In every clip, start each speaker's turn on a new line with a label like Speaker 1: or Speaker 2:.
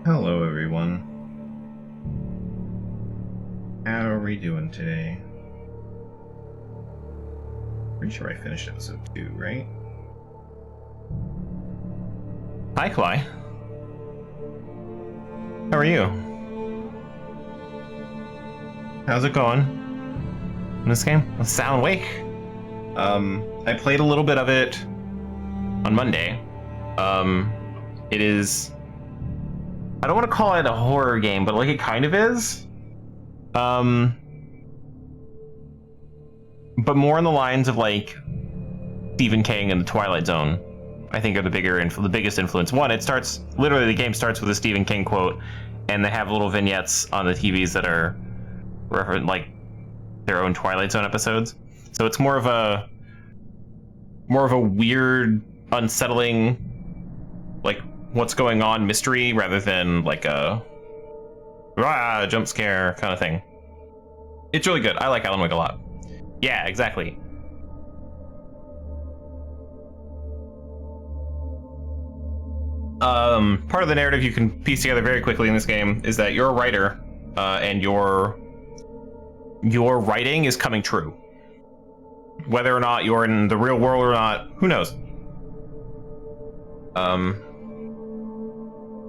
Speaker 1: Hello everyone. How are we doing today? Pretty sure I finished episode 2, right? Hi, Cly. How are you? How's it going in this game? Alan Wake. I played a little bit of it on Monday. It is... I don't want to call it a horror game, but like it kind of is. But more in the lines of like Stephen King and the Twilight Zone, I think are the biggest influence. One, it starts literally the game starts with a Stephen King quote, and they have little vignettes on the TVs that are like their own Twilight Zone episodes. So it's more of a weird, unsettling, like what's going on mystery rather than like a jump scare kind of thing. It's really good. I like Alan Wake a lot. Yeah, exactly. Part of the narrative you can piece together very quickly in this game is that you're a writer, and your writing is coming true. Whether or not you're in the real world or not, who knows?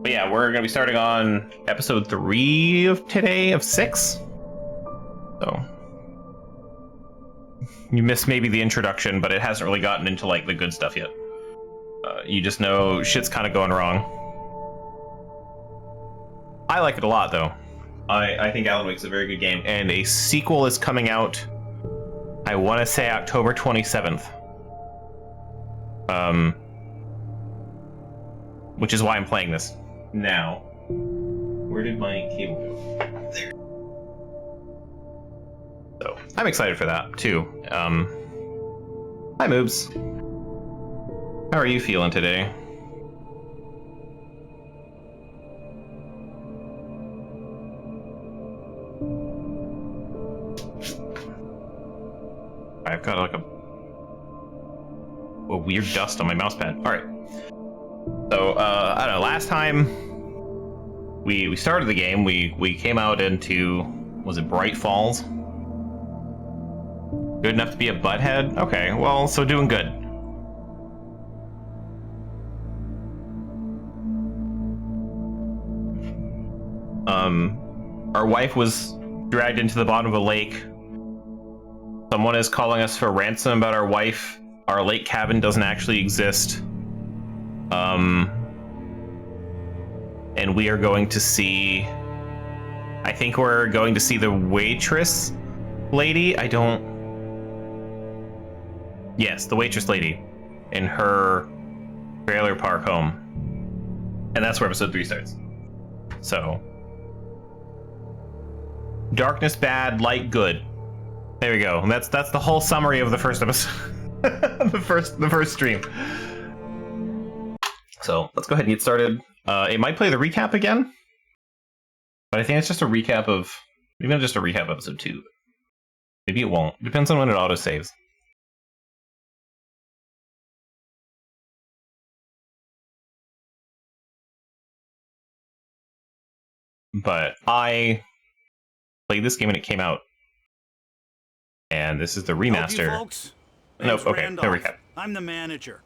Speaker 1: But yeah, we're gonna be starting on episode 3 of today of 6. So you missed maybe the introduction, but it hasn't really gotten into like the good stuff yet. You just know shit's kind of going wrong. I like it a lot, though. I think Alan Wake's a very good game, and a sequel is coming out. I want to say October 27th. Which is why I'm playing this now. Where did my cable go? There. So I'm excited for that too. Hi, Moobs. How are you feeling today? I've got like a weird dust on my mouse pad. All right. So I don't know. Last time we started the game, we came out into, was it Bright Falls? Good enough to be a butthead? Okay. Well, so doing good. Our wife was dragged into the bottom of a lake. Someone is calling us for ransom about our wife. Our lake cabin doesn't actually exist. And we are going to see... I think we're going to see the waitress lady. Yes, the waitress lady in her trailer park home. And that's where episode 3 starts. So... darkness bad, light good. There we go. And that's the whole summary of the first episode. the first stream. So let's go ahead and get started. It might play the recap again, but I think it's just a recap of, maybe not just a recap of episode 2. Maybe it won't. Depends on when it auto saves. But I played this game when it came out, and this is the remaster.
Speaker 2: Help you folks?
Speaker 1: Nope. Okay,
Speaker 2: Randolph.
Speaker 1: no recap.
Speaker 2: I'm the manager.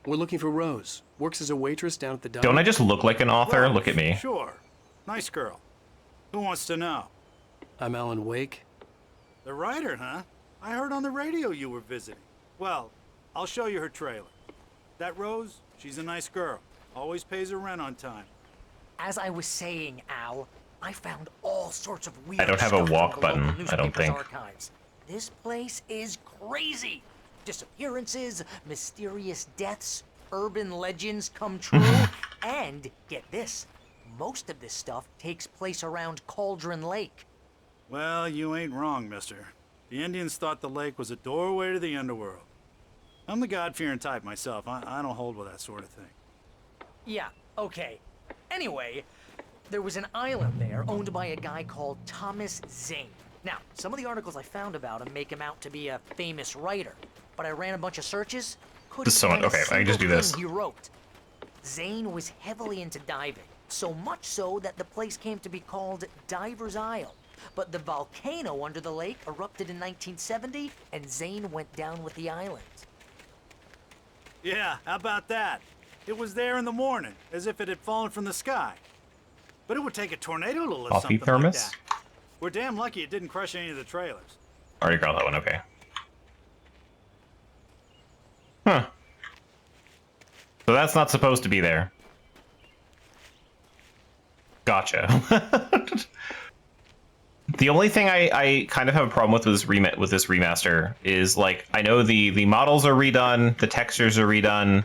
Speaker 3: We're looking for Rose. Works as a waitress down at the diner.
Speaker 1: Don't I just look like an author?
Speaker 2: Rose,
Speaker 1: Look at me.
Speaker 2: Sure. Nice girl. Who wants to know?
Speaker 3: I'm Alan Wake.
Speaker 2: The writer, huh? I heard on the radio you were visiting. Well, I'll show you her trailer. That Rose, she's a nice girl. Always pays her rent on time.
Speaker 4: As I was saying, Al, I found all sorts of weird
Speaker 1: I don't have a
Speaker 4: stuff
Speaker 1: walk
Speaker 4: from the local
Speaker 1: button, I don't
Speaker 4: newspaper's
Speaker 1: think.
Speaker 4: archives. This place is crazy. Disappearances, mysterious deaths, urban legends come true, and get this, most of this stuff takes place around Cauldron Lake.
Speaker 2: Well, you ain't wrong, mister. The Indians thought the lake was a doorway to the underworld. I'm the God-fearing type myself. I don't hold with that sort of thing.
Speaker 4: Yeah, okay. Anyway, there was an island there owned by a guy called Thomas Zane. Now, some of the articles I found about him make him out to be a famous writer, but I ran a bunch of searches, couldn't
Speaker 1: Just someone.
Speaker 4: find a
Speaker 1: Okay, I can just do
Speaker 4: single
Speaker 1: this.
Speaker 4: thing he wrote. Zane was heavily into diving, So much so that the place came to be called Diver's Isle. But the volcano under the lake erupted in 1970, and Zane went down with the island.
Speaker 2: Yeah, how about that? It was there in the morning, as if it had fallen from the sky. But it would take a tornado to lift
Speaker 1: Coffee
Speaker 2: something
Speaker 1: thermos?
Speaker 2: like that. We're damn lucky it didn't crush any of the trailers.
Speaker 1: Already got that one, okay. Huh. So that's not supposed to be there. Gotcha. The only thing I kind of have a problem with this remaster is, like, I know the models are redone, the textures are redone.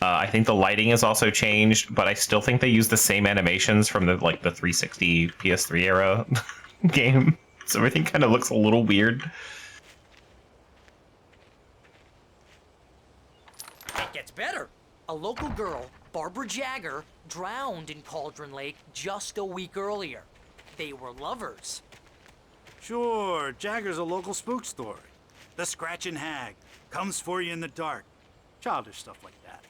Speaker 1: I think the lighting is also changed, but I still think they use the same animations from the 360 PS3 era game. So everything kind of looks a little weird.
Speaker 4: It gets better. A local girl, Barbara Jagger, drowned in Cauldron Lake just a week earlier. They were lovers.
Speaker 2: Sure, Jagger's a local spook story. The Scratching Hag comes for you in the dark. Childish stuff like that.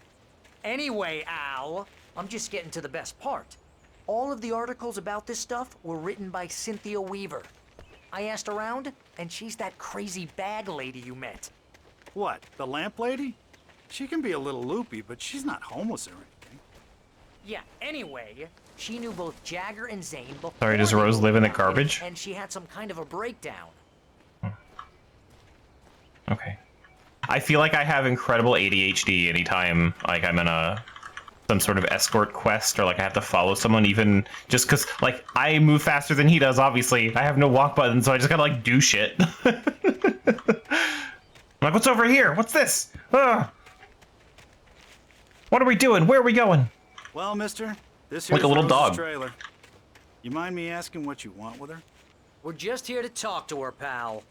Speaker 4: Anyway, Al, I'm just getting to the best part. All of the articles about this stuff were written by Cynthia Weaver. I asked around, and she's that crazy bag lady you met.
Speaker 2: What, the lamp lady? She can be a little loopy, but she's not homeless or anything.
Speaker 4: Yeah, anyway, she knew both Jagger and Zane before.
Speaker 1: Sorry, does
Speaker 4: they
Speaker 1: Rose
Speaker 4: were
Speaker 1: live in the
Speaker 4: married,
Speaker 1: garbage?
Speaker 4: And she had some kind of a breakdown.
Speaker 1: Okay. I feel like I have incredible ADHD anytime like I'm in some sort of escort quest, or like I have to follow someone, even just because like I move faster than he does. Obviously, I have no walk button, so I just gotta like do shit. I'm like, what's over here? What's this? Ugh. What are we doing? Where are we going?
Speaker 2: Well, mister, this
Speaker 1: Like
Speaker 2: here's
Speaker 1: a little
Speaker 2: Rose's
Speaker 1: dog.
Speaker 2: trailer. You mind me asking what you want with her?
Speaker 4: We're just here to talk to her, pal.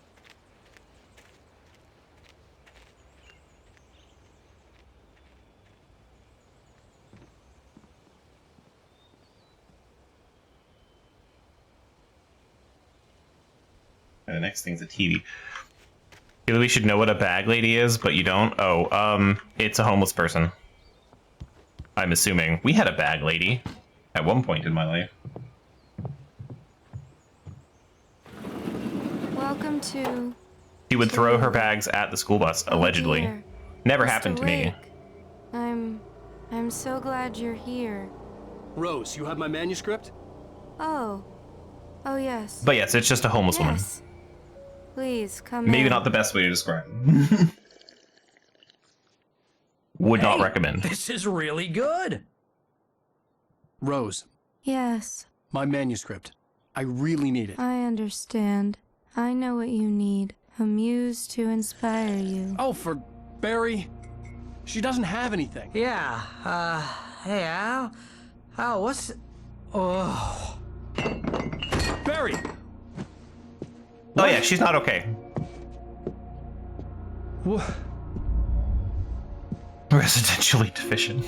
Speaker 1: The next thing's a TV. Maybe we should know what a bag lady is, but you don't? Oh, it's a homeless person. I'm assuming. We had a bag lady at one point in my life.
Speaker 5: Welcome to...
Speaker 1: She would throw her bags at the school bus, allegedly.
Speaker 5: dear.
Speaker 1: Never
Speaker 5: Mr.
Speaker 1: happened to me.
Speaker 5: Wake. I'm so glad you're here.
Speaker 3: Rose, you have my manuscript?
Speaker 5: Oh. Oh, yes.
Speaker 1: But yes, it's just a homeless woman.
Speaker 5: Yes. Please, come
Speaker 1: Maybe
Speaker 5: in.
Speaker 1: not the best way to describe it. Would not recommend.
Speaker 6: This is really good.
Speaker 3: Rose,
Speaker 5: Yes,
Speaker 3: my manuscript. I really need it.
Speaker 5: I understand. I know what you need. A muse to inspire you.
Speaker 3: Oh, for Barry. She doesn't have anything.
Speaker 6: Yeah, hey Al. Al, what's... Oh.
Speaker 3: Barry!
Speaker 1: Oh yeah, she's not okay.
Speaker 3: What?
Speaker 1: Residentially deficient.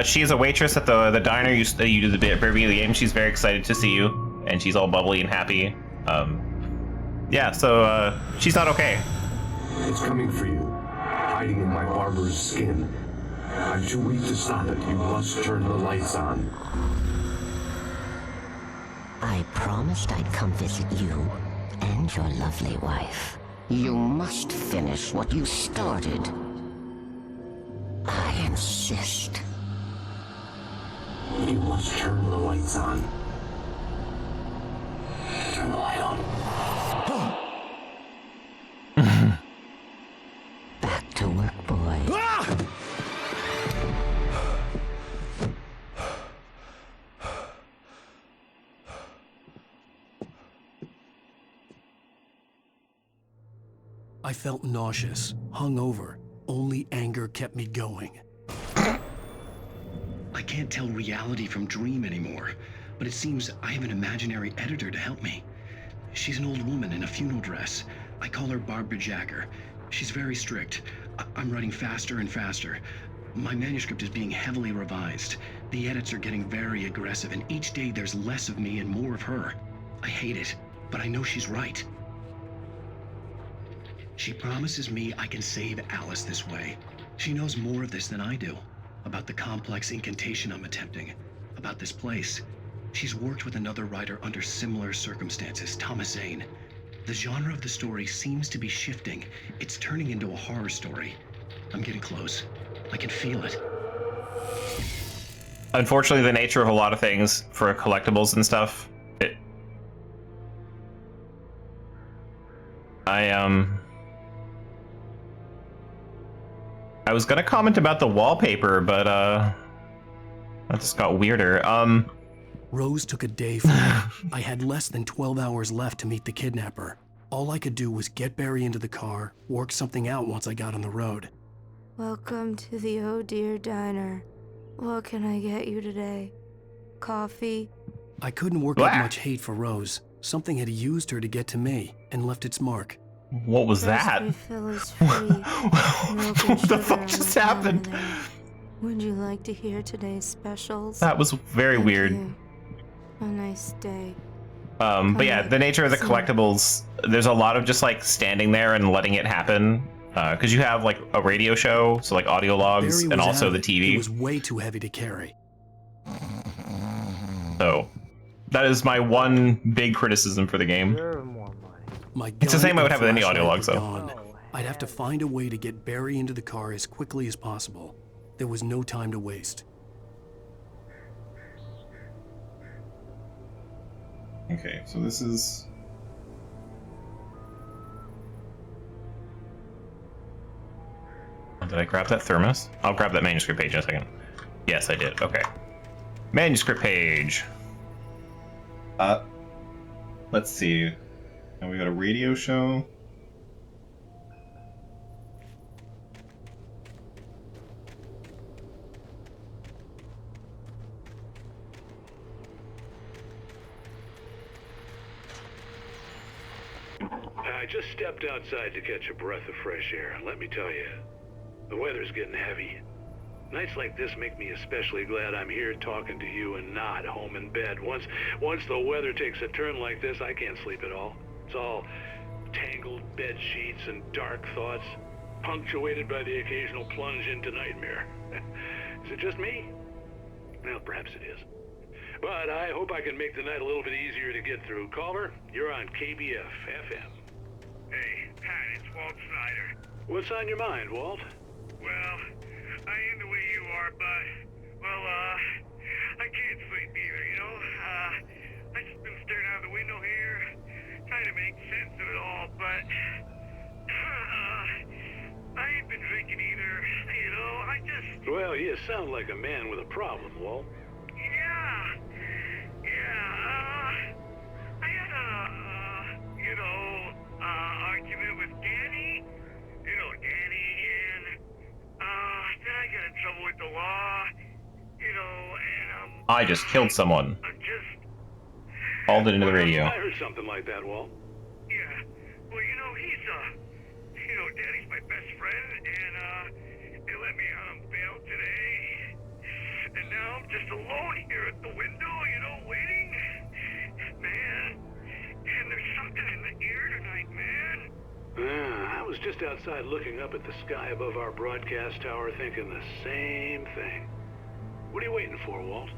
Speaker 1: She is a waitress at the diner you did the beginning of the game. She's very excited to see you, and she's all bubbly and happy. Yeah, so she's not okay.
Speaker 7: It's coming for you, hiding in my barber's skin. I'm too weak to stop it. You must turn the lights on.
Speaker 8: I promised I'd come visit you and your lovely wife. You must finish what you started. I insist.
Speaker 7: You must turn the lights on. Turn the light on.
Speaker 8: Back to work, boy.
Speaker 3: I felt nauseous, hungover. Only anger kept me going.
Speaker 9: I can't tell reality from dream anymore, but it seems I have an imaginary editor to help me. She's an old woman in a funeral dress. I call her Barbara Jagger. She's very strict. I'm writing faster and faster. My manuscript is being heavily revised. The edits are getting very aggressive, and each day there's less of me and more of her. I hate it, but I know she's right. She promises me I can save Alice this way. She knows more of this than I do. about the complex incantation I'm attempting, about this place. She's worked with another writer under similar circumstances, Thomas Zane. The genre of the story seems to be shifting. It's turning into a horror story. I'm getting close. I can feel it.
Speaker 1: Unfortunately, the nature of a lot of things for collectibles and stuff, I was gonna comment about the wallpaper, but that just got weirder.
Speaker 3: Rose took a day for me. I had less than 12 hours left to meet the kidnapper. All I could do was get Barry into the car, work something out once I got on the road.
Speaker 5: Welcome to the Oh Dear Diner. What can I get you today? Coffee?
Speaker 3: I couldn't work up much hate for Rose. Something had used her to get to me and left its mark.
Speaker 1: What was that?
Speaker 5: Refill is free. Milk and
Speaker 1: What the
Speaker 5: sugar
Speaker 1: fuck
Speaker 5: on
Speaker 1: just
Speaker 5: the
Speaker 1: happened?
Speaker 5: counter there. Would you like to hear today's specials?
Speaker 1: That was very
Speaker 5: Thank
Speaker 1: weird.
Speaker 5: you. A nice day.
Speaker 1: But yeah, the nature of the collectibles, there's a lot of just like standing there and letting it happen. Because you have like a radio show, so like audio logs,
Speaker 3: Barry
Speaker 1: and
Speaker 3: was
Speaker 1: also
Speaker 3: out
Speaker 1: the
Speaker 3: of it.
Speaker 1: TV.
Speaker 3: It was way too heavy to carry.
Speaker 1: So that is my one big criticism for the game.
Speaker 3: My
Speaker 1: It's the
Speaker 3: gun
Speaker 1: same I would
Speaker 3: and
Speaker 1: have with any audio
Speaker 3: flashlight
Speaker 1: logs,
Speaker 3: were
Speaker 1: though.
Speaker 3: gone. I'd have to find a way to get Barry into the car as quickly as possible. There was no time to waste.
Speaker 1: Okay, so this is... Did I grab that thermos? I'll grab that manuscript page in a second. Yes, I did. Okay. Manuscript page. Let's see. And we got a radio show.
Speaker 10: I just stepped outside to catch a breath of fresh air, and let me tell you, the weather's getting heavy. Nights like this make me especially glad I'm here talking to you and not home in bed. Once the weather takes a turn like this, I can't sleep at all. It's all tangled bed sheets and dark thoughts, punctuated by the occasional plunge into nightmare. Is it just me? Well, perhaps it is. But I hope I can make the night a little bit easier to get through. Caller, you're on KBF FM.
Speaker 11: Hey, Pat, it's Walt Snyder.
Speaker 10: What's on your mind, Walt?
Speaker 11: Well, I am the way you are, but, well, I can't sleep either, you know? I just been staring out the window here, trying to make sense of it all, but, I ain't been drinking either, you know? I just...
Speaker 10: Well, you sound like a man with a problem, Walt.
Speaker 11: I had argument with Danny, and, then I got in trouble with the law, and,
Speaker 1: I just killed someone. Called it into the radio.
Speaker 10: I heard something like that, Walt.
Speaker 11: Yeah, well, he's, Danny's my best friend, and, they let me out on bail today, and now I'm just alone here at the window, waiting. Man, and there's something in the air tonight, man.
Speaker 10: I was just outside looking up at the sky above our broadcast tower thinking the same thing. What are you waiting for, Walt?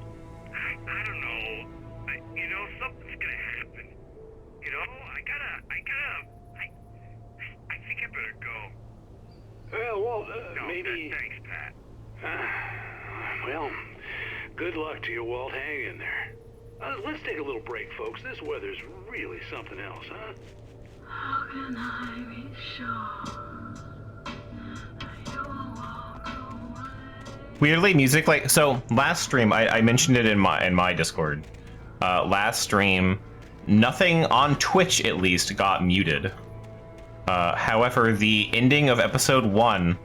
Speaker 11: I don't know. Something's gonna happen. I think I better go.
Speaker 10: Well, Walt,
Speaker 11: No,
Speaker 10: maybe...
Speaker 11: Thanks, Pat.
Speaker 10: Well, good luck to you, Walt. Hang in there. Let's take a little break, folks. This weather's really something else, huh?
Speaker 12: How can I be sure that you will walk away?
Speaker 1: Weirdly, music like so. Last stream, I mentioned it in my Discord. Last stream, nothing on Twitch at least got muted. However, the ending of episode 1,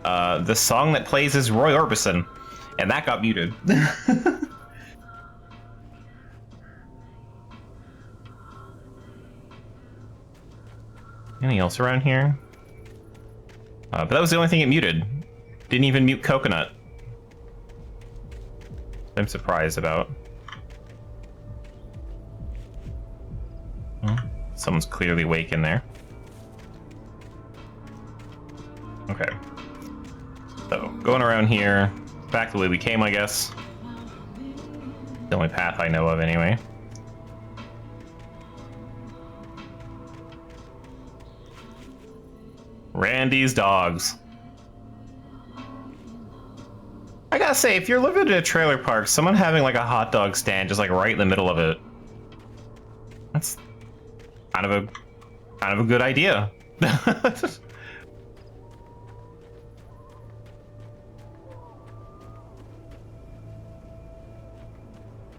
Speaker 1: the song that plays is Roy Orbison, and that got muted. Anything else around here? But that was the only thing it muted. Didn't even mute Coconut. I'm surprised about. Well, someone's clearly awake in there. Okay. So, going around here. back the way we came, I guess. The only path I know of, anyway. Randy's dogs. I gotta say, if you're living in a trailer park, someone having like a hot dog stand just like right in the middle of it, that's kind of a good idea.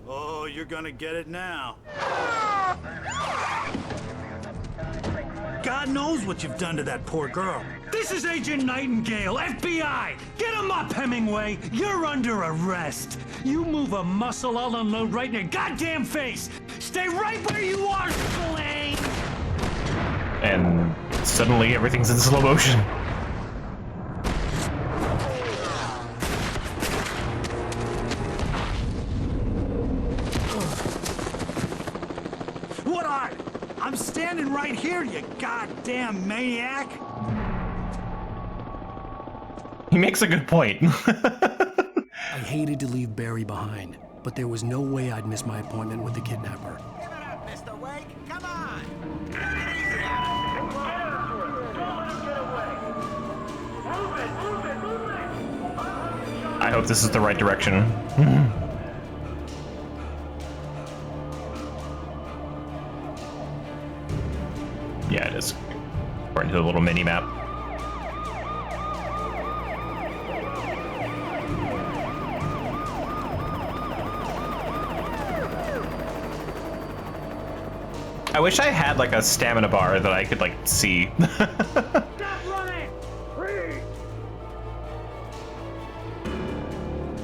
Speaker 2: Oh, you're gonna get it now. God knows what you've done to that poor girl.
Speaker 13: This is Agent Nightingale, FBI! Get him up, Hemingway! You're under arrest! You move a muscle, I'll unload right in your goddamn face! Stay right where you are, Spillane!
Speaker 1: And suddenly everything's in slow motion.
Speaker 2: What are? I'm standing right here, you goddamn maniac!
Speaker 1: He makes a good point.
Speaker 3: I hated to leave Barry behind, but there was no way I'd miss my appointment with the kidnapper.
Speaker 11: Give it up, Mr. Wake. Come on.
Speaker 1: I hope this is the right direction. Yeah, it is. According to the little mini map. I wish I had like a stamina bar that I could like see.
Speaker 11: Stop running! Freeze!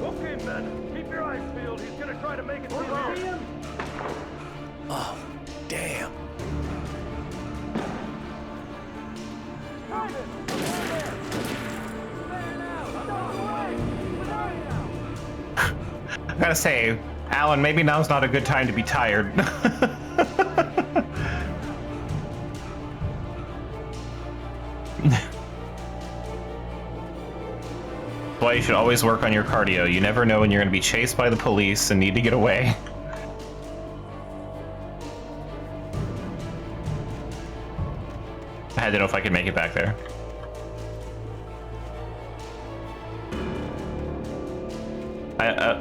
Speaker 11: Okay, men. Keep your eyes peeled. He's gonna try to make it to you.
Speaker 3: Oh, damn.
Speaker 1: I gotta say, Alan, maybe now's not a good time to be tired. Why you should always work on your cardio. You never know when you're gonna be chased by the police and need to get away. I had to know if I could make it back there.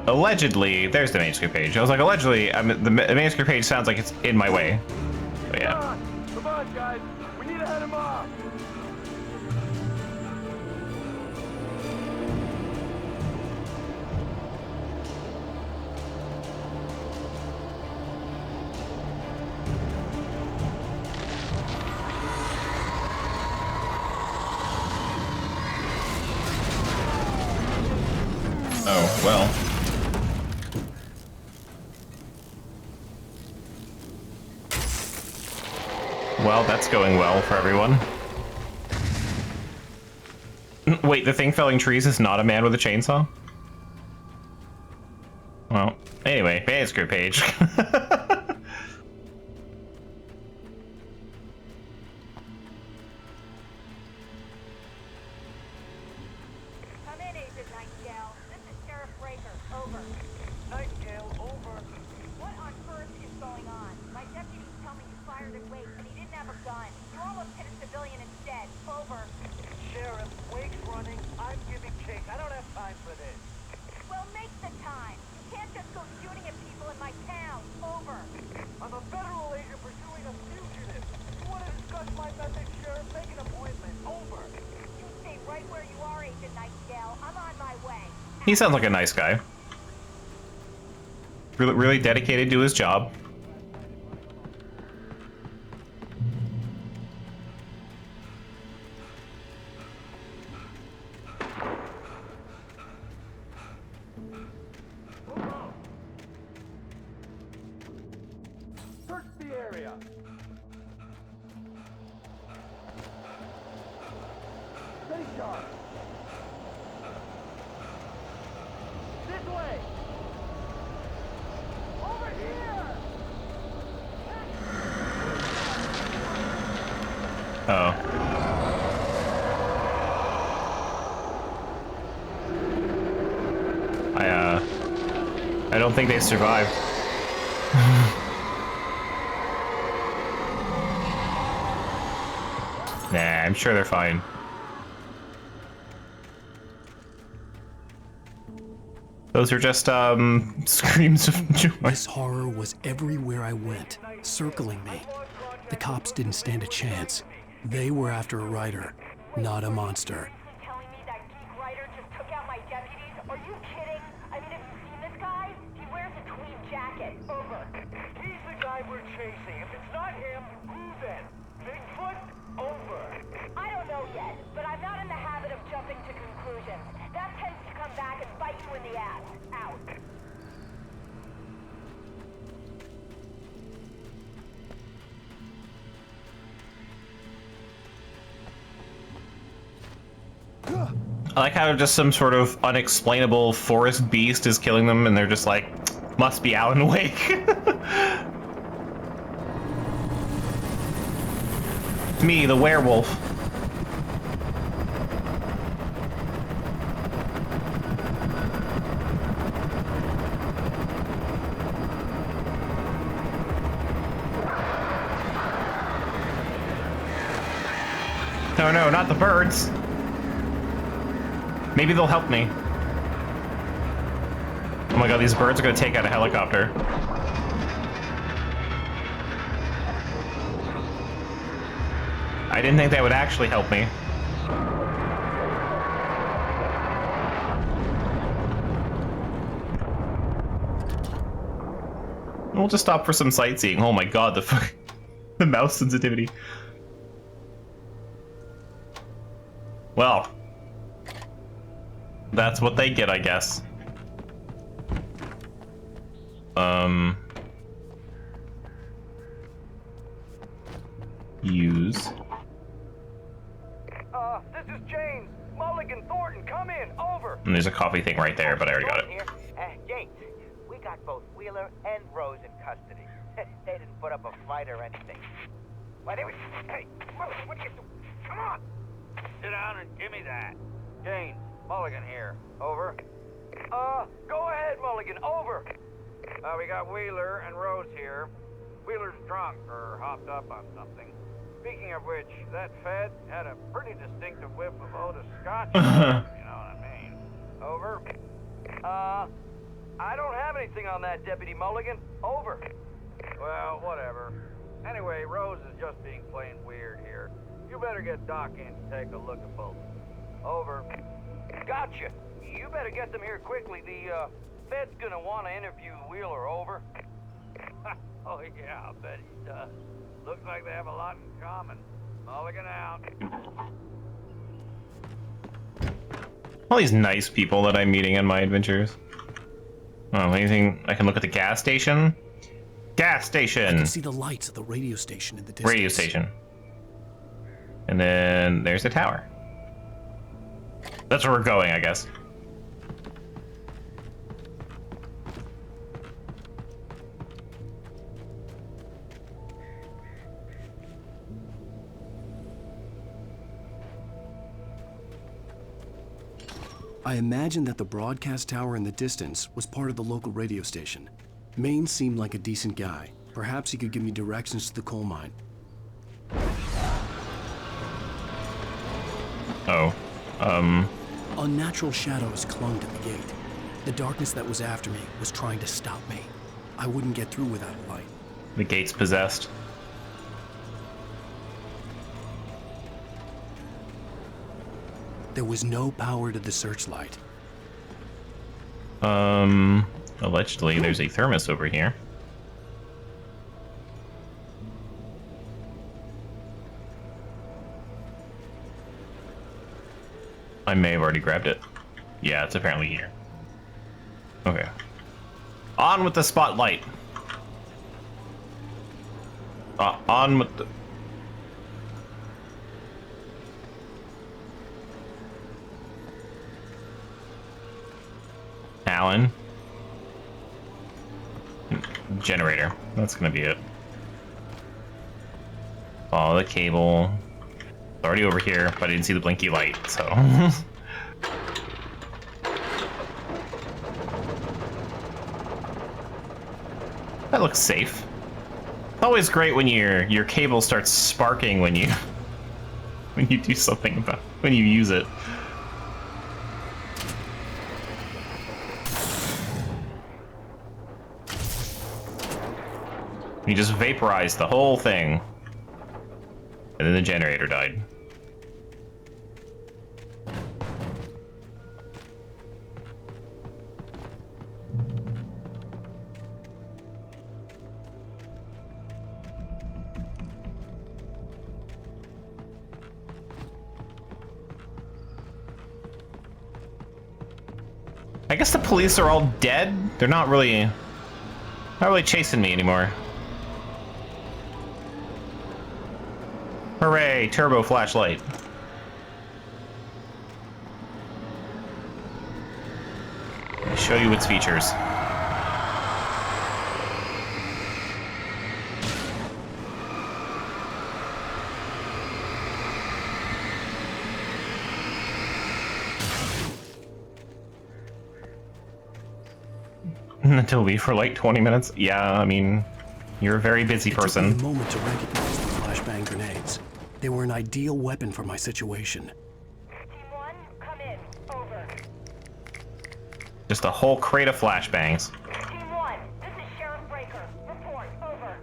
Speaker 1: Allegedly, there's the manuscript page. I was like, allegedly, the manuscript page sounds like it's in my way. But yeah.
Speaker 11: Come on, guys. We need to head him off.
Speaker 1: Oh, well. Well, that's going well for everyone. Wait, the thing felling trees is not a man with a chainsaw? Well, anyway, manuscript page. He sounds like a nice guy. Really dedicated to his job.
Speaker 11: Search the area. Stay sharp. This way. Over here.
Speaker 1: Oh. I don't think they survived. Nah, I'm sure they're fine. Those are just, screams of joy.
Speaker 3: This horror was everywhere I went, circling me. The cops didn't stand a chance. They were after a writer, not a monster.
Speaker 14: Telling me that geek writer just took out my deputies? Are you kidding? I mean, have you seen this guy? He wears a tweed jacket. Over.
Speaker 11: He's the guy we're chasing. If it's not him, who then? Bigfoot? Over.
Speaker 14: I don't know yet, but I'm not in the habit of jumping to conclusions. That tends to come back and bite you in the ass. Out.
Speaker 1: I like how just some sort of unexplainable forest beast is killing them, and they're just like, must be Alan Wake. Me, the werewolf. No, no, not the birds. Maybe they'll help me. Oh my god, these birds are gonna take out a helicopter. I didn't think that would actually help me. We'll just stop for some sightseeing. Oh my god, the mouse sensitivity. Well, that's what they get, I guess. Use.
Speaker 11: This is James. Mulligan Thornton, come in. Over.
Speaker 1: And there's a coffee thing right there, but I already got it.
Speaker 15: Here. James, we got both Wheeler and Rose in custody. They didn't put up a fight or anything. Why, they were... Hey, Mulligan, what are you doing? Come on.
Speaker 11: Sit down and give me that. James, Mulligan here. Over. Go ahead, Mulligan. Over. We got Wheeler and Rose here. Wheeler's drunk or hopped up on something. Speaking of which, that Fed had a pretty distinctive whiff of Otis Scotch. You know what I mean? Over. I don't have anything on that, Deputy Mulligan. Over. Well, whatever. Anyway, Rose is just being plain weird here. You better get Doc in to take a look at both. Over. Gotcha. You better get them here quickly. The Fed's gonna want to interview Wheeler. Over. Oh yeah, I bet he does. Looks like they have a lot in common. Mulligan out.
Speaker 1: All these nice people that I'm meeting in my adventures. Oh, anything? I can look at the gas station. Gas station.
Speaker 3: I can see the lights of the radio station in the distance.
Speaker 1: Radio station. And then there's the tower. That's where we're going, I guess.
Speaker 3: I imagine that the broadcast tower in the distance was part of the local radio station. Maine seemed like a decent guy. Perhaps he could give me directions to the coal mine.
Speaker 1: Oh.
Speaker 3: Unnatural shadows clung to the gate. The darkness that was after me was trying to stop me. I wouldn't get through without a light.
Speaker 1: The gate's possessed.
Speaker 3: There was no power to the searchlight.
Speaker 1: Allegedly, there's a thermos over here. I may have already grabbed it. Yeah, it's apparently here. Okay. On with the spotlight. On with the... Alan. Generator. That's gonna be it. Follow the cable. It's already over here, but I didn't see the blinky light, so... looks safe. It's always great when your cable starts sparking when you do something about when you use it. You just vaporized the whole thing. And then the generator died. I guess the police are all dead. They're not really chasing me anymore. Hooray, turbo flashlight. I'll show you its features. Until we for like 20 minutes. Yeah, I mean, you're a very busy person.
Speaker 3: It took me a moment to recognize the flashbang grenades. They were an ideal weapon for my situation.
Speaker 14: Team 1, come in. Over.
Speaker 1: Just a whole crate of flashbangs.
Speaker 14: Team 1, this is Sheriff Breaker. Report. Over.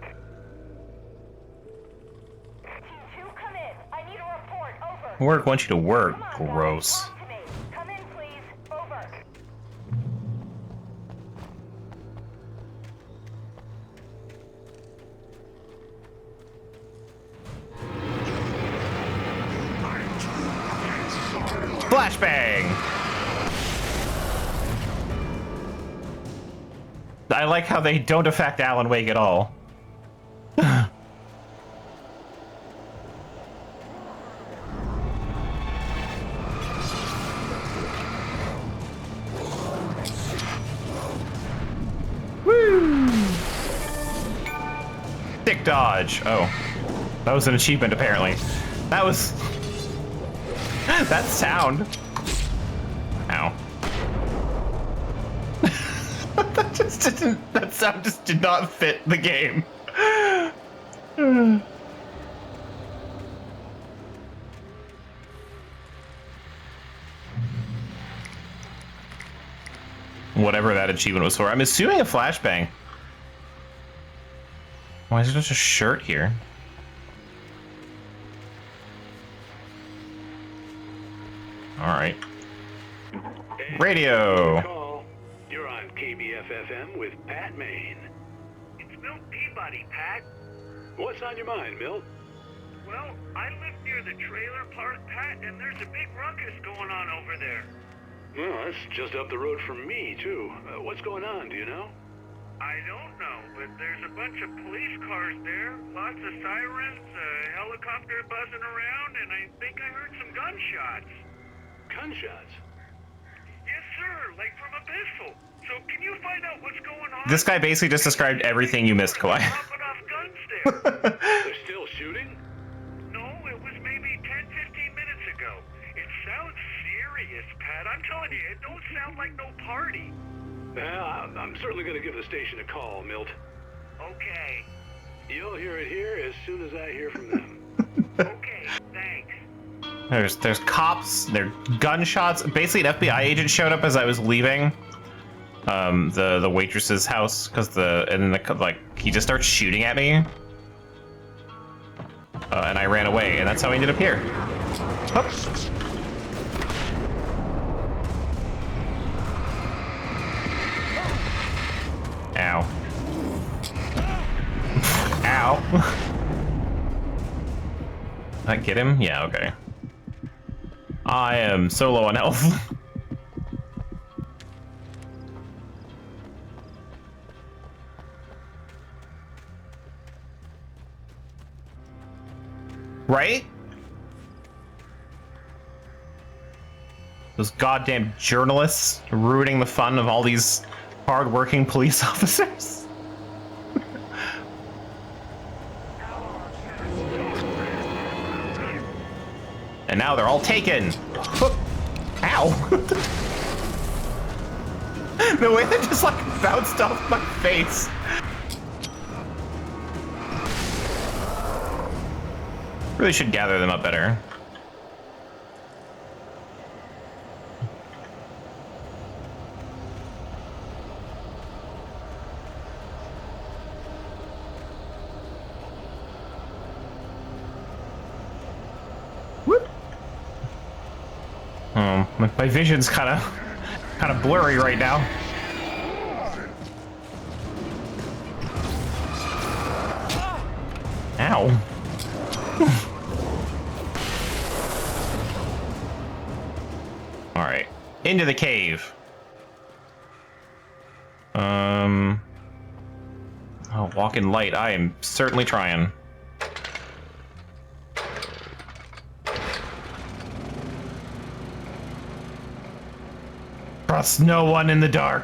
Speaker 14: Team 2, come in. I need a report. Over.
Speaker 1: Work wants you to work. Gross.
Speaker 14: Talk to me. Come in, please. Over.
Speaker 1: Flashbang! I like how they don't affect Alan Wake at all. Woo! Dick dodge. Oh. That was an achievement, apparently. That was... that sound. Ow. That just didn't... that sound just did not fit the game. Whatever that achievement was for. I'm assuming a flashbang. Why is there just a shirt here? Alright. Radio!
Speaker 10: Call. You're on KBFFM with Pat Maine.
Speaker 11: It's Milt Peabody, Pat.
Speaker 10: What's on your mind, Milt?
Speaker 11: Well, I live near the trailer park, Pat, and there's a big ruckus going on over there.
Speaker 10: Well, that's just up the road from me, too. What's going on, do you know?
Speaker 11: I don't know, but there's a bunch of police cars there, lots of sirens, a helicopter buzzing around, and I think I heard some gunshots.
Speaker 10: Gunshots?
Speaker 11: Yes, sir, like from a pistol. So can you find out what's going on?
Speaker 1: This guy basically just described everything you missed, Kawhi.
Speaker 10: They're still shooting?
Speaker 11: No, it was maybe 10, 15 minutes ago. It sounds serious, Pat. I'm telling you, it don't sound like no party.
Speaker 10: I'm certainly going to give the station a call, Milt.
Speaker 11: Okay.
Speaker 10: You'll hear it here as soon as I hear from them.
Speaker 11: Okay, thanks.
Speaker 1: There's cops, there are gunshots. Basically, an FBI agent showed up as I was leaving the waitress's house, and then he just starts shooting at me. And I ran away, and that's how I ended up here. Oh. Ow. Ow. Did I get him? Yeah, okay. I am so low on health. Right? Those goddamn journalists ruining the fun of all these hard-working police officers. And now they're all taken. Ow. The way they just like bounced off my face. Really should gather them up better. Whoop. My vision's kind of blurry right now. Ow. All right, into the cave. Oh, walk in light. I am certainly trying. Trust no one in the dark.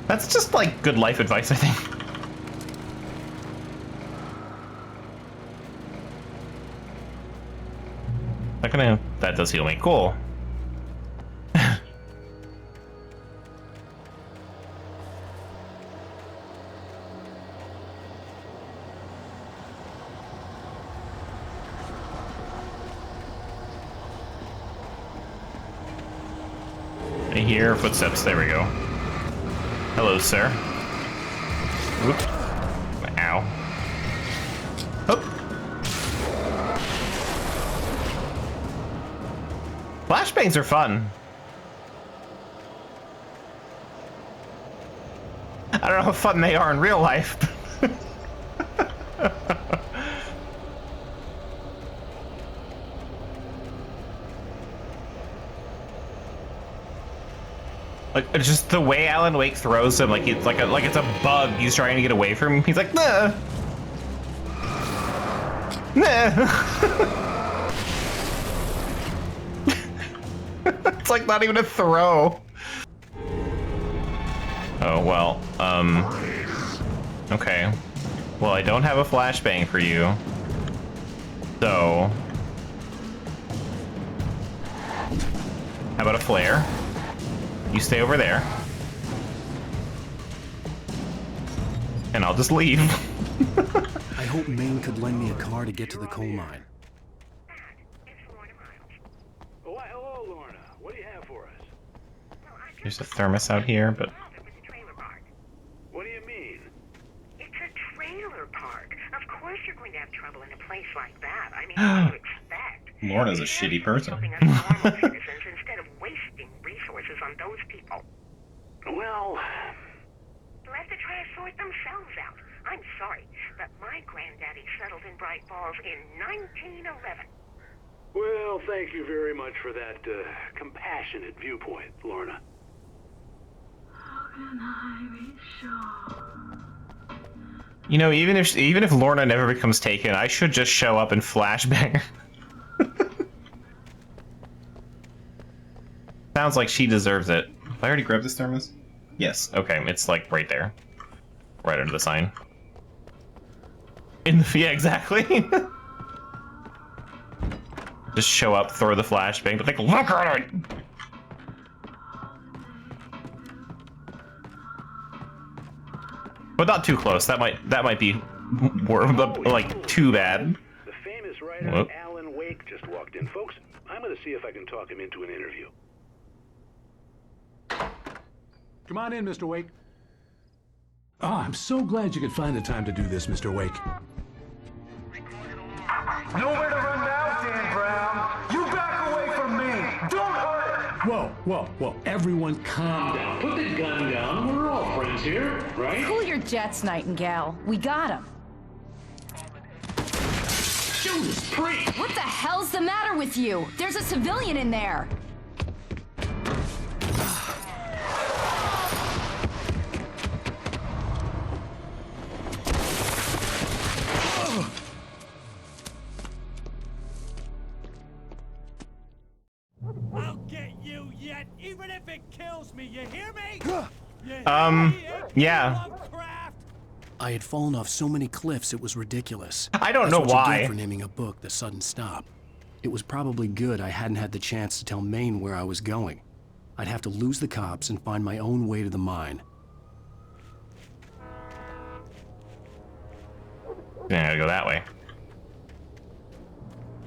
Speaker 1: That's just like good life advice, I think. That does heal me. Cool. I hear footsteps. There we go. Hello, sir. Whoop. Ow. Oh. Flashbangs are fun. I don't know how fun they are in real life. Like just the way Alan Wake throws him, like it's like it's a bug he's trying to get away from. He's like, nah. Nah. It's like not even a throw. Oh, well, okay. Well, I don't have a flashbang for you. So... how about a flare? You stay over there. And I'll just leave.
Speaker 3: I hope Maine could lend me a car to get to the coal mine.
Speaker 1: There's a thermos out here, but...
Speaker 10: What do you mean?
Speaker 16: It's a trailer park. Of course you're going to have trouble in a place like that. I mean, what do you expect?
Speaker 1: Lorna's a shitty person.
Speaker 16: Helping us normal citizens instead of wasting resources on those people.
Speaker 10: Well...
Speaker 16: They'll have to try to sort themselves out. I'm sorry, but my granddaddy settled in Bright Falls in 1911.
Speaker 10: Well, thank you very much for that compassionate viewpoint, Lorna.
Speaker 12: How can I be sure?
Speaker 1: You know, even if Lorna never becomes taken, I should just show up and flashbang her. Sounds like she deserves it. Did I already grab this thermos? Yes. Okay, it's like right there. Right under the sign. Yeah, exactly. Just show up, throw the flashbang, but like, look at it! But not too close. That might be more, like, too bad.
Speaker 10: The famous writer
Speaker 1: Whoop.
Speaker 10: Alan Wake just walked in. Folks, I'm gonna see if I can talk him into an interview.
Speaker 17: Come on in, Mr. Wake. Oh, I'm so glad you could find the time to do this, Mr. Wake.
Speaker 11: Nowhere to run now, Dan Brown. You back away from me. Don't hurt him.
Speaker 17: Whoa. Everyone calm down.
Speaker 18: Put the gun down. We're all friends here, right?
Speaker 19: Cool your jets, Nightingale. We got him.
Speaker 18: Judas Priest!
Speaker 19: What the hell's the matter with you? There's a civilian in there.
Speaker 13: I'll get you yet, even if it kills me. You hear me?
Speaker 1: Yeah.
Speaker 3: I had fallen off so many cliffs it was ridiculous.
Speaker 1: I don't
Speaker 3: That's
Speaker 1: know
Speaker 3: what you
Speaker 1: why.
Speaker 3: get for naming a book The Sudden Stop. It was probably good I hadn't had the chance to tell Maine where I was going. I'd have to lose the cops and find my own way to the mine.
Speaker 1: I gotta go that way.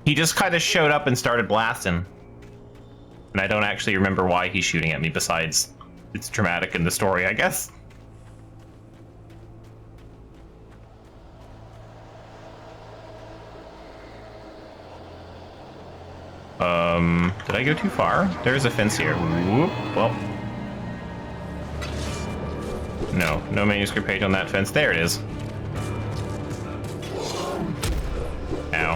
Speaker 1: He just kind of showed up and started blasting. And I don't actually remember why he's shooting at me, besides it's dramatic in the story, I guess. Did I go too far? There's a fence here. Whoop, well. No manuscript page on that fence. There it is. Ow.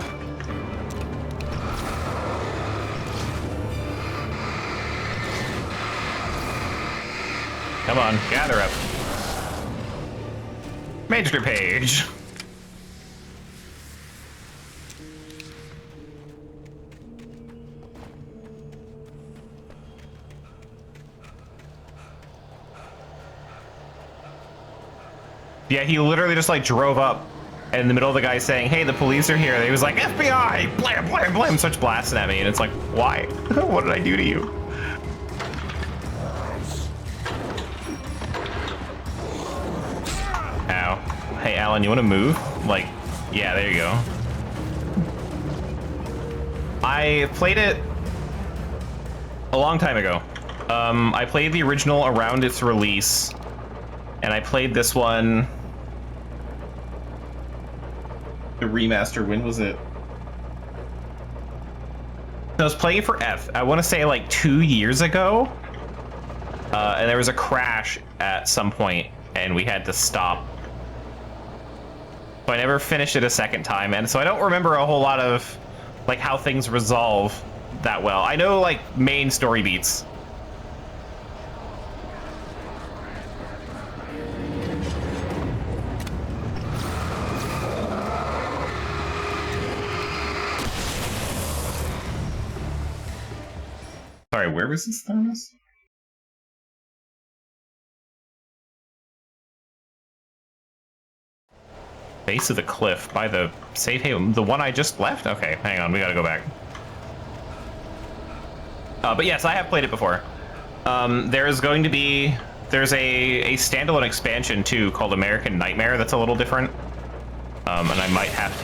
Speaker 1: Come on, gather up. Manuscript page. Yeah, he literally just like drove up in the middle of the guy saying, "Hey, the police are here." And he was like, "FBI!" Blam, blam, blam, starts blasting at me, and it's like, why? What did I do to you? Ow. Hey, Alan, you want to move? Like, yeah, there you go. I played it a long time ago. I played the original around its release, and I played this one. The remaster, when was it? I was playing it for F. I want to say like 2 years ago. And there was a crash at some point, and we had to stop. So I never finished it a second time, and so I don't remember a whole lot of like how things resolve that well. I know like main story beats. Sorry, where was this thermos? Base of the cliff by the safe haven. The one I just left? Okay, hang on, we gotta go back. But yes, I have played it before. There's a standalone expansion too called American Nightmare that's a little different. And I might have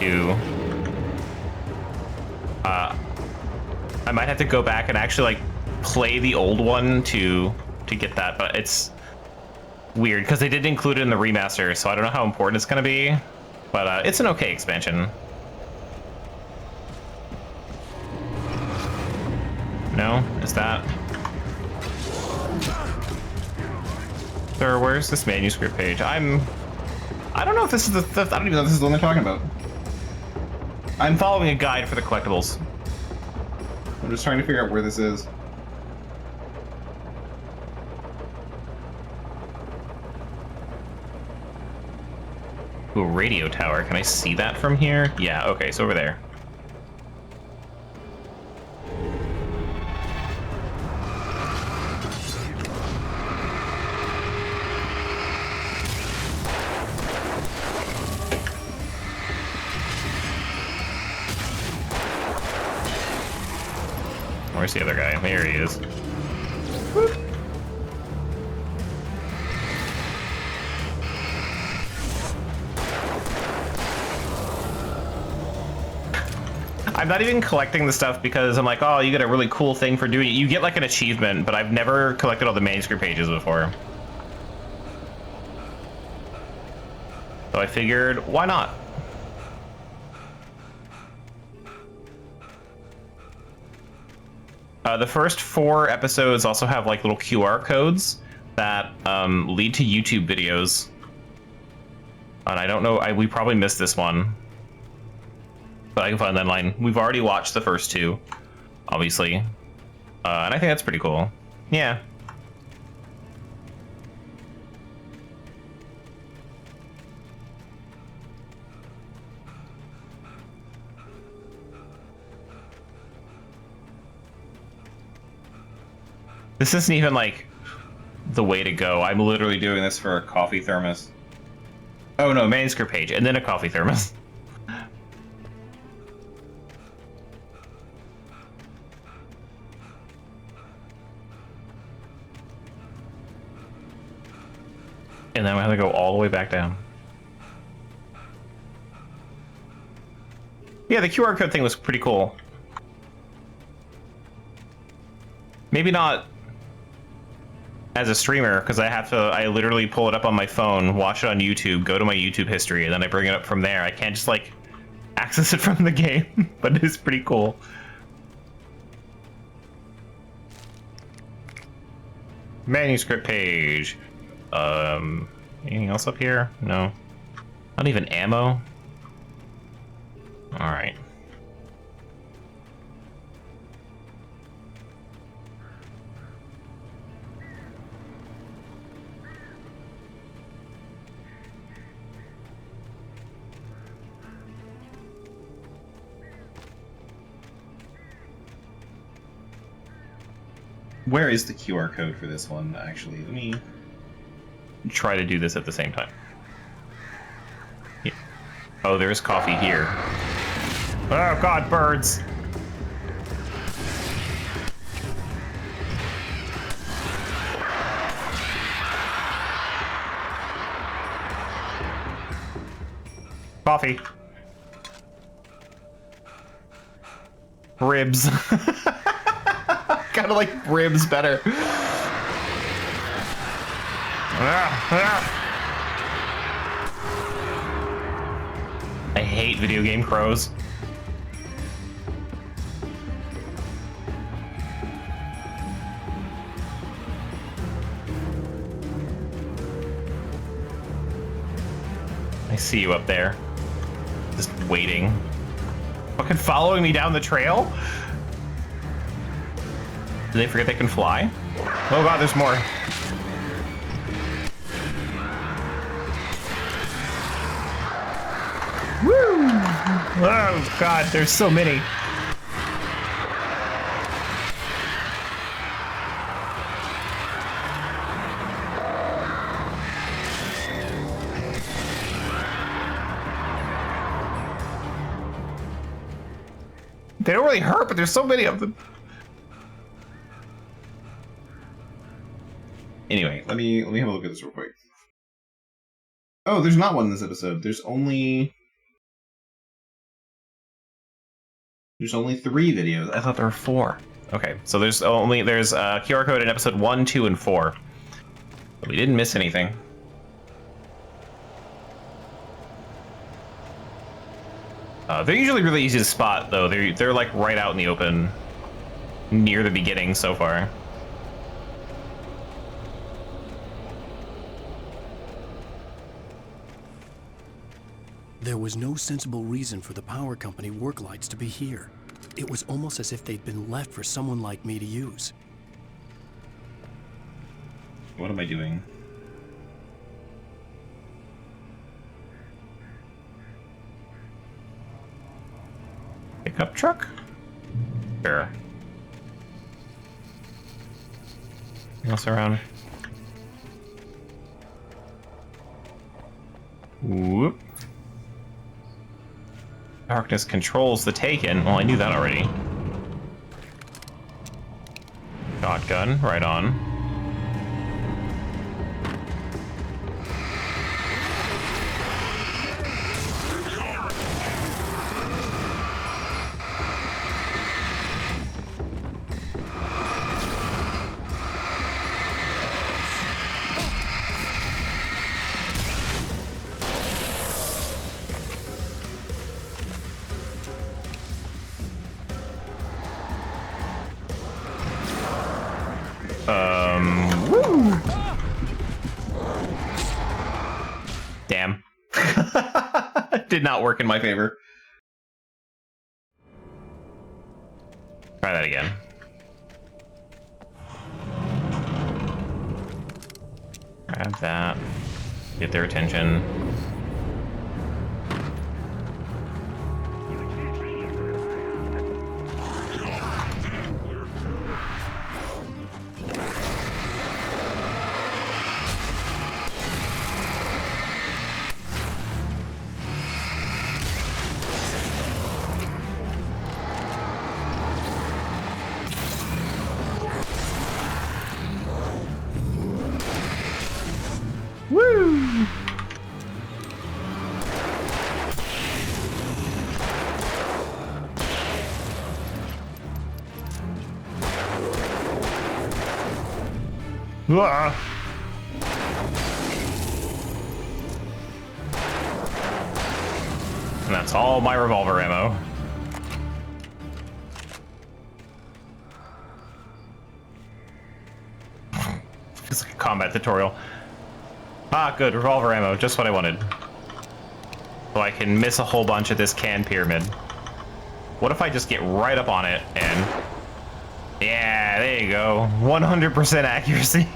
Speaker 1: to go back and actually like play the old one to get that, but it's weird because they didn't include it in the remaster, so I don't know how important it's gonna be, but it's an okay expansion. No? Is that? Sir, where's this manuscript page? I don't know if this is I don't even know if this is the one they're talking about. I'm following a guide for the collectibles. I'm just trying to figure out where this is. Ooh, radio tower. Can I see that from here? Yeah, okay, it's over there. Where's the other guy? There he is. Whoop. I'm not even collecting the stuff because I'm like, oh, you get a really cool thing for doing it. You get like an achievement, but I've never collected all the manuscript pages before. So I figured, why not? The first 4 episodes also have like little QR codes that lead to YouTube videos. And I don't know, we probably missed this one. But I can find that line. We've already watched the first 2, obviously. And I think that's pretty cool. Yeah. This isn't even like the way to go. I'm literally doing this for a coffee thermos. Oh no, manuscript page, and then a coffee thermos. And then we have to go all the way back down. Yeah, the QR code thing was pretty cool. Maybe not as a streamer, because I literally pull it up on my phone, watch it on YouTube, go to my YouTube history, and then I bring it up from there. I can't just, like, access it from the game, but it's pretty cool. Manuscript page. Anything else up here? No. Not even ammo? Alright.
Speaker 20: Where is the QR code for this one, actually? Let me
Speaker 1: try to do this at the same time. Yeah. Oh, there's coffee here. Oh god, birds! Coffee. Ribs. Kind of like ribs better. I hate video game crows. I see you up there. Just waiting. Fucking following me down the trail? Did they forget they can fly? Oh god, there's more. Woo! Oh god, there's so many. They don't really hurt, but there's so many of them.
Speaker 20: Anyway, let me have a look at this real quick. Oh, there's not one in this episode. There's only 3 videos.
Speaker 1: I thought there were 4. Okay, so there's a QR code in episode 1, 2, and 4. But we didn't miss anything. They're usually really easy to spot, though. They're like right out in the open, near the beginning so far.
Speaker 3: There was no sensible reason for the power company work lights to be here. It was almost as if they'd been left for someone like me to use.
Speaker 20: What am I doing?
Speaker 1: Pickup truck? Sure. Anything else around? Whoop. Darkness controls the Taken. Well, I knew that already. Shotgun, right on. Woo! Damn. Did not work in my favor. Try that again. Grab that. Get their attention. Woo! Ah. And that's all my revolver ammo. It's like a combat tutorial. Ah, good, revolver ammo, just what I wanted. So I can miss a whole bunch of this can pyramid. What if I just get right up on it and... Yeah, there you go. 100% accuracy.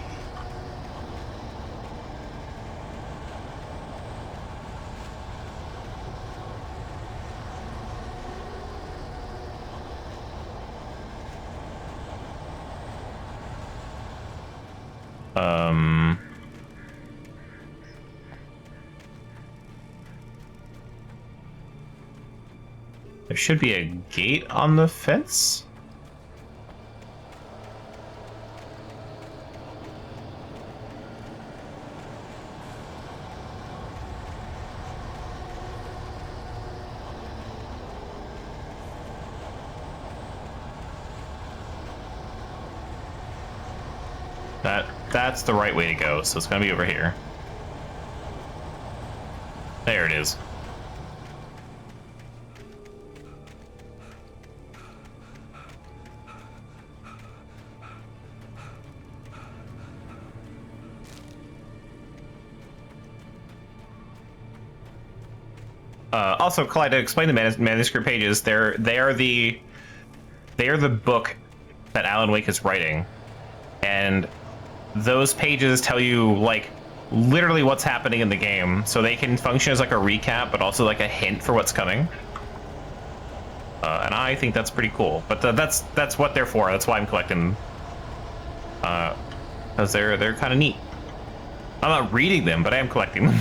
Speaker 1: There should be a gate on the fence. That's the right way to go, so it's gonna be over here. There it is. Also, Clyde, to explain the manuscript pages, they are the book that Alan Wake is writing, and those pages tell you like literally what's happening in the game, so they can function as like a recap, but also like a hint for what's coming. And I think that's pretty cool. But that's what they're for. That's why I'm collecting them, because they're kind of neat. I'm not reading them, but I am collecting them.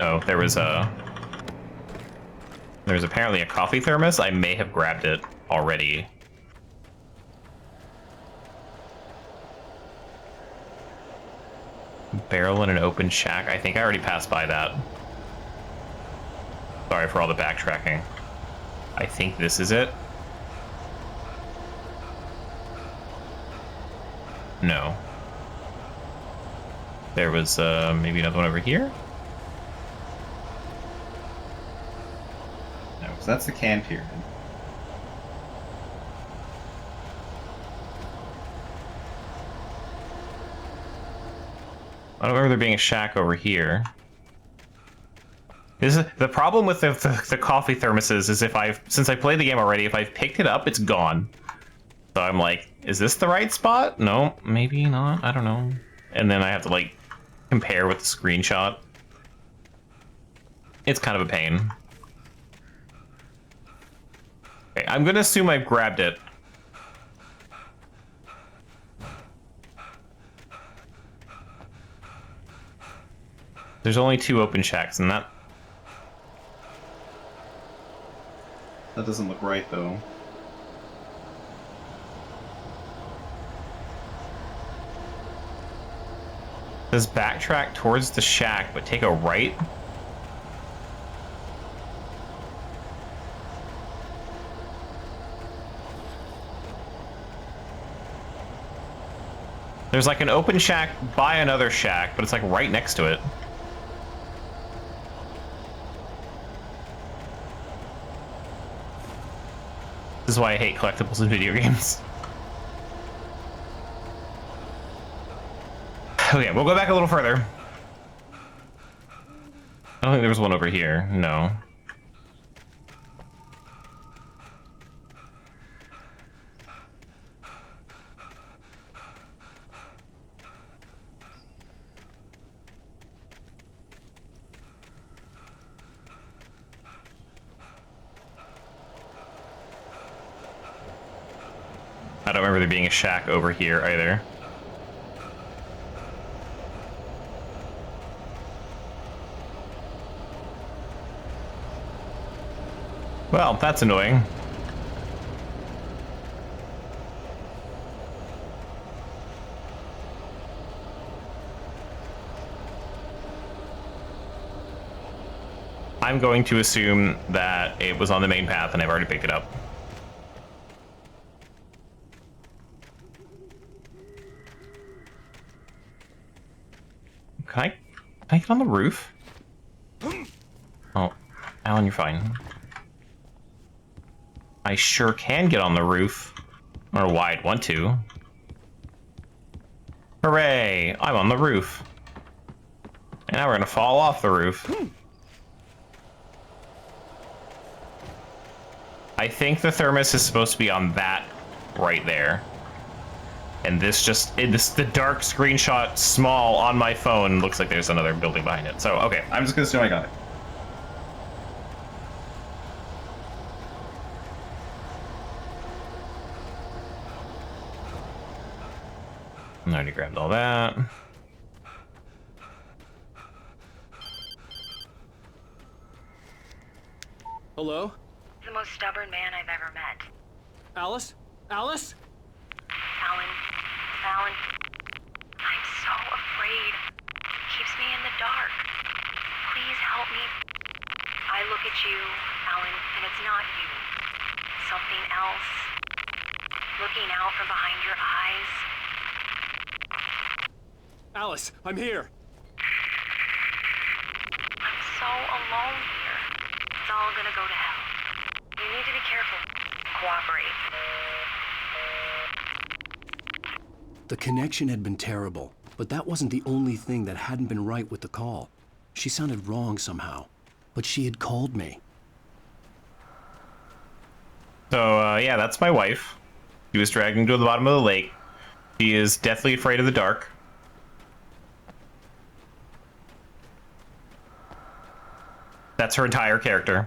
Speaker 1: Oh, there was apparently a coffee thermos. I may have grabbed it already. Barrel in an open shack. I think I already passed by that. Sorry for all the backtracking. I think this is it. No. There was maybe another one over here.
Speaker 20: So that's the can pyramid.
Speaker 1: I don't remember there being a shack over here. This is the problem with the coffee thermoses is since I played the game already, if I've picked it up, it's gone. So I'm like, is this the right spot? No, maybe not. I don't know. And then I have to like compare with the screenshot. It's kind of a pain. Okay, I'm gonna assume I've grabbed it. There's only 2 open shacks, and that
Speaker 20: doesn't look right, though.
Speaker 1: Does backtrack towards the shack, but take a right? There's like an open shack by another shack, but it's like right next to it. This is why I hate collectibles in video games. Okay, we'll go back a little further. I don't think there was one over here. No. I don't remember there being a shack over here either. Well, that's annoying. I'm going to assume that it was on the main path and I've already picked it up. Can I get on the roof? Oh, Alan, you're fine. I sure can get on the roof. I don't know why I'd want to. Hooray! I'm on the roof. And now we're gonna fall off the roof. I think the thermos is supposed to be on that right there. And this just, the dark screenshot small on my phone looks like there's another building behind it. So, okay, I'm just gonna assume I got it. I already grabbed all that.
Speaker 21: Hello?
Speaker 16: The most stubborn man I've ever met.
Speaker 21: Alice? Alice?
Speaker 16: Alan, I'm so afraid. He keeps me in the dark. Please help me. I look at you, Alan, and it's not you. Something else. Looking out from behind your eyes.
Speaker 21: Alice, I'm here.
Speaker 16: I'm so alone here. It's all gonna go to hell. You need to be careful. Cooperate.
Speaker 3: The connection had been terrible, but that wasn't the only thing that hadn't been right with the call. She sounded wrong somehow, but she had called me.
Speaker 1: So, yeah, that's my wife. She was dragged into the bottom of the lake. She is deathly afraid of the dark. That's her entire character.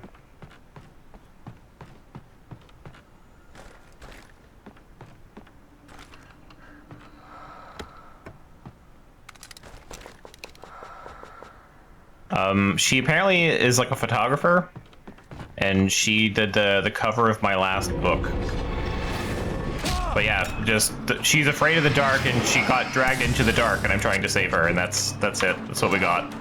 Speaker 1: She apparently is like a photographer, and she did the cover of my last book. But yeah, just she's afraid of the dark, and she got dragged into the dark, and I'm trying to save her, and that's it. That's what we got.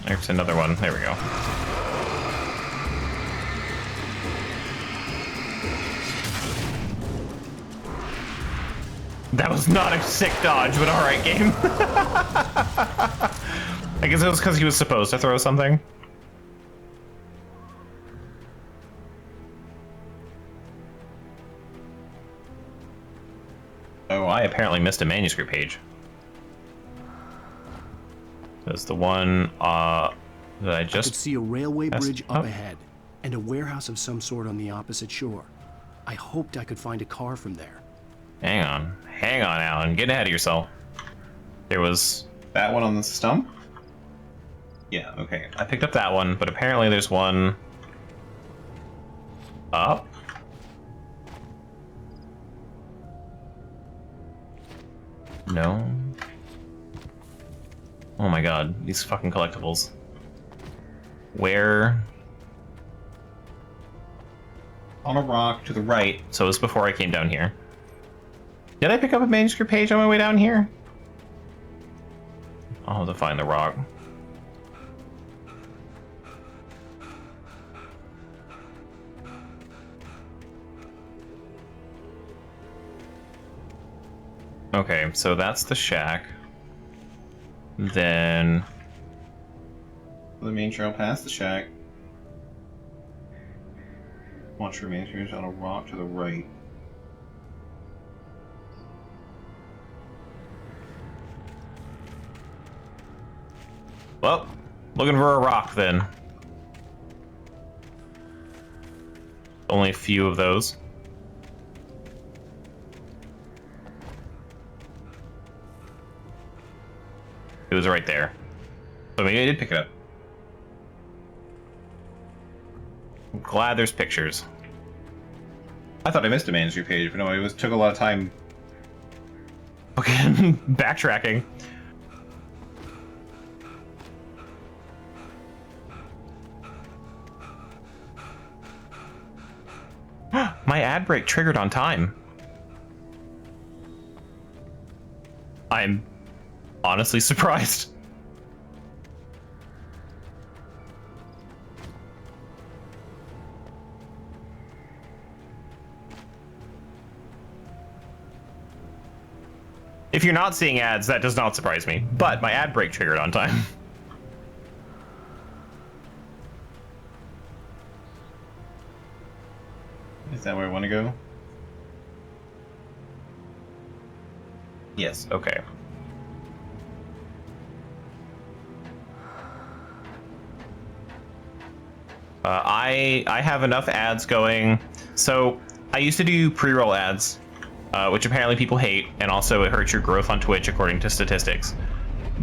Speaker 1: There's another one. There we go. That was not a sick dodge, but alright, game. I guess it was because he was supposed to throw something. Oh, I apparently missed a manuscript page. That's the one that I just...
Speaker 3: I could see a railway bridge up
Speaker 1: oh.
Speaker 3: ahead, and a warehouse of some sort on the opposite shore. I hoped I could find a car from there.
Speaker 1: Hang on, Alan. Get ahead of yourself. There was that one on the stump? Yeah, okay. I picked up that one, but apparently there's one up. No. Oh my god, these fucking collectibles. Where? On a rock to the right. So it was before I came down here. Did I pick up a manuscript page on my way down here? I'll have to find the rock. Okay, so that's the shack. Then... the main trail past the shack. Watch for manuscripts on a rock to the right. Well, looking for a rock then. Only a few of those. It was right there. So maybe I did pick it up. I'm glad there's pictures. I thought I missed a manuscript page, but no, it took a lot of time fucking backtracking. My ad break triggered on time. I'm honestly surprised. If you're not seeing ads, that does not surprise me, but my ad break triggered on time.
Speaker 20: Is that where I want to go?
Speaker 1: Yes, okay. I have enough ads going. So I used to do pre-roll ads, which apparently people hate, and also it hurts your growth on Twitch according to statistics.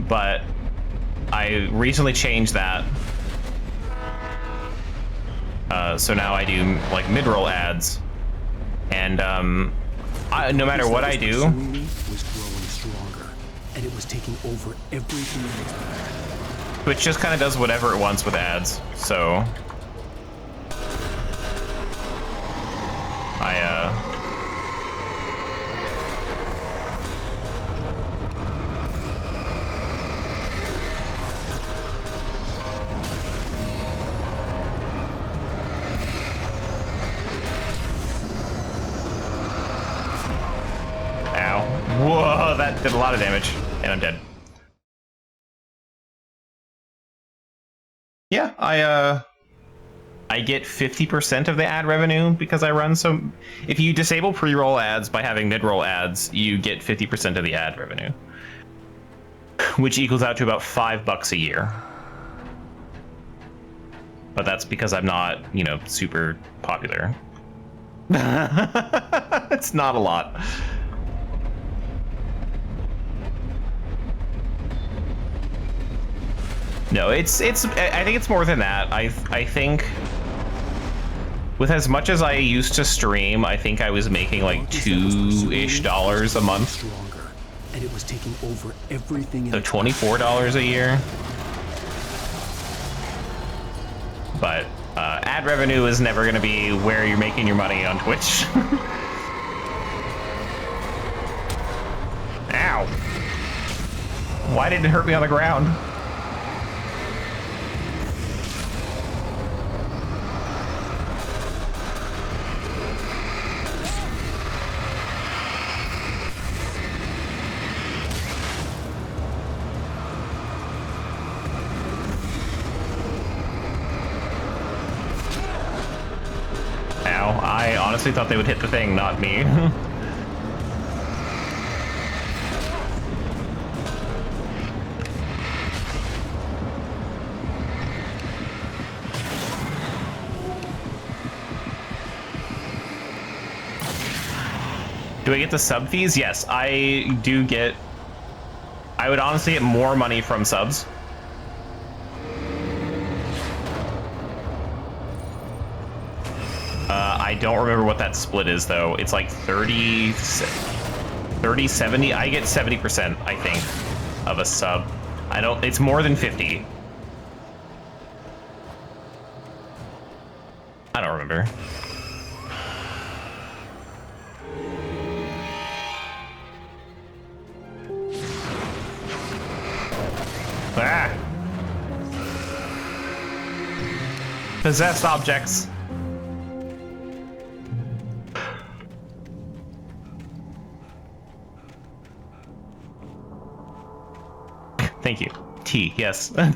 Speaker 1: But I recently changed that. So now I do like mid-roll ads, and no matter what I do,
Speaker 3: was growing stronger, and it was taking over everything in its path.
Speaker 1: Twitch just kind of does whatever it wants with ads. So whoa, that did a lot of damage, and I'm dead. Yeah, I get 50% of the ad revenue because I run so. If you disable pre-roll ads by having mid-roll ads, you get 50% of the ad revenue, which equals out to about $5 a year. But that's because I'm not, you know, super popular. It's not a lot. No, I think it's more than that. I think with as much as I used to stream, I think I was making like $2-ish a month.
Speaker 3: And it was taking over everything.
Speaker 1: So $24 a year. But ad revenue is never going to be where you're making your money on Twitch. Ow. Why did it hurt me on the ground? I honestly thought they would hit the thing, not me. Do I get the sub fees? Yes, I do get. I would honestly get more money from subs. I don't remember what that split is though. It's like 30, 70. I get 70%, I think, of a sub. I don't, it's more than 50. I don't remember. Ah! Possessed objects. Thank you. T, yes. Alright,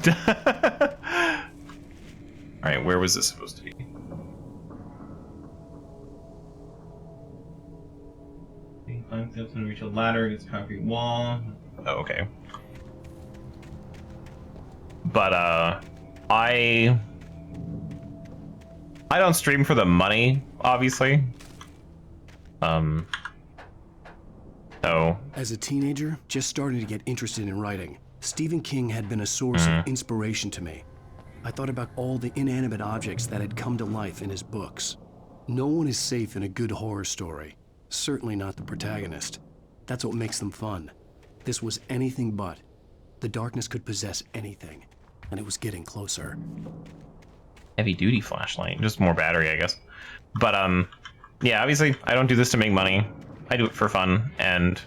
Speaker 1: where was this supposed to be? He climbs up and reach a ladder, gets a concrete wall. Oh, okay. But, I don't stream for the money, obviously. So.
Speaker 3: As a teenager, just starting to get interested in writing, Stephen King had been a source of inspiration to me. I thought about all the inanimate objects that had come to life in his books. No one is safe in a good horror story. Certainly not the protagonist. That's what makes them fun. This was anything but. The darkness could possess anything, and it was getting closer.
Speaker 1: Heavy duty flashlight, just more battery, I guess. But yeah, obviously I don't do this to make money. I do it for fun, and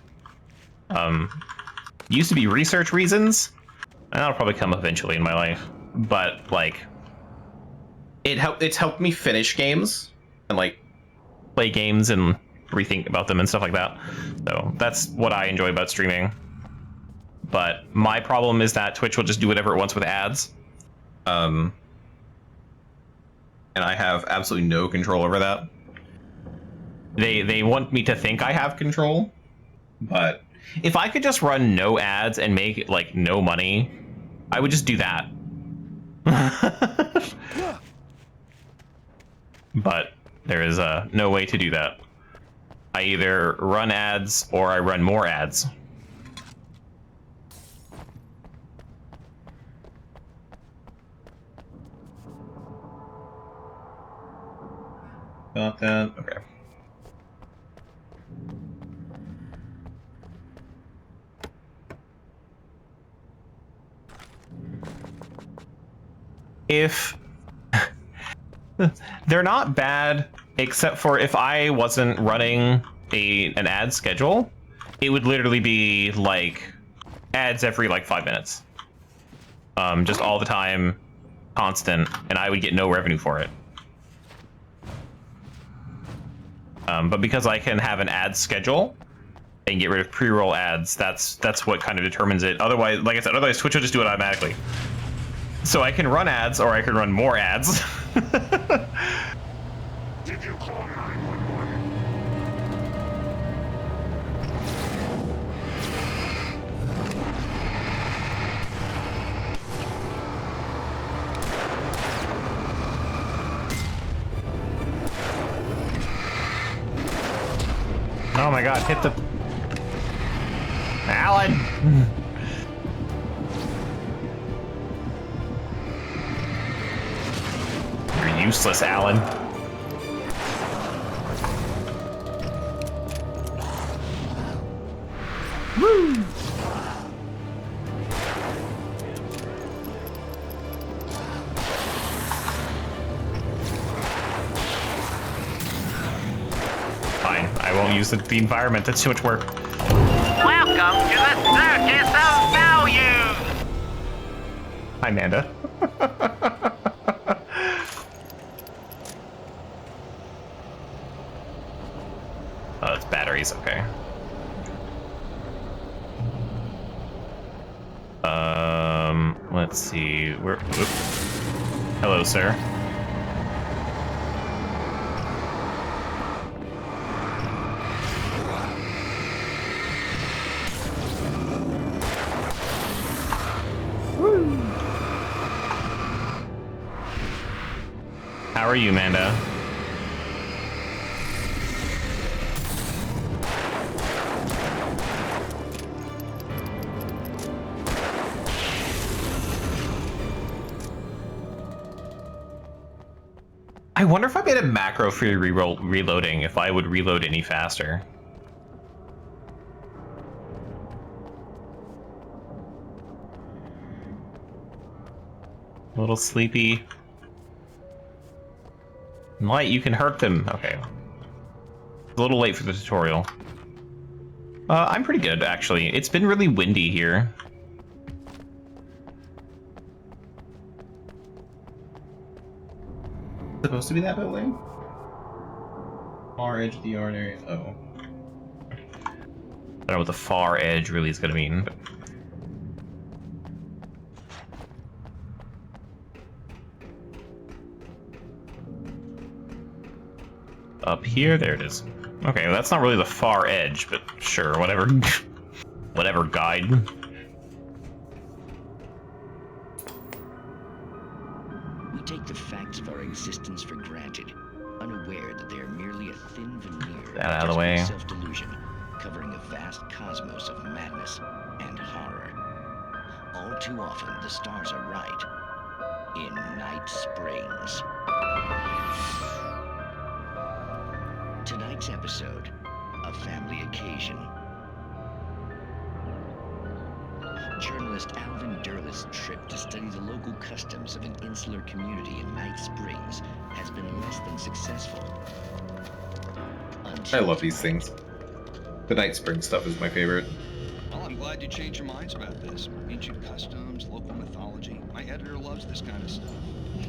Speaker 1: used to be research reasons, and that'll probably come eventually in my life. But like, it's helped me finish games and like play games and rethink about them and stuff like that. So that's what I enjoy about streaming. But my problem is that Twitch will just do whatever it wants with ads. And I have absolutely no control over that. They want me to think I have control, but if I could just run no ads and make like no money, I would just do that. But there is no way to do that. I either run ads or I run more ads. Got that? Okay. If they're not bad, except for if I wasn't running an ad schedule, it would literally be like ads every like 5 minutes. Just all the time, constant, and I would get no revenue for it. But because I can have an ad schedule and get rid of pre-roll ads, that's what kind of determines it. Otherwise, like I said, otherwise Twitch will just do it automatically. So I can run ads, or I can run more ads.
Speaker 11: Did you call 911?
Speaker 1: Oh my god, hit the... Alan! You're useless, Alan. Woo! Fine, I won't use the environment, that's too much work.
Speaker 15: Welcome to the Circus of Value!
Speaker 1: Hi, Amanda. Oh, it's batteries, okay. Let's see. Where? Whoop. Hello, sir. Woo. How are you, Amanda? I wonder if I made a macro for reloading, if I would reload any faster. A little sleepy. Light, you can hurt them. Okay. A little late for the tutorial. I'm pretty good, actually. It's been really windy here. Supposed to be that building? Far edge of the yard area. Oh. I don't know what the far edge really is gonna mean. But... up here, there it is. Okay, well, that's not really the far edge, but sure, whatever. Whatever, guide.
Speaker 4: We take the facts of our existence for granted, unaware that they are merely a thin veneer
Speaker 1: That out of the way.
Speaker 4: Self-delusion, covering a vast cosmos of madness and horror. All too often, the stars are right. In Night Springs. Tonight's episode, a family occasion. Journalist Alvin Derleth's trip to study the local customs of an insular community in Night Springs has been less than successful. hunt.
Speaker 20: I love these things. The Night Spring stuff is my favorite.
Speaker 6: Well, I'm glad you changed your minds about this. Ancient customs, local mythology. My editor loves this kind of stuff.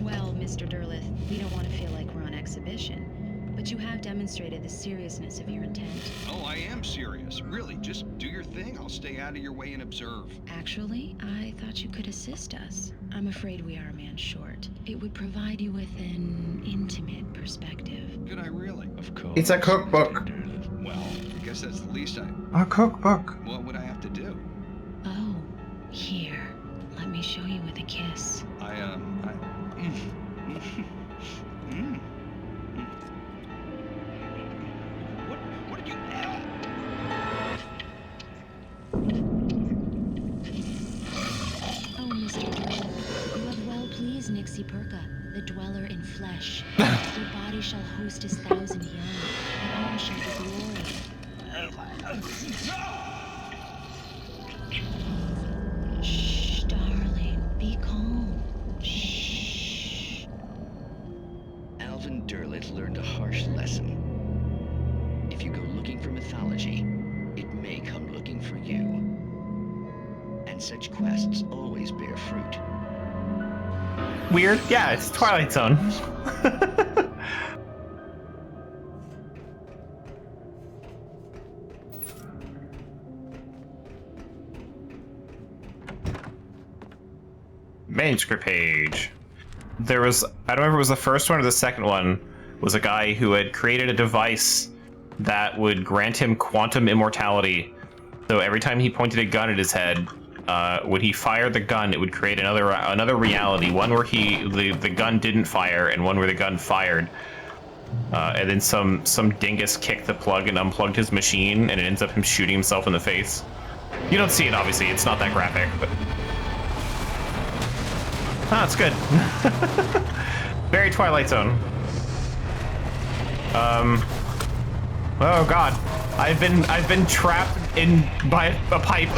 Speaker 22: Well, Mr. Derleth, we don't want to feel like we're on exhibition, but you have demonstrated the seriousness of your intent.
Speaker 6: Oh, I am serious. Really, just do your thing. I'll stay out of your way and observe.
Speaker 22: Actually, I thought you could assist us. I'm afraid we are a man short. It would provide you with an intimate perspective.
Speaker 6: Could I really? Of course.
Speaker 20: It's a cookbook.
Speaker 6: Well, I guess that's the least I...
Speaker 20: A cookbook.
Speaker 6: What would I have to do?
Speaker 22: Oh, here. Let me show you with a kiss.
Speaker 6: What did you...
Speaker 22: Oh, Mr. Derleth, you have well pleased Nixie Perka, the dweller in flesh. Your body shall host his 1,000 young, and all shall be glory. Shh, darling, be calm. Shh.
Speaker 4: Alvin Derleth learned a harsh lesson. If you go looking for mythology, it may come looking for you. And such quests always bear fruit.
Speaker 1: Weird? Yeah, it's Twilight Zone. Manuscript page. There was, I don't remember if it was the first one or the second one, was a guy who had created a device that would grant him quantum immortality. So every time he pointed a gun at his head, when he fired the gun, it would create another reality, one where the gun didn't fire and one where the gun fired. And then some dingus kicked the plug and unplugged his machine, and it ends up him shooting himself in the face. You don't see it, obviously. It's not that graphic, but... Ah, it's good. Very Twilight Zone. Oh God, I've been trapped by a pipe.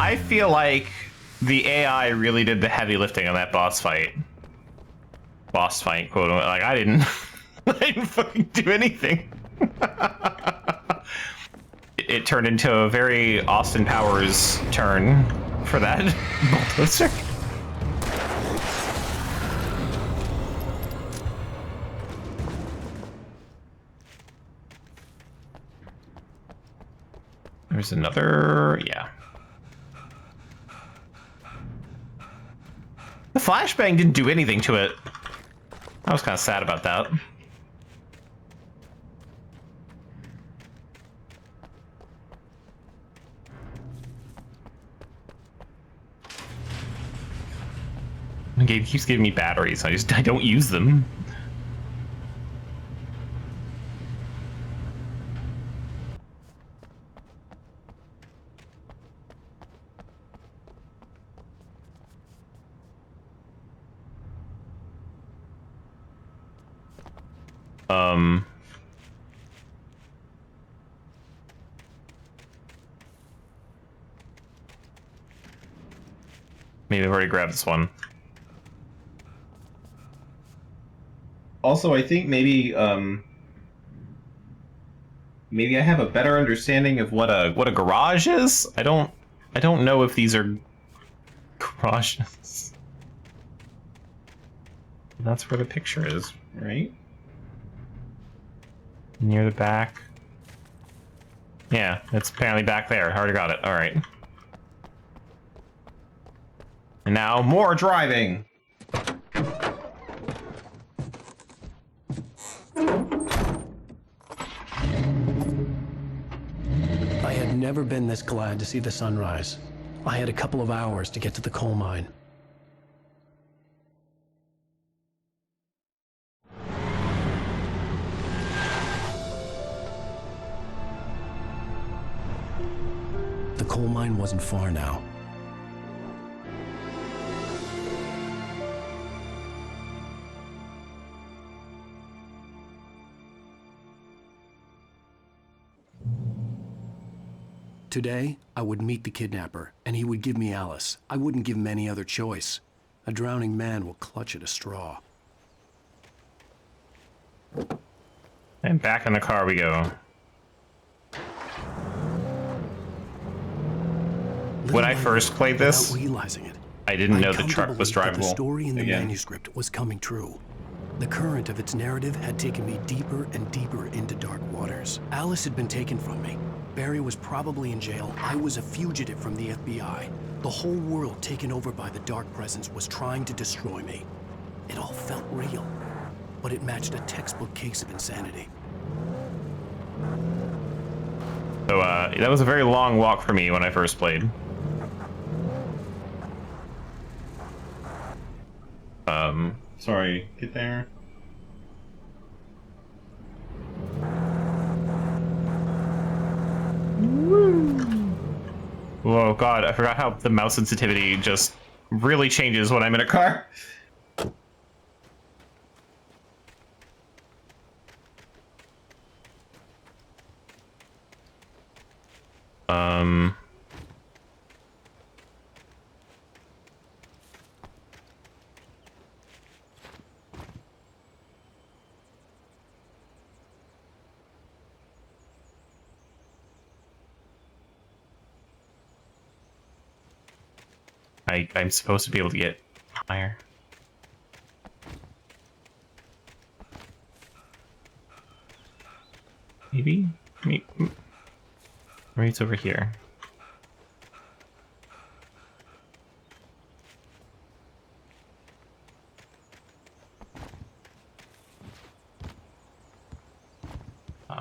Speaker 1: I feel like the AI really did the heavy lifting on that boss fight. Boss fight, quote unquote. Like I didn't fucking do anything. It turned into a very Austin Powers turn for that bulldozer. There's another, yeah. The flashbang didn't do anything to it. I was kind of sad about that. The game keeps giving me batteries. I don't use them. Maybe I've already grabbed this one.
Speaker 20: Also, I think maybe maybe I have a better understanding of what a
Speaker 1: garage is. I don't know if these are garages. That's where the picture is, right? Near the back. Yeah, it's apparently back there. I already got it. All right. And now more driving.
Speaker 3: I had never been this glad to see the sunrise. I had a couple of hours to get to the coal mine. The coal mine wasn't far now. Today, I would meet the kidnapper, and he would give me Alice. I wouldn't give him any other choice. A drowning man will clutch at a straw.
Speaker 1: And back in the car we go. When I first played this,
Speaker 3: realizing it,
Speaker 1: I didn't know the
Speaker 3: come to
Speaker 1: truck was
Speaker 3: believe that
Speaker 1: drivable.
Speaker 3: The story in the
Speaker 1: again.
Speaker 3: manuscript was coming true. The current of its narrative had taken me deeper and deeper into dark waters. Alice had been taken from me. Barry was probably in jail. I was a fugitive from the FBI. The whole world taken over by the Dark Presence was trying to destroy me. It all felt real, but it matched a textbook case of insanity.
Speaker 1: So that was a very long walk for me when I first played.
Speaker 20: Sorry, get there.
Speaker 1: Whoa, God, I forgot how the mouse sensitivity just really changes when I'm in a car. I'm supposed to be able to get higher. Maybe? Maybe it's over here.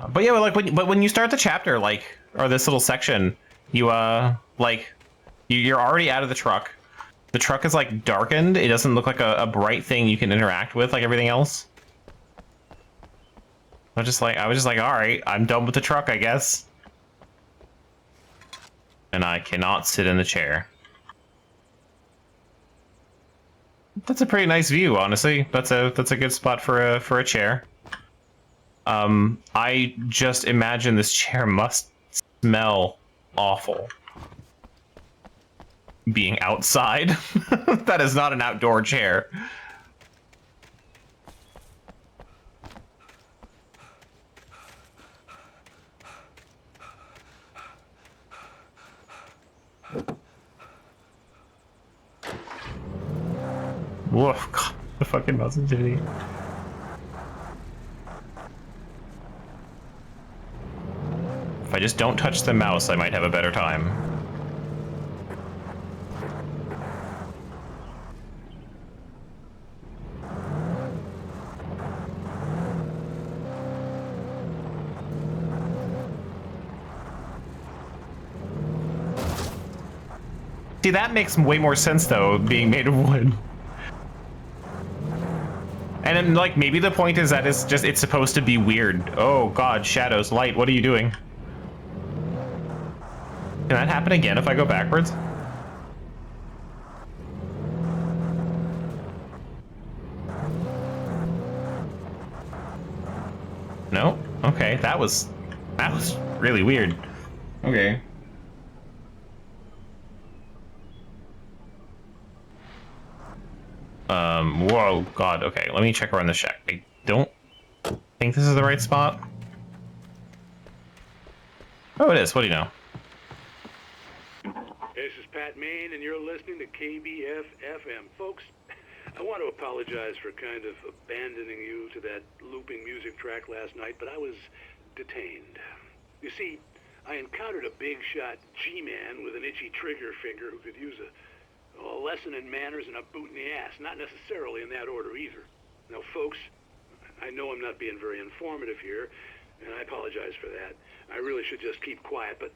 Speaker 1: But yeah, like when you start the chapter, like, or this little section, you you're already out of the truck. The truck is like darkened. It doesn't look like a bright thing you can interact with like everything else. I was just like, all right, I'm done with the truck, I guess. And I cannot sit in the chair. That's a pretty nice view, honestly. That's a good spot for a chair. I just imagine this chair must smell awful. Being outside. That is not an outdoor chair. Woof, God, the fucking mouse sensitivity. If I just don't touch the mouse, I might have a better time. See, that makes way more sense, though, being made of wood. And then, like, maybe the point is that it's supposed to be weird. Oh, God, shadows, light, what are you doing? Can that happen again if I go backwards? No? Okay, that was really weird.
Speaker 20: Okay.
Speaker 1: Whoa, God, okay, let me check around the shack. I don't think this is the right spot. Oh, it is, what do you know?
Speaker 10: This is Pat Main, and you're listening to KBF-FM. Folks, I want to apologize for kind of abandoning you to that looping music track last night, but I was detained. You see, I encountered a big-shot G-man with an itchy trigger finger who could use a lesson in manners and a boot in the ass. Not necessarily in that order either. Now, folks, I know I'm not being very informative here, and I apologize for that. I really should just keep quiet, but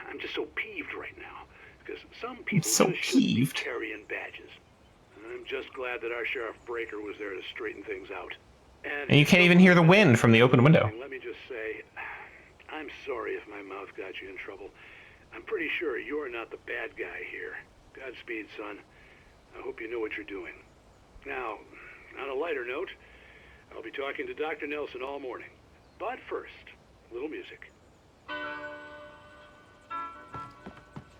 Speaker 10: I'm just so peeved right now, because some people just shouldn't be carrying badges. And I'm just glad that our Sheriff Breaker was there to straighten things out.
Speaker 1: And you can't even hear the wind from the open window.
Speaker 10: Let me just say, I'm sorry if my mouth got you in trouble. I'm pretty sure you're not the bad guy here. Godspeed, son. I hope you know what you're doing. Now, on a lighter note, I'll be talking to Dr. Nelson all morning. But first, a little music.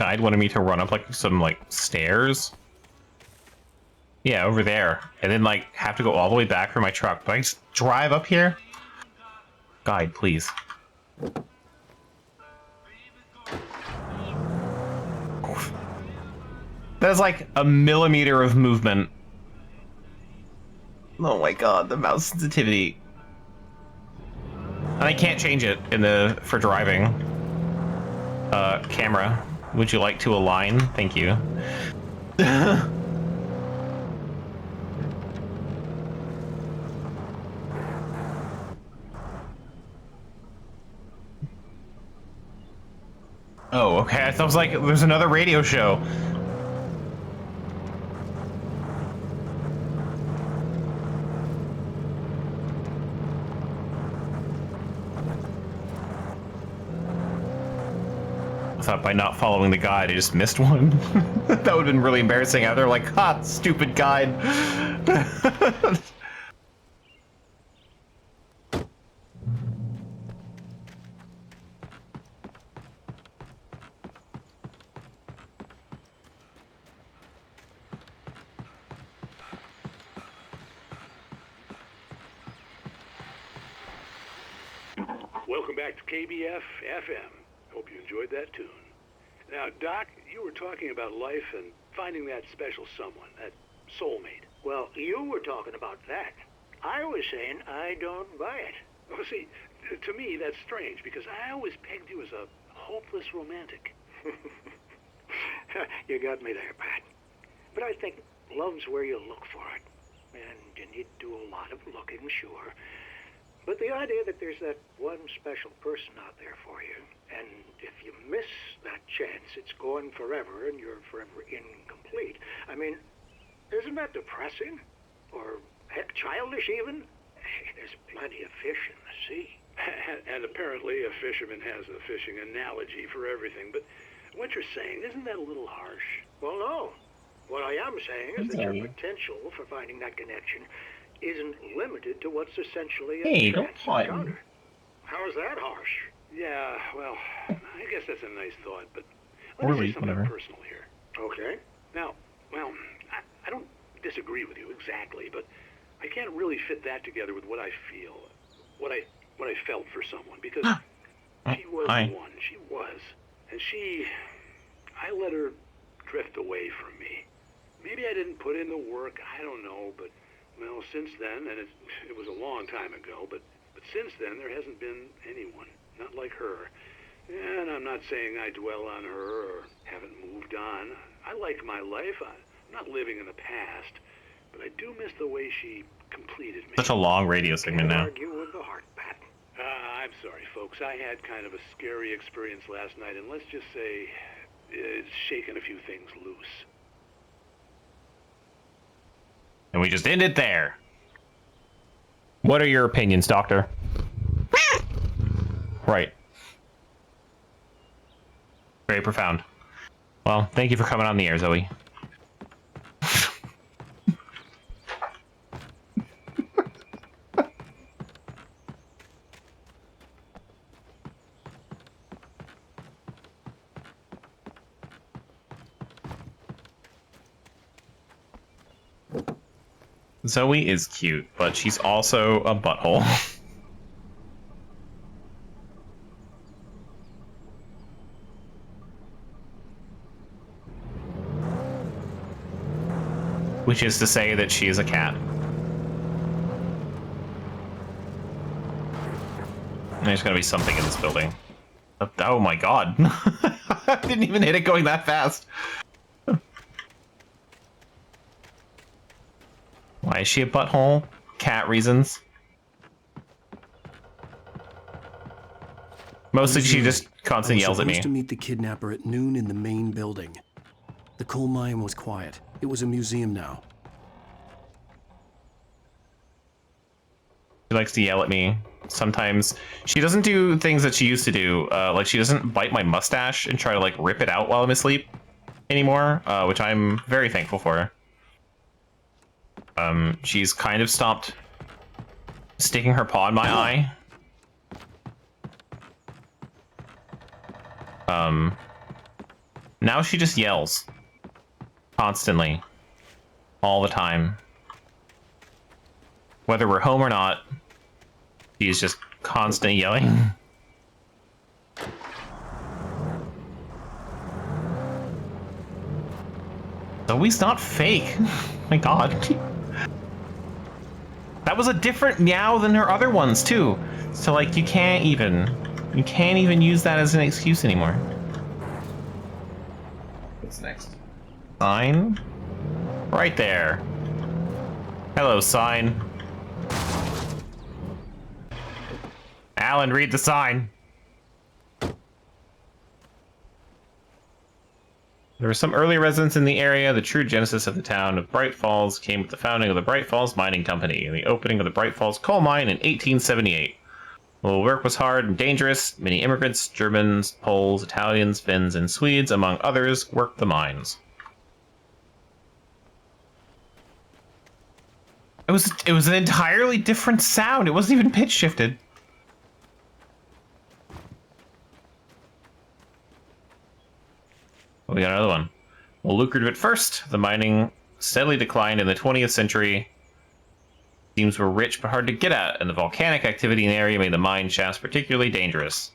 Speaker 1: guide wanted me to run up like some like stairs. Yeah, over there. And then like have to go all the way back for my truck. Do I just drive up here? Guide, please. Oof. That's like a millimeter of movement. Oh my god, the mouse sensitivity. And I can't change it in the for driving. Camera, would you like to align? Thank you. Oh, okay. I thought it was like there's another radio show. I thought by not following the guide, I just missed one. That would have been really embarrassing. They're like, "Ha, stupid guide."
Speaker 10: Welcome back to KBF FM. Hope you enjoyed that tune. Now, Doc, you were talking about life and finding that special someone, that soulmate.
Speaker 11: Well, you were talking about that. I was saying I don't buy it.
Speaker 10: Well, see, to me, that's strange, because I always pegged you as a hopeless romantic.
Speaker 11: You got me there, Pat. But I think love's where you look for it. And you need to do a lot of looking, sure. But the idea that there's that one special person out there for you, and if you miss that chance, it's gone forever, and you're forever incomplete. I mean, isn't that depressing? Or, heck, childish even? Hey, there's plenty of fish in the sea.
Speaker 10: And apparently a fisherman has a fishing analogy for everything, but what you're saying, isn't that a little harsh?
Speaker 11: Well, no. What I am saying is that your potential for finding that connection isn't limited to what's essentially a chance encounter. How is that harsh?
Speaker 10: Yeah, well, I guess that's a nice thought, but let me say something personal here.
Speaker 11: Okay.
Speaker 10: Now, well, I don't disagree with you exactly, but I can't really fit that together with what I feel, what I felt for someone, because she was the one. She was. And I let her drift away from me. Maybe I didn't put in the work, I don't know, but, well, since then, and it was a long time ago, but since then, there hasn't been anyone, not like her. And I'm not saying I dwell on her or haven't moved on. I like my life. I'm not living in the past, but I do miss the way she completed me.
Speaker 1: Such a long radio segment now.
Speaker 11: Argue with the heart, Pat.
Speaker 10: I'm sorry, folks. I had kind of a scary experience last night, and let's just say it's shaken a few things loose.
Speaker 1: And we just end it there. What are your opinions, Doctor? Right. Very profound. Well, thank you for coming on the air, Zoe. Zoe is cute, but she's also a butthole. Which is to say that she is a cat. There's gotta be something in this building. Oh my god. I didn't even hit it going that fast. Why is she a butthole? Cat reasons. Mostly she just constantly yells at me.
Speaker 3: I was supposed to meet the kidnapper at noon in the main building. The coal mine was quiet. It was a museum now.
Speaker 1: She likes to yell at me. Sometimes she doesn't do things that she used to do. Like she doesn't bite my mustache and try to like rip it out while I'm asleep anymore, which I'm very thankful for. She's kind of stopped sticking her paw in my eye. Now she just yells. Constantly. All the time. Whether we're home or not, she's just constantly yelling. It's always not fake. My god. That was a different meow than her other ones too. So like you can't even use that as an excuse anymore.
Speaker 20: What's next?
Speaker 1: Sign? Right there. Hello, sign. Alan, read the sign. There were some early residents in the area. The true genesis of the town of Bright Falls came with the founding of the Bright Falls Mining Company and the opening of the Bright Falls Coal Mine in 1878. While the work was hard and dangerous, many immigrants, Germans, Poles, Italians, Finns, and Swedes, among others, worked the mines. It was an entirely different sound. It wasn't even pitch shifted. We got another one. Well, lucrative at first, the mining steadily declined in the 20th century. Seams were rich but hard to get at, and the volcanic activity in the area made the mine shafts particularly dangerous.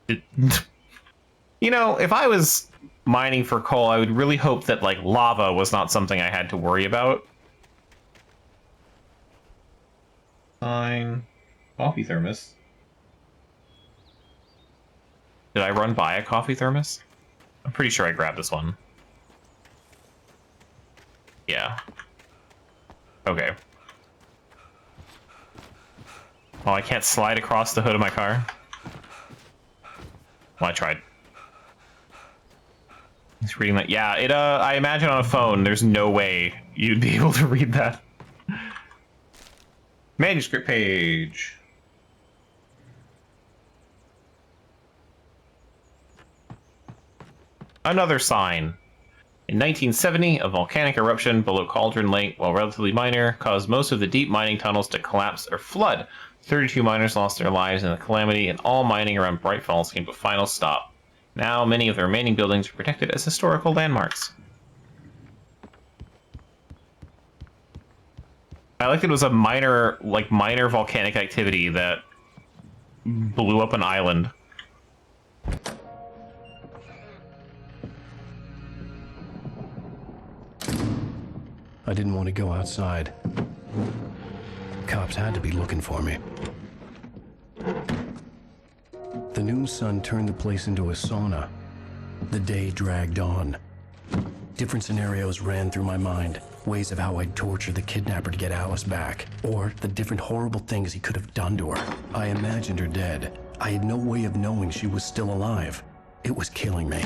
Speaker 1: You know, if I was mining for coal, I would really hope that, like, lava was not something I had to worry about. Fine. Coffee thermos. Did I run by a coffee thermos? I'm pretty sure I grabbed this one. Yeah. Okay. Oh, I can't slide across the hood of my car. Well, I tried. He's reading that. Yeah, it, I imagine on a phone, there's no way you'd be able to read that. Manuscript page. Another sign. In 1970, a volcanic eruption below Cauldron Lake, while relatively minor, caused most of the deep mining tunnels to collapse or flood. 32 miners lost their lives in the calamity, and all mining around Bright Falls came to a final stop. Now, many of the remaining buildings are protected as historical landmarks. I like that it was a minor volcanic activity that blew up an island.
Speaker 3: I didn't want to go outside. Cops had to be looking for me. The noon sun turned the place into a sauna. The day dragged on. Different scenarios ran through my mind. Ways of how I'd torture the kidnapper to get Alice back. Or the different horrible things he could have done to her. I imagined her dead. I had no way of knowing she was still alive. It was killing me.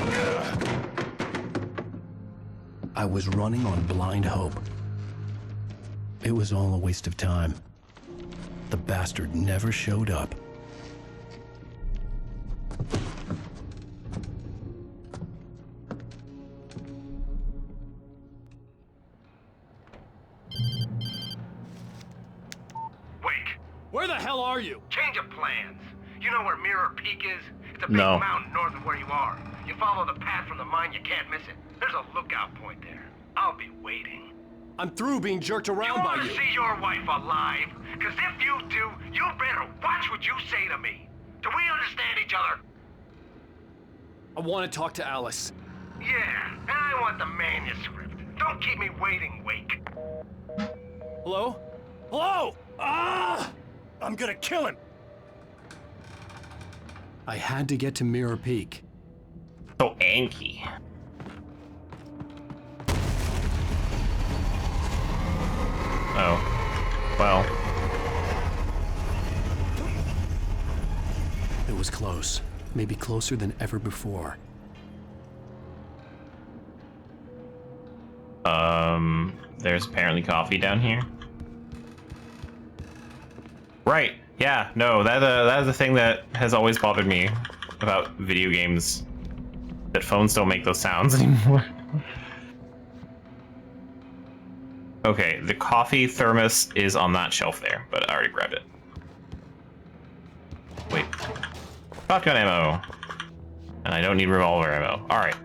Speaker 3: I was running on blind hope. It was all a waste of time. The bastard never showed up.
Speaker 11: Wake!
Speaker 21: Where the hell are you?
Speaker 11: Change of plans. You know where Mirror Peak is? It's a big
Speaker 1: No.
Speaker 11: mountain north of where you are. You follow the path from the mine, you can't miss it. There's a lookout point there. I'll be waiting.
Speaker 21: I'm through being jerked around by
Speaker 11: Want
Speaker 21: you.
Speaker 11: to see your wife alive? Because if you do, you better watch what you say to me. Do we understand each other?
Speaker 21: I want to talk to Alice.
Speaker 11: Yeah, and I want the manuscript. Don't keep me waiting, Wake.
Speaker 21: Hello? Hello? Ah! I'm gonna kill him.
Speaker 3: I had to get to Mirror Peak.
Speaker 1: So anky. Oh. Well.
Speaker 3: It was close. Maybe closer than ever before.
Speaker 1: There's apparently coffee down here. Right. Yeah, no, that is the thing that has always bothered me about video games. That phones don't make those sounds anymore. Okay, the coffee thermos is on that shelf there, but I already grabbed it. Wait. Shotgun ammo. And I don't need revolver ammo. Alright.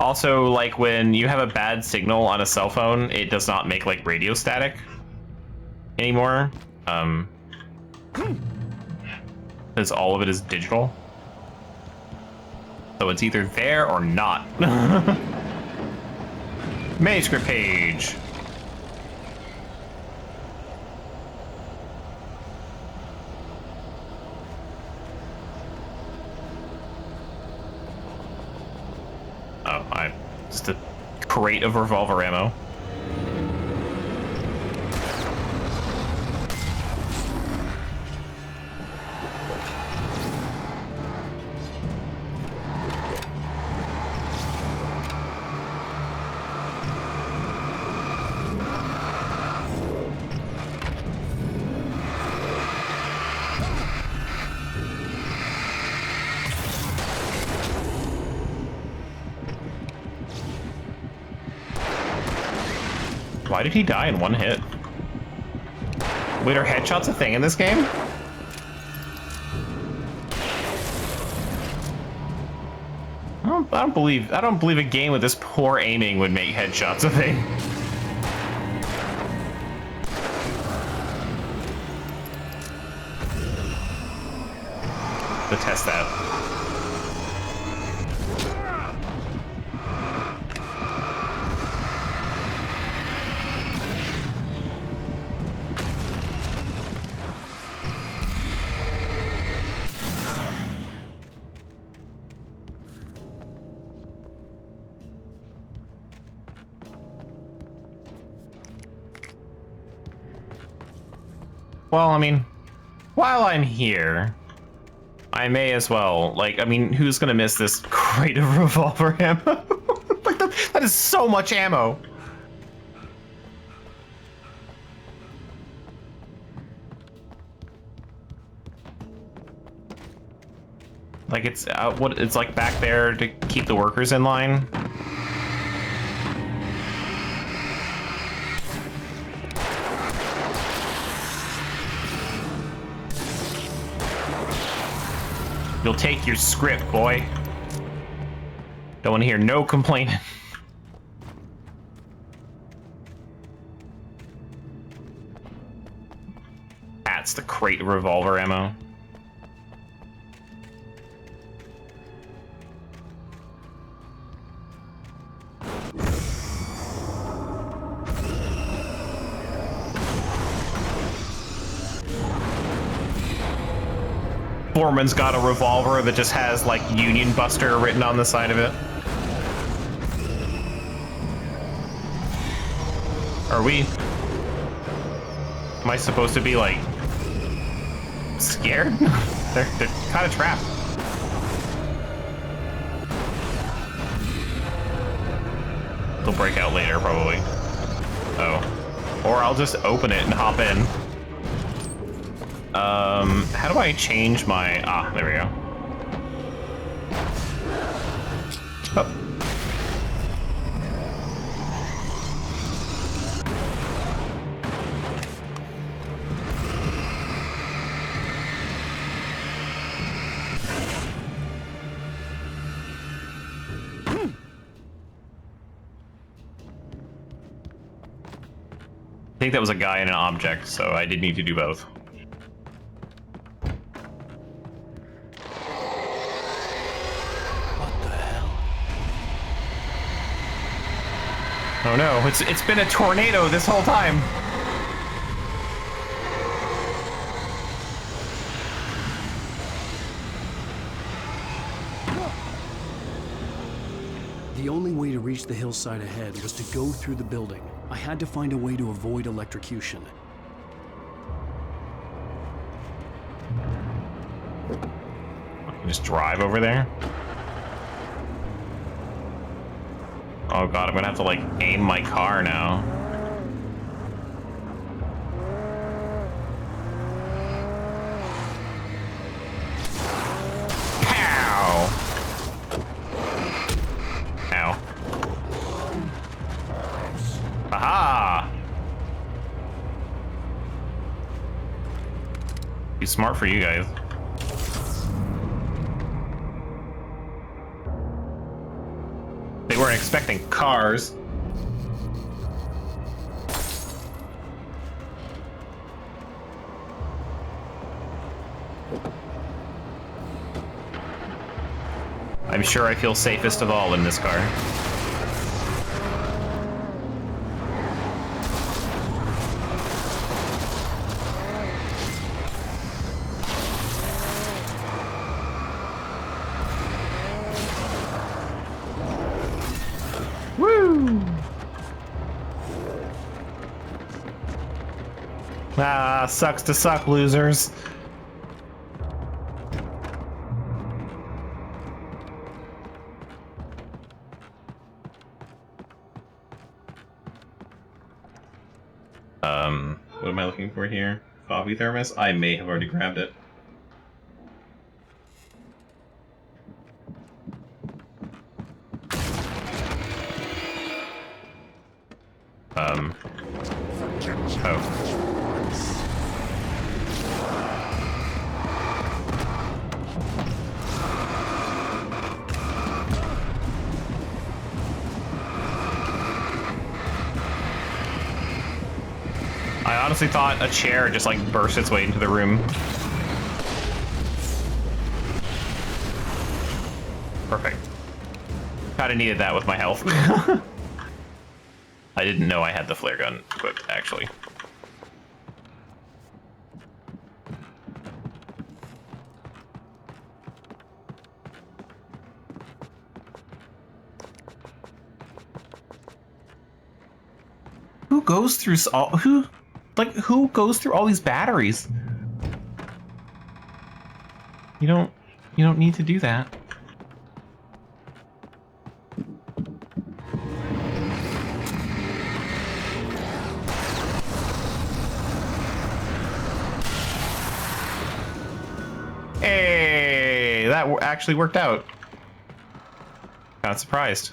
Speaker 1: Also, like, when you have a bad signal on a cell phone, it does not make, like, radio static anymore. Because all of it is digital. So it's either there or not. Manuscript page. Oh, just a crate of revolver ammo. Why did he die in one hit? Wait, are headshots a thing in this game? I don't believe a game with this poor aiming would make headshots a thing. To test that. Well, I mean, while I'm here, I may as well, like, I mean, who's gonna miss this crate of revolver ammo? Like, that is so much ammo. Like, it's it's like back there to keep the workers in line. You'll take your script, boy. Don't want to hear no complaining. That's the crate of revolver ammo. Foreman's got a revolver that just has, like, Union Buster written on the side of it. Are we... Am I supposed to be, like... scared? They're kind of trapped. They'll break out later, probably. Oh. Or I'll just open it and hop in. How do I change my... Ah, there we go. Oh. I think that was a guy and an object, so I did need to do both. Oh no, it's been a tornado this whole time.
Speaker 3: The only way to reach the hillside ahead was to go through the building. I had to find a way to avoid electrocution.
Speaker 1: Just drive over there? Oh god, I'm gonna have to, like, aim my car now. Pow! Ow. Aha! Too smart for you guys. They weren't expecting cars. I'm sure I feel safest of all in this car. Woo! Ah, sucks to suck, losers. What am I looking for here? Coffee thermos? I may have already grabbed it. I honestly thought a chair just like burst its way into the room. Perfect. Kinda needed that with my health. I didn't know I had the flare gun equipped, actually. Who goes through who goes through all these batteries? You don't need to do that. Hey, that actually worked out. Got surprised.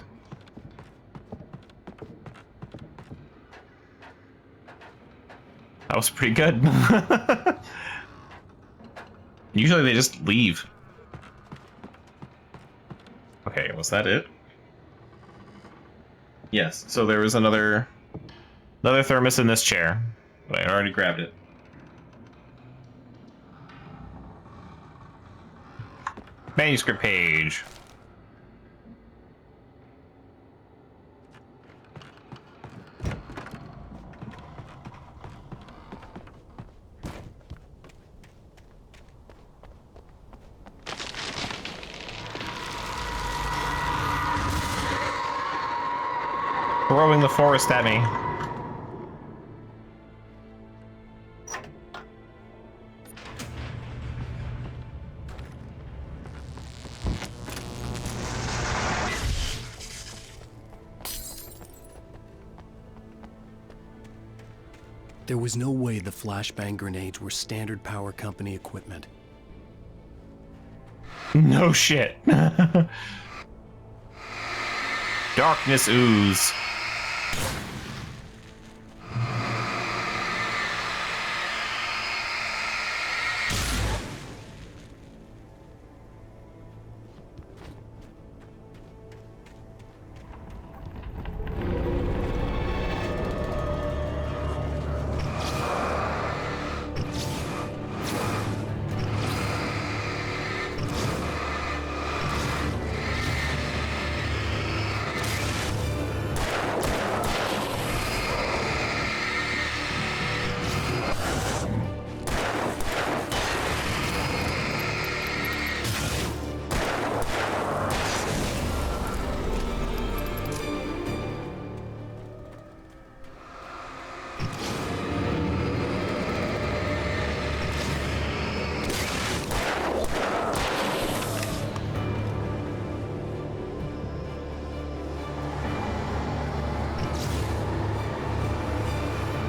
Speaker 1: That was pretty good. Usually they just leave. Okay, was that it? Yes, so there was another thermos in this chair, but I already grabbed it. Manuscript page. Throwing the forest at me.
Speaker 3: There was no way the flashbang grenades were Standard Power Company equipment.
Speaker 1: No shit. Darkness ooze.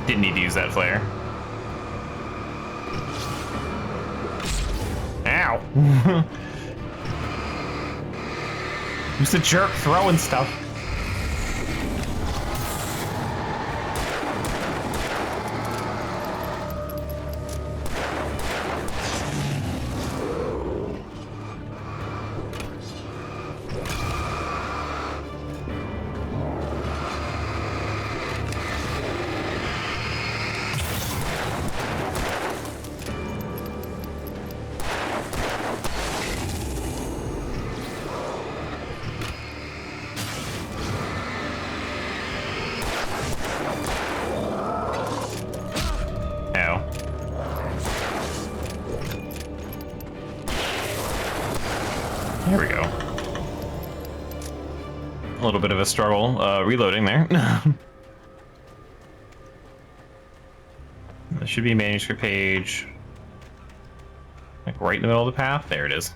Speaker 1: Didn't need to use that flare. Ow! Who's the jerk throwing stuff? Ow. There we go. A little bit of a struggle reloading there. There should be a manuscript page. Like right in the middle of the path. There it is.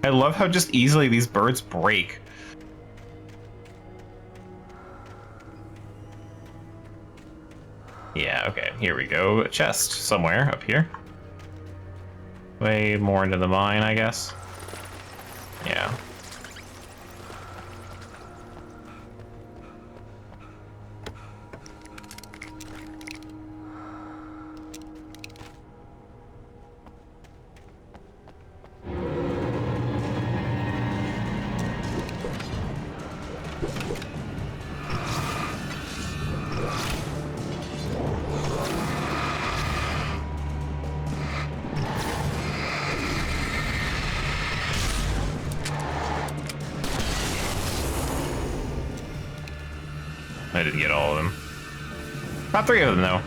Speaker 1: I love how just easily these birds break. Yeah, okay, here we go. A chest somewhere up here. Way more into the mine, I guess. Yeah. I didn't get all of them. Not 3 of them, though.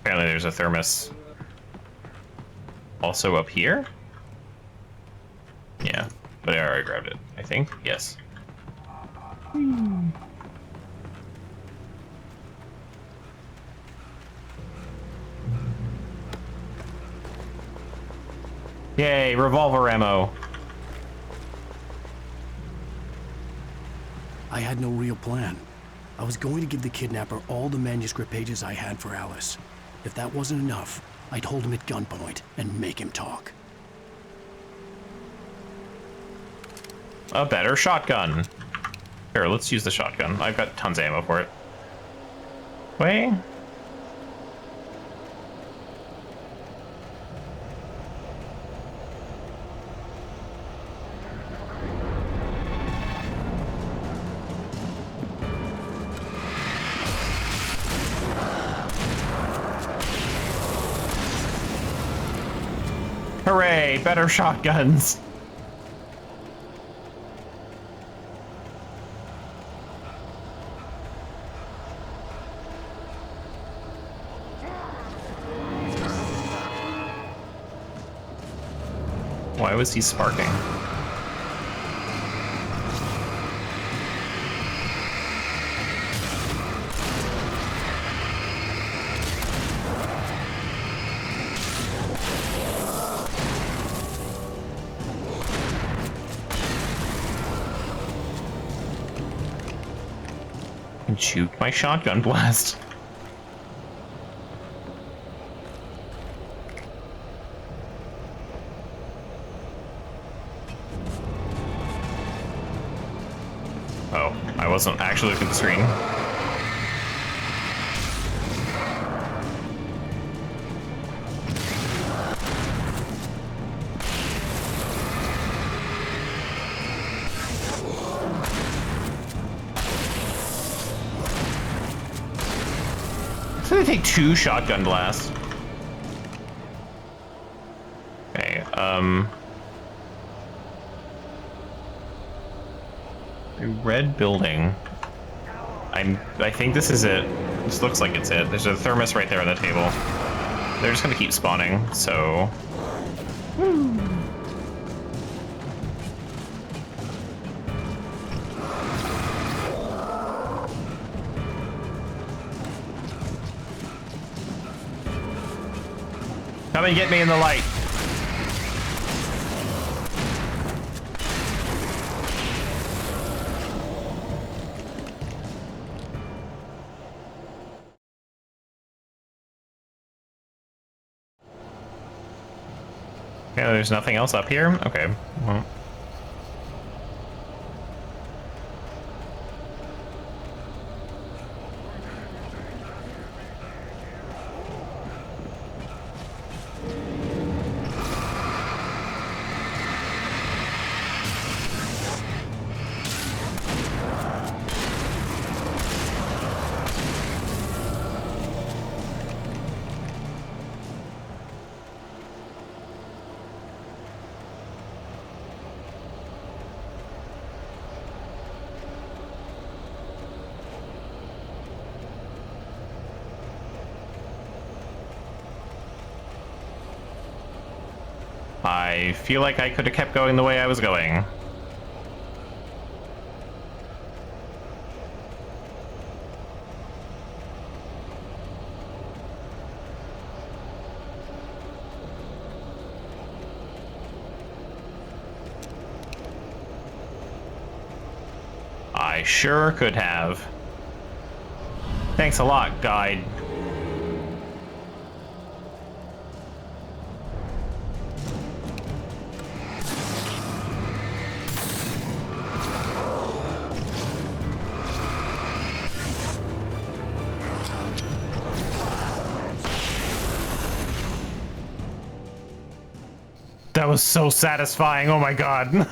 Speaker 1: Apparently there's a thermos also up here. Yeah, but I already grabbed it, I think. Yes. Yay, revolver ammo.
Speaker 3: I had no real plan. I was going to give the kidnapper all the manuscript pages I had for Alice. If that wasn't enough, I'd hold him at gunpoint and make him talk.
Speaker 1: A better shotgun. Here, let's use the shotgun. I've got tons of ammo for it. Wait. Hooray, better shotguns. Why was he sparking? And shoot my shotgun blast. Oh, I wasn't actually looking at the screen. So they take 2 shotgun blasts. Okay, a red building. I think this is it. This looks like it's it. There's a thermos right there on the table. They're just gonna keep spawning, so... Come and get me in the light. Okay, there's nothing else up here? Okay. Well. I feel like I could have kept going the way I was going. I sure could have. Thanks a lot, guide. That was so satisfying, oh my god.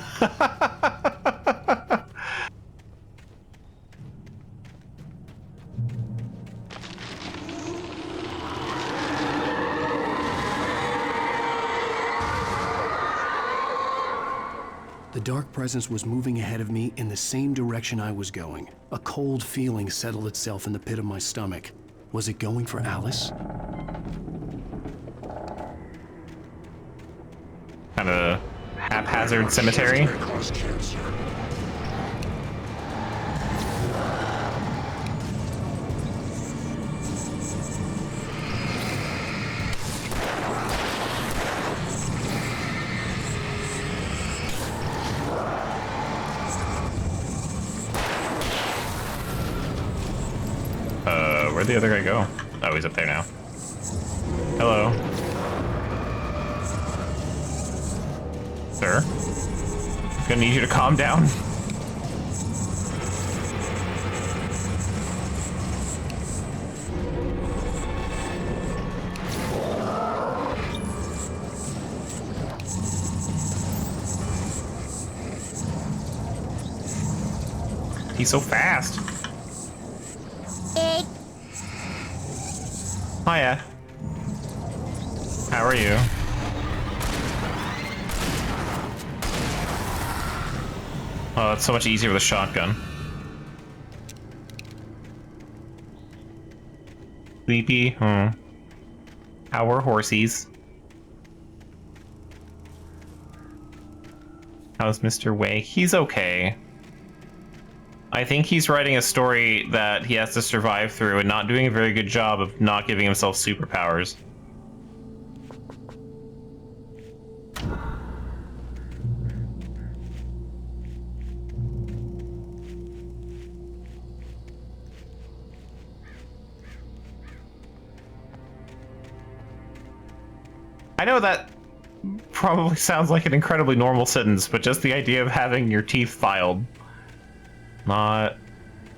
Speaker 3: The dark presence was moving ahead of me in the same direction I was going. A cold feeling settled itself in the pit of my stomach. Was it going for Alice?
Speaker 1: Kind of haphazard cemetery. Where'd the other guy go? Oh, he's up there now. Hello. Sir? Gonna need you to calm down. He's so fast. Hiya. How are you? Oh, it's so much easier with a shotgun. Sleepy? How are horsies? How's Mr. Wake? He's okay. I think he's writing a story that he has to survive through and not doing a very good job of not giving himself superpowers. I know that probably sounds like an incredibly normal sentence, but just the idea of having your teeth filed.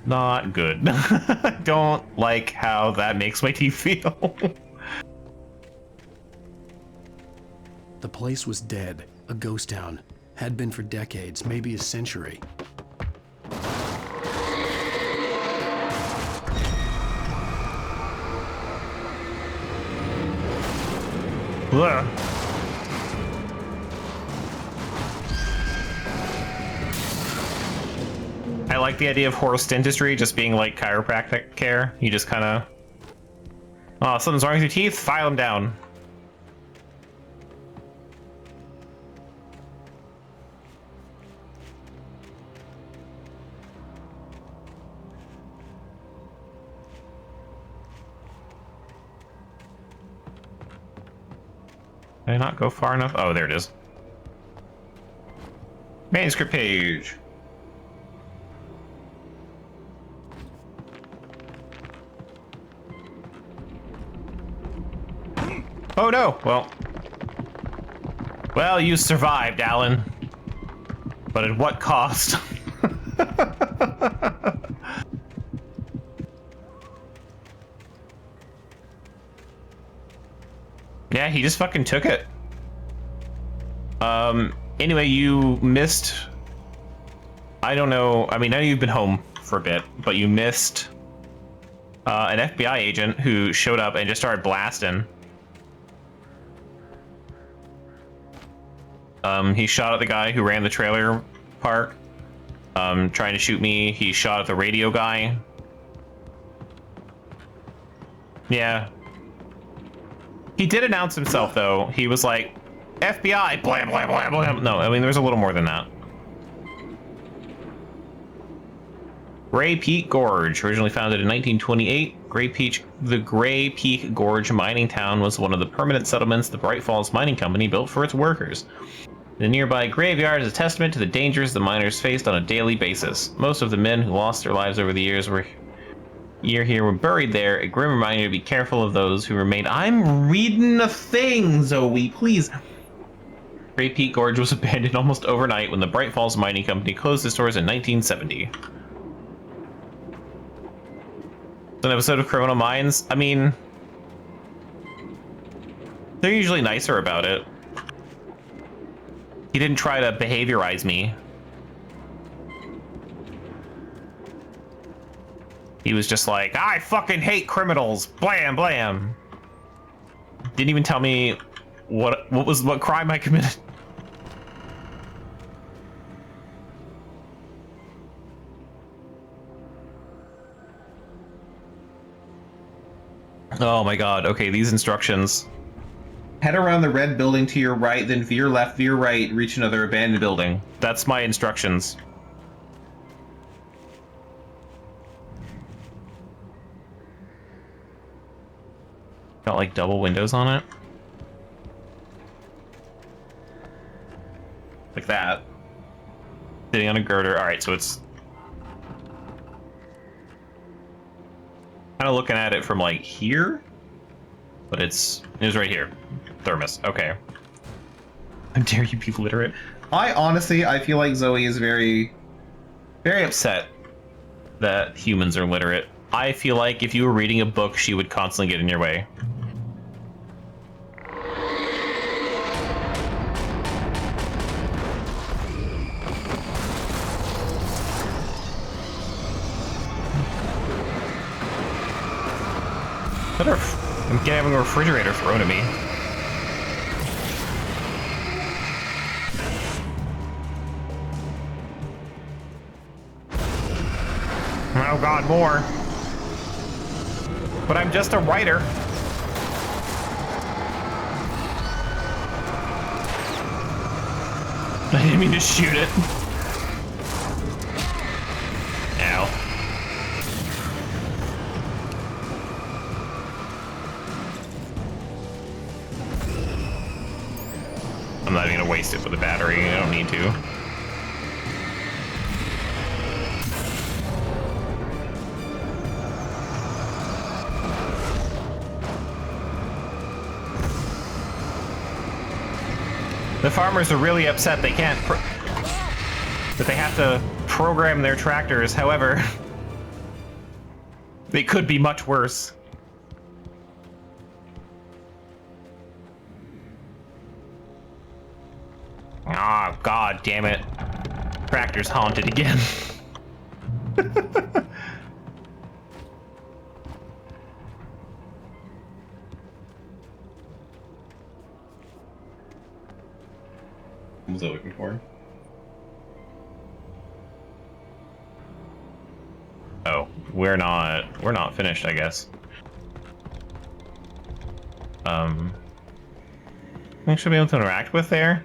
Speaker 1: Not good. I don't like how that makes my teeth feel.
Speaker 3: The place was dead, a ghost town. Had been for decades, maybe a century.
Speaker 1: Ugh. I like the idea of horse dentistry just being like chiropractic care. You just kind of... Oh, something's wrong with your teeth? File them down. Did I not go far enough? Oh, there it is. Manuscript page. Oh no! Well, you survived, Alan. But at what cost? Yeah, he just fucking took it. Anyway, you missed... I don't know, I mean, I know you've been home for a bit, but you missed an FBI agent who showed up and just started blasting. He shot at the guy who ran the trailer park, trying to shoot me. He shot at the radio guy. Yeah. He did announce himself, though. He was like, FBI, blam, blam, blam, blam. No, I mean, there's a little more than that. Gray Peak Gorge, originally founded in 1928, the Gray Peak Gorge mining town was one of the permanent settlements the Bright Falls Mining Company built for its workers. The nearby graveyard is a testament to the dangers the miners faced on a daily basis. Most of the men who lost their lives over the years were buried there, a grim reminder to be careful of those who remained. I'm reading a thing, Zoe, please. Gray Peak Gorge was abandoned almost overnight when the Bright Falls Mining Company closed its doors in 1970. An episode of Criminal Minds. I mean, they're usually nicer about it. He didn't try to behaviorize me. He was just like, I fucking hate criminals. Blam, blam. Didn't even tell me what crime I committed. Oh my god, okay, these instructions. Head around the red building to your right, then veer left, veer right, reach another abandoned building. That's my instructions. Got like double windows on it. Like that. Sitting on a girder. Alright, so it's kind of looking at it from like here, but it's right here. Thermos. Okay. How dare you be literate? I feel like Zoe is very, very upset that humans are literate. I feel like if you were reading a book, she would constantly get in your way. I'm having a refrigerator thrown at me. Oh god, more. But I'm just a writer. I didn't mean to shoot it. Ow. I'm not even gonna waste it with a battery. I don't need to. The farmers are really upset they can't that they have to program their tractors. However, they could be much worse. Ah, god damn it. Tractor's haunted again. What was I looking for? Oh, we're not finished, I guess. I should be able to interact with there?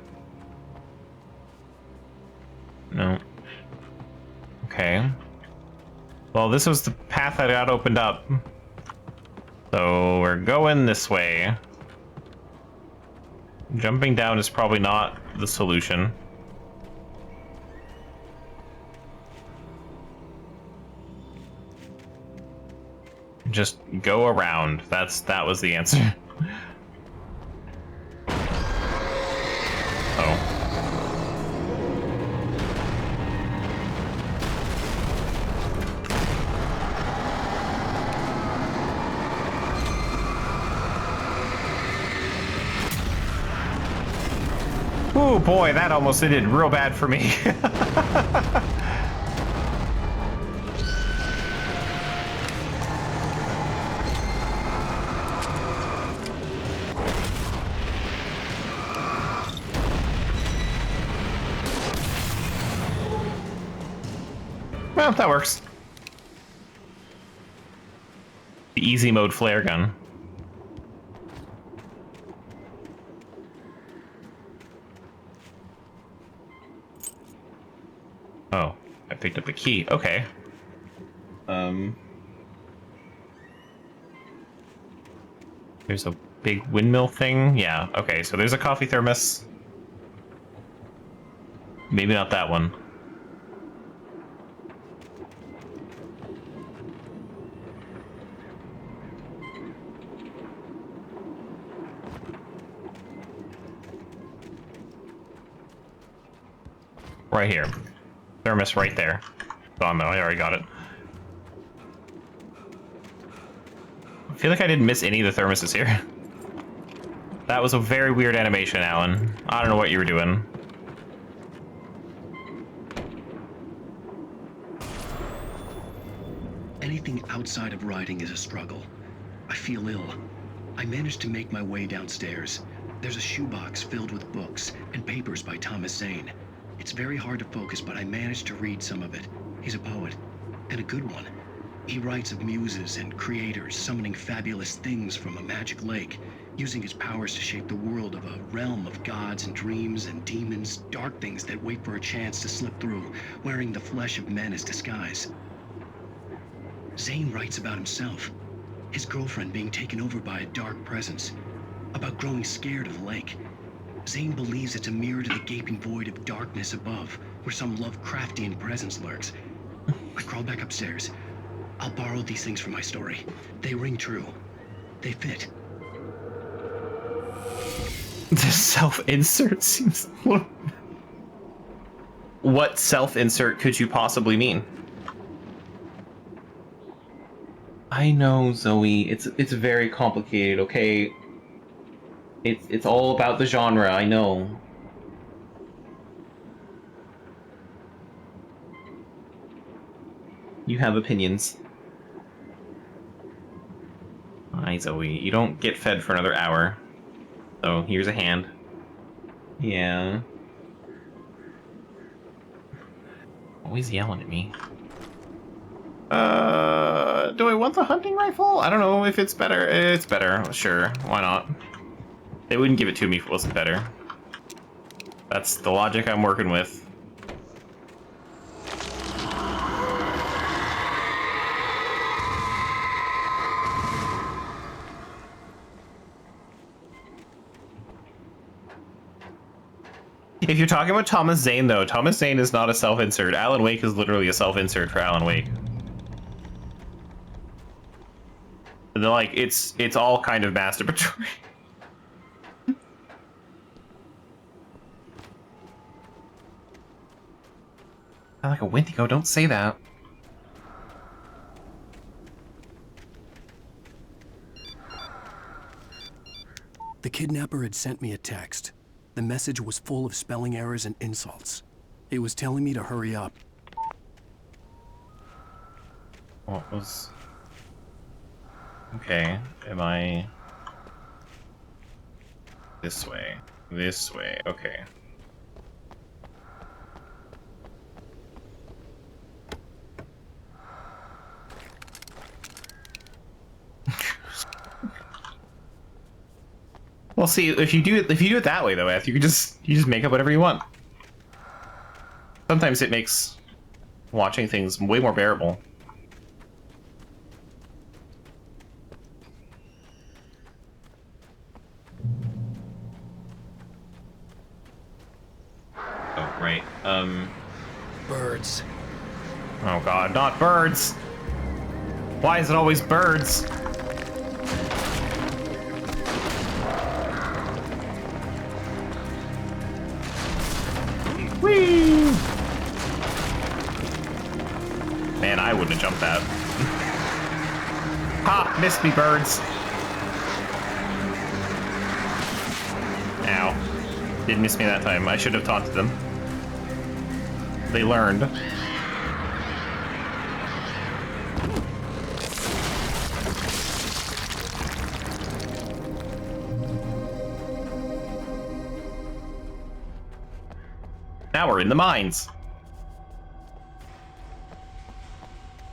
Speaker 1: No. Okay. Well, this was the path that got opened up. So we're going this way. Jumping down is probably not the solution. Just go around. That was the answer. Oh. Oh boy, that almost ended real bad for me. Well, that works. The easy mode flare gun. I picked up a key. Okay. There's a big windmill thing. Yeah, okay, so there's a coffee thermos. Maybe not that one. Right here. Thermos right there. Oh no, I already got it. I feel like I didn't miss any of the thermoses here. That was a very weird animation, Alan. I don't know what you were doing.
Speaker 9: Anything outside of writing is a struggle. I feel ill. I managed to make my way downstairs. There's a shoebox filled with books and papers by Thomas Zane. It's very hard to focus, but I managed to read some of it. He's a poet, and a good one. He writes of muses and creators summoning fabulous things from a magic lake, using his powers to shape the world of a realm of gods and dreams and demons, dark things that wait for a chance to slip through, wearing the flesh of men as disguise. Zane writes about himself, his girlfriend being taken over by a dark presence, about growing scared of the lake. Zane believes it's a mirror to the gaping void of darkness above, where some Lovecraftian presence lurks. I crawl back upstairs. I'll borrow these things for my story. They ring true. They fit.
Speaker 1: The self-insert seems... What self-insert could you possibly mean? I know, Zoe. It's very complicated, okay? It's all about the genre, I know. You have opinions. Hi, Zoe. You don't get fed for another hour. So, here's a hand. Yeah. Always yelling at me. Do I want the hunting rifle? I don't know if it's better. It's better, sure. Why not? They wouldn't give it to me if it wasn't better. That's the logic I'm working with. If you're talking about Thomas Zane, though, Thomas Zane is not a self-insert. Alan Wake is literally a self-insert for Alan Wake. They're like, it's all kind of masturbatory. I like a Wendigo, don't say that.
Speaker 3: The kidnapper had sent me a text. The message was full of spelling errors and insults. It was telling me to hurry up.
Speaker 1: What was... Okay, am I... This way. This way, okay. Well, see, if you do it that way, though, Eth, you just make up whatever you want. Sometimes it makes watching things way more bearable. Oh, right.
Speaker 3: Birds.
Speaker 1: Oh God, not birds. Why is it always birds? Whee! Man, I wouldn't have jumped that. Ha! Missed me, birds. Ow. Didn't miss me that time. I should have taunted them. They learned. Now we're in the mines.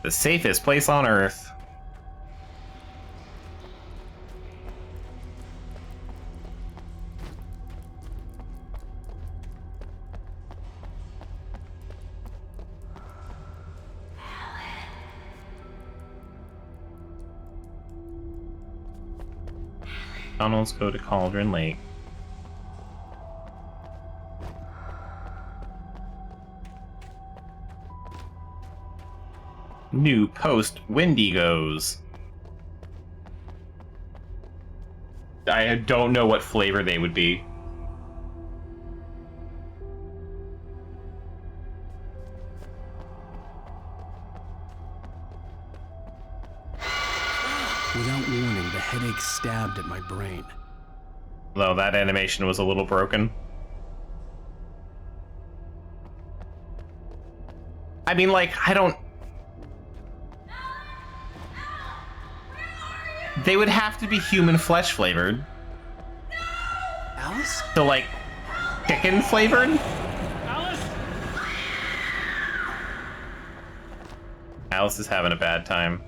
Speaker 1: The safest place on Earth. McDonald's, go to Cauldron Lake. New post Wendigos. I don't know what flavor they would be.
Speaker 3: Without warning, the headache stabbed at my brain.
Speaker 1: Though that animation was a little broken. I mean, like, I don't... They would have to be human flesh flavored.
Speaker 3: Alice?
Speaker 1: So, like, chicken flavored?
Speaker 13: Alice?
Speaker 1: Alice is having a bad time.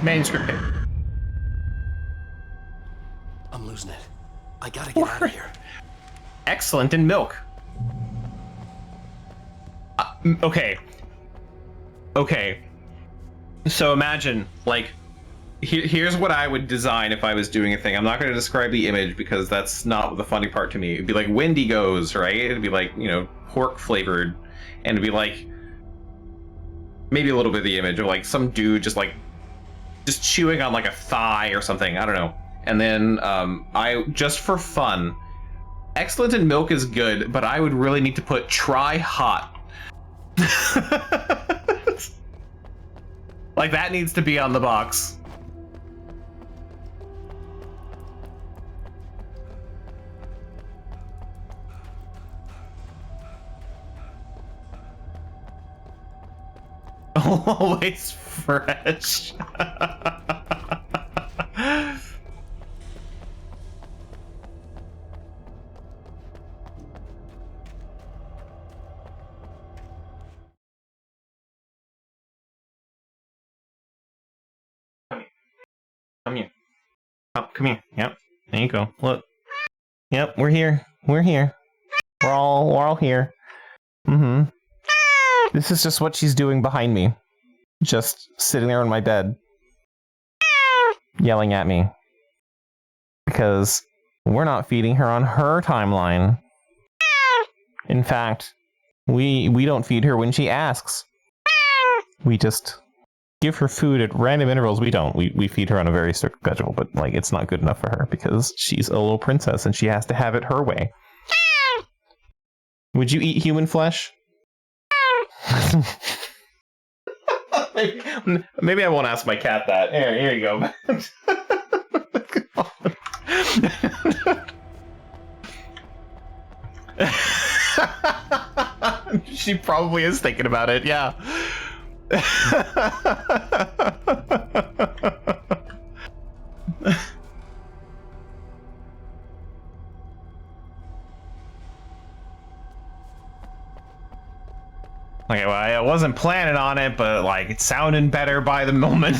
Speaker 1: Manuscript paper.
Speaker 3: I'm losing it. I gotta get out of here.
Speaker 1: Excellent in milk. Okay. Okay. So imagine, like, here's what I would design if I was doing a thing. I'm not going to describe the image because that's not the funny part to me. It'd be like Wendigos, right? It'd be like, you know, pork flavored. And it'd be like, maybe a little bit of the image of like some dude just chewing on like a thigh or something. I don't know. And then I, just for fun, excellent in milk is good, but I would really need to put try hot. Like that needs to be on the box. Always fresh. Come here. Oh, come here. Yep. There you go. Look. Yep, we're here. We're here. We're all here. Mm-hmm. This is just what she's doing behind me. Just sitting there in my bed. Yelling at me. Because we're not feeding her on her timeline. In fact, we don't feed her when she asks. We just give her food at random intervals. We don't. We feed her on a very strict schedule, but like it's not good enough for her because she's a little princess and she has to have it her way. Would you eat human flesh? maybe I won't ask my cat that. Here you go. She probably is thinking about it, yeah. Okay, well, I wasn't planning on it, but like it's sounding better by the moment.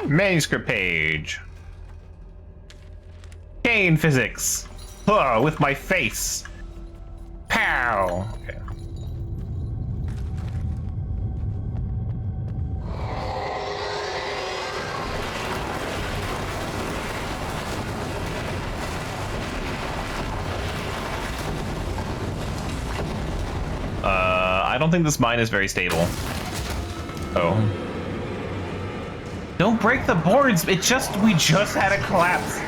Speaker 1: Manuscript page. Gain physics. With my face. Pow. Okay. I don't think this mine is very stable. Oh. Don't break the boards. We just had a collapse.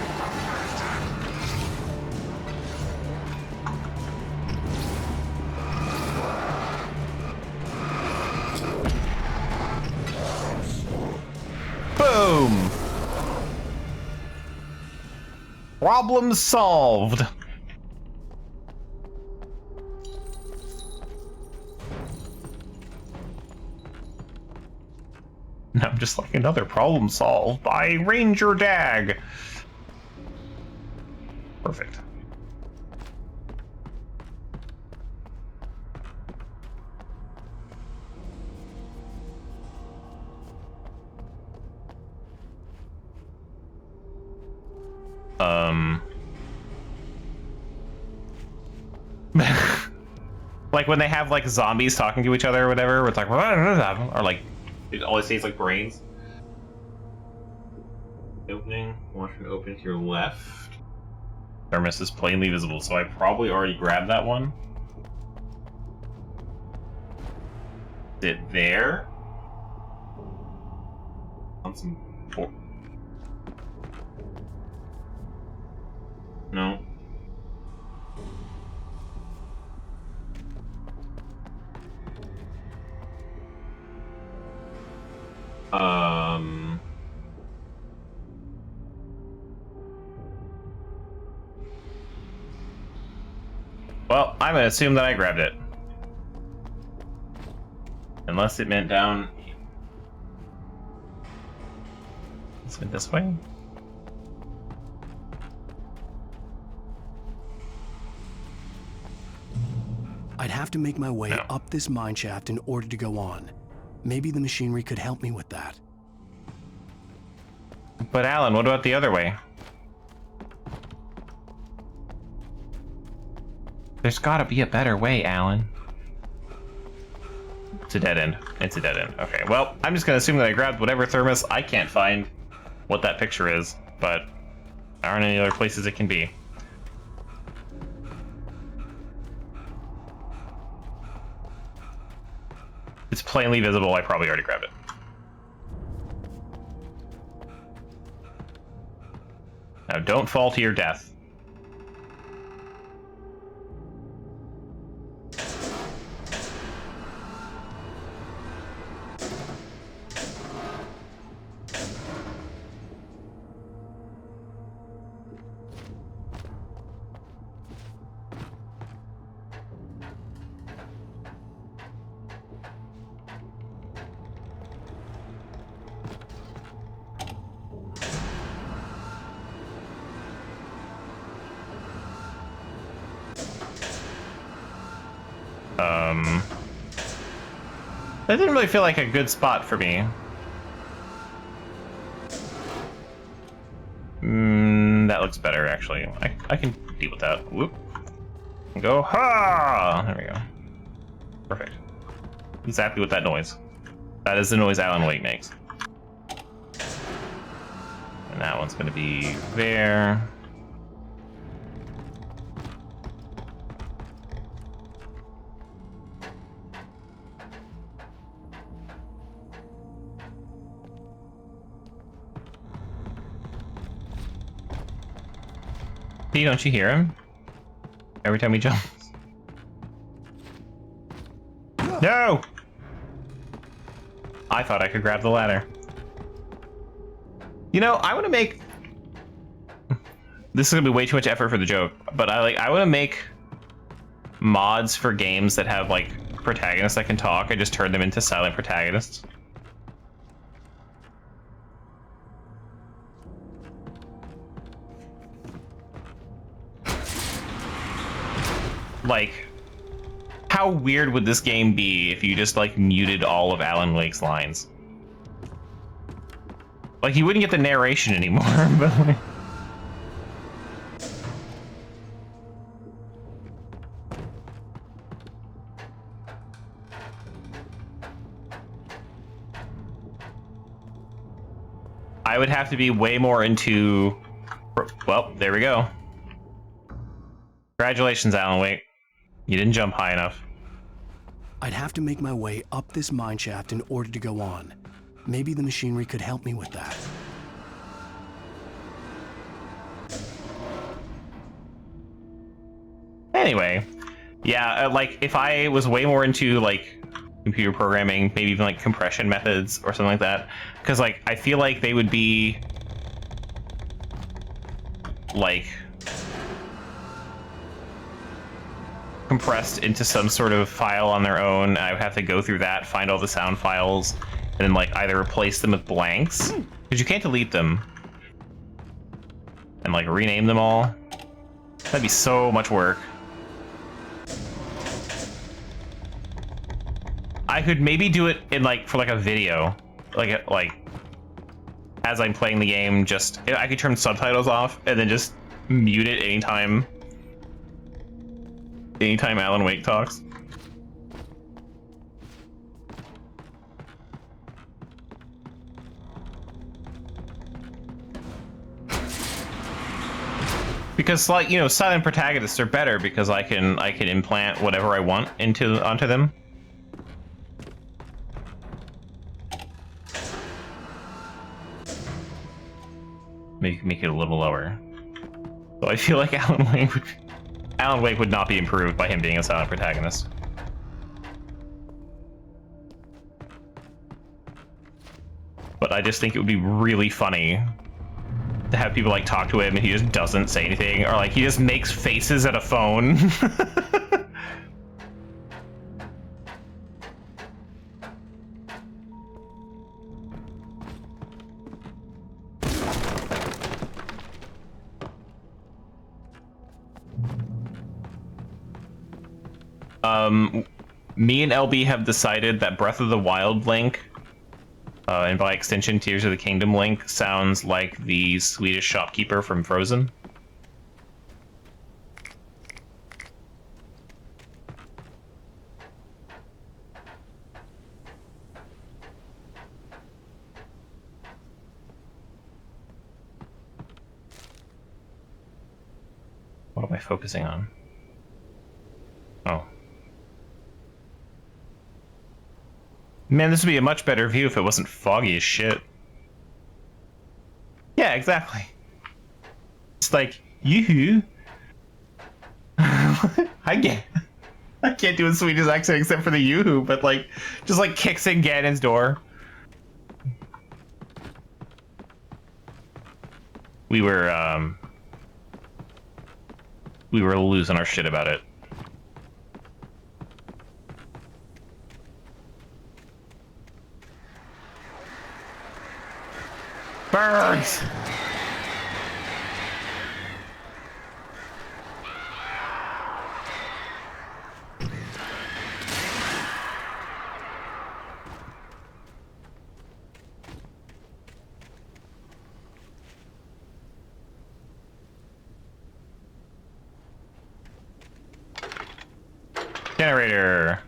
Speaker 1: Boom. Problem solved. Now I'm just like another problem solved by Ranger Dag. Perfect. Like when they have like zombies talking to each other or whatever, where it's like, or like It always tastes like brains. Opening. Washroom open to your left. Thermos is plainly visible, so I probably already grabbed that one. Is it there? On some... No. Well, I'm gonna assume that I grabbed it. Unless it meant down... Is it this way?
Speaker 3: I'd have to make my way up this mine shaft in order to go on. Maybe the machinery could help me with that.
Speaker 1: But Alan, what about the other way? There's gotta be a better way, Alan. It's a dead end. It's a dead end. Okay, well, I'm just gonna assume that I grabbed whatever thermos. I can't find what that picture is, but there aren't any other places it can be. It's plainly visible. I probably already grabbed it. Now, don't fall to your death. That didn't really feel like a good spot for me. That looks better, actually. I can deal with that. Whoop. Go, ha! There we go. Perfect. Exactly what that noise. That is the noise Alan Wake makes. And that one's gonna be there. Don't you hear him? Every time he jumps. No! I thought I could grab the ladder. You know, I want to make... This is going to be way too much effort for the joke, but I want to make mods for games that have, like, protagonists that can talk. I just turn them into silent protagonists. Like, how weird would this game be if you just, like, muted all of Alan Wake's lines? Like, you wouldn't get the narration anymore, but like... I would have to be way more into... Well, there we go. Congratulations, Alan Wake. You didn't jump high enough.
Speaker 3: I'd have to make my way up this mine shaft in order to go on. Maybe the machinery could help me with that.
Speaker 1: Anyway, yeah, like, if I was way more into, like, computer programming, maybe even, like, compression methods or something like that, because, like, I feel like they would be, like... compressed into some sort of file on their own. I would have to go through that, find all the sound files, and then like either replace them with blanks, because you can't delete them, and like rename them all. That'd be so much work. I could maybe do it in like for like a video, like as I'm playing the game. Just I could turn subtitles off and then just mute it anytime Alan Wake talks. because, like, you know, silent protagonists are better because I can implant whatever I want onto them. Make it a little lower. So I feel like Alan Wake would not be improved by him being a silent protagonist. But I just think it would be really funny to have people like talk to him and he just doesn't say anything, or like he just makes faces at a phone. Me and LB have decided that Breath of the Wild Link, and by extension Tears of the Kingdom Link, sounds like the Swedish shopkeeper from Frozen. What am I focusing on? Oh. Man, this would be a much better view if it wasn't foggy as shit. Yeah, exactly. It's like, yoo-hoo. I can't do a Swedish accent except for the yoo-hoo, but like, just like kicks in Ganon's door. We were losing our shit about it. Birds! Generator.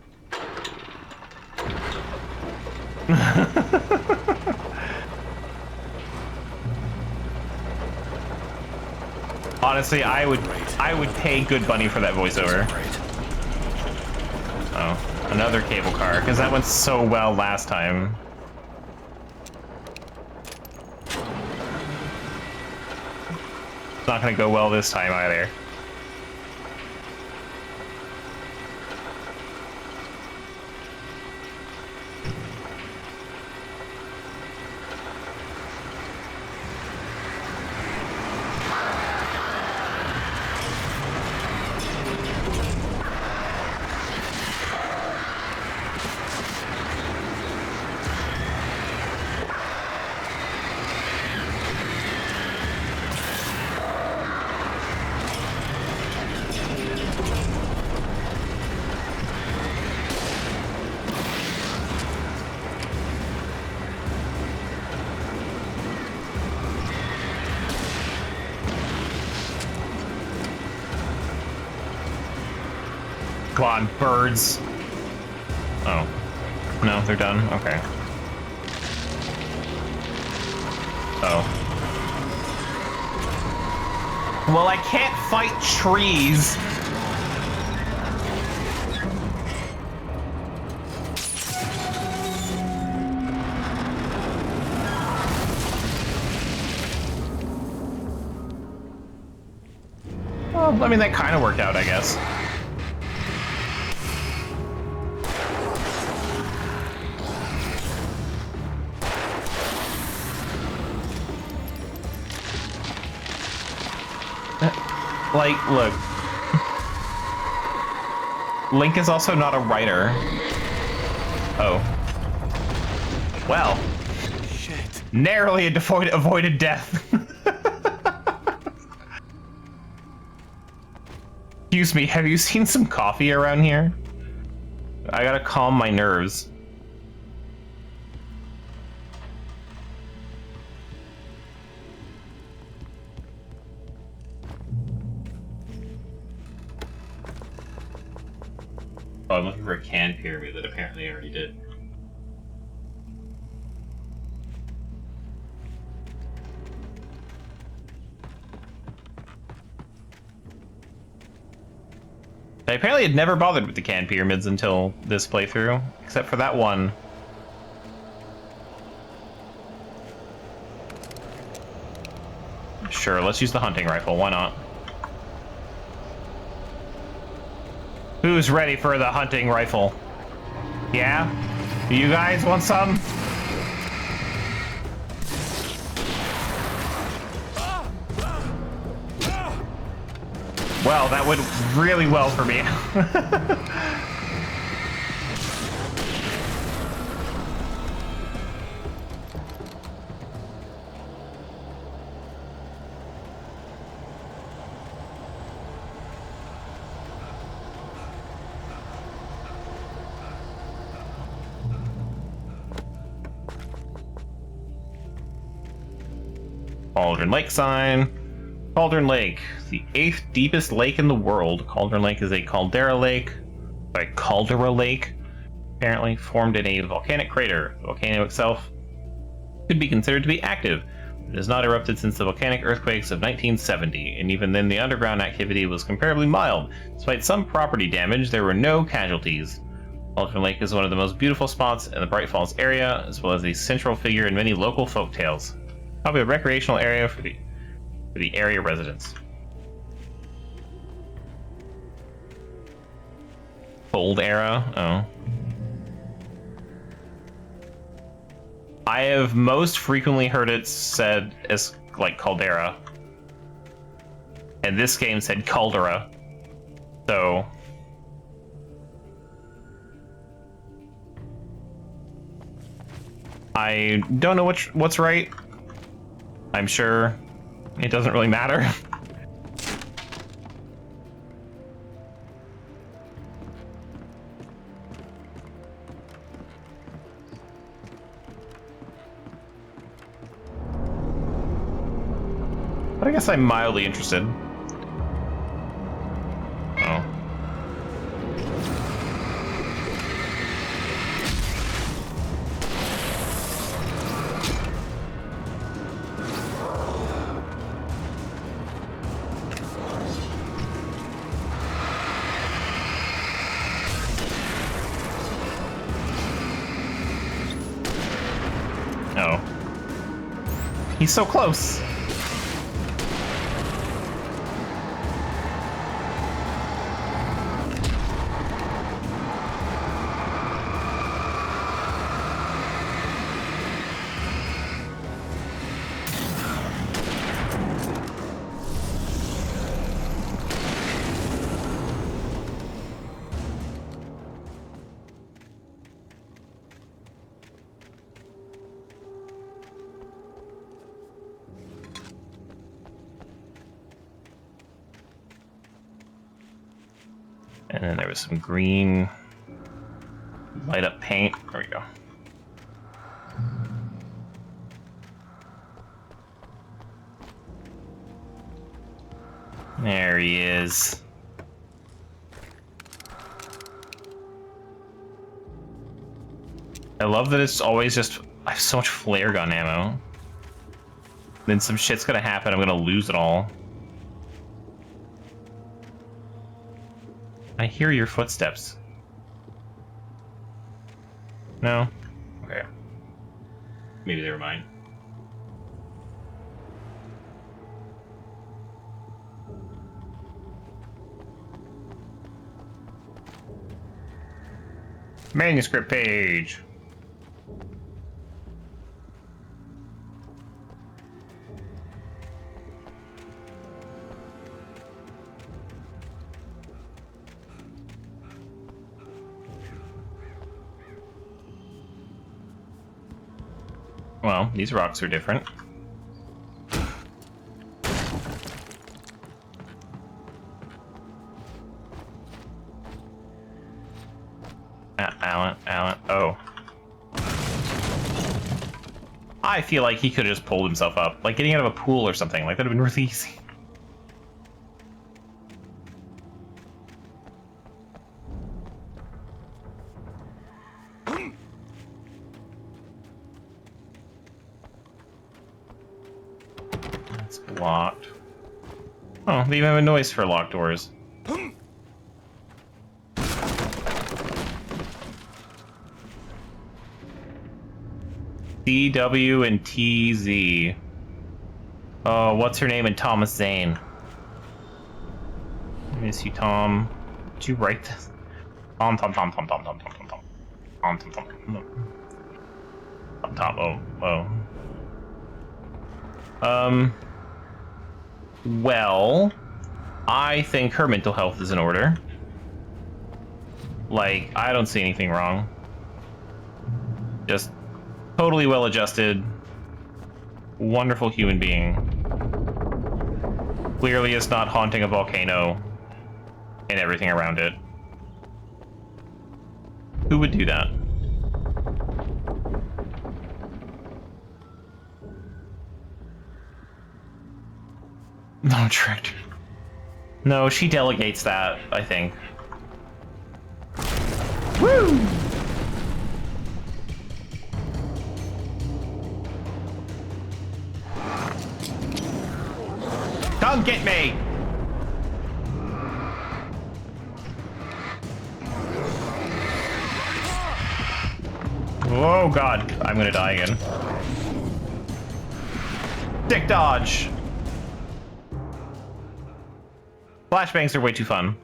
Speaker 1: Honestly, I would pay good money for that voiceover. Oh, another cable car, because that went so well last time. It's not gonna go well this time either. Come on, birds. Oh. No, they're done? Okay. Oh. Well, I can't fight trees. Well, I mean, that kind of worked out, I guess. Like, look. Link is also not a writer. Oh. Well. Shit. Narrowly avoided death. Excuse me, have you seen some coffee around here? I gotta calm my nerves. Oh, I'm looking for a canned pyramid that apparently I already did. I apparently had never bothered with the canned pyramids until this playthrough, except for that one. Sure, let's use the hunting rifle, why not? Who's ready for the hunting rifle? Yeah? Do you guys want some? Well, that went really well for me. Cauldron Lake sign. Cauldron Lake, the 8th deepest lake in the world. Cauldron Lake is a caldera lake, apparently formed in a volcanic crater. The volcano itself could be considered to be active. It has not erupted since the volcanic earthquakes of 1970, and even then the underground activity was comparably mild. Despite some property damage, there were no casualties. Cauldron Lake is one of the most beautiful spots in the Bright Falls area, as well as a central figure in many local folk tales. Probably a recreational area for the area residents. Cold era? Oh. I have most frequently heard it said as, like, caldera. And this game said caldera. So... I don't know what's right. I'm sure it doesn't really matter. But I guess I'm mildly interested. Oh. Oh. He's so close. And then there was some green light up paint. There we go. There he is. I love that it's always just... I have so much flare gun ammo. Then some shit's gonna happen, I'm gonna lose it all. I hear your footsteps. No? Okay. Maybe they were mine. Manuscript page. Well, these rocks are different. Alan, oh. I feel like he could have just pulled himself up. Like getting out of a pool or something. Like, that would have been really easy. It's locked. Oh, they even have a noise for locked doors. CW and TZ. Oh, what's her name in Thomas Zane? I miss you, Tom. Did you write this? Tom. Well, I think her mental health is in order. Like, I don't see anything wrong. Just totally well-adjusted, wonderful human being. Clearly is not haunting a volcano and everything around it. Who would do that? No, Trent. No, she delegates that, I think. Woo! Come get me! Oh god, I'm gonna die again. Dick dodge! Flashbangs are way too fun.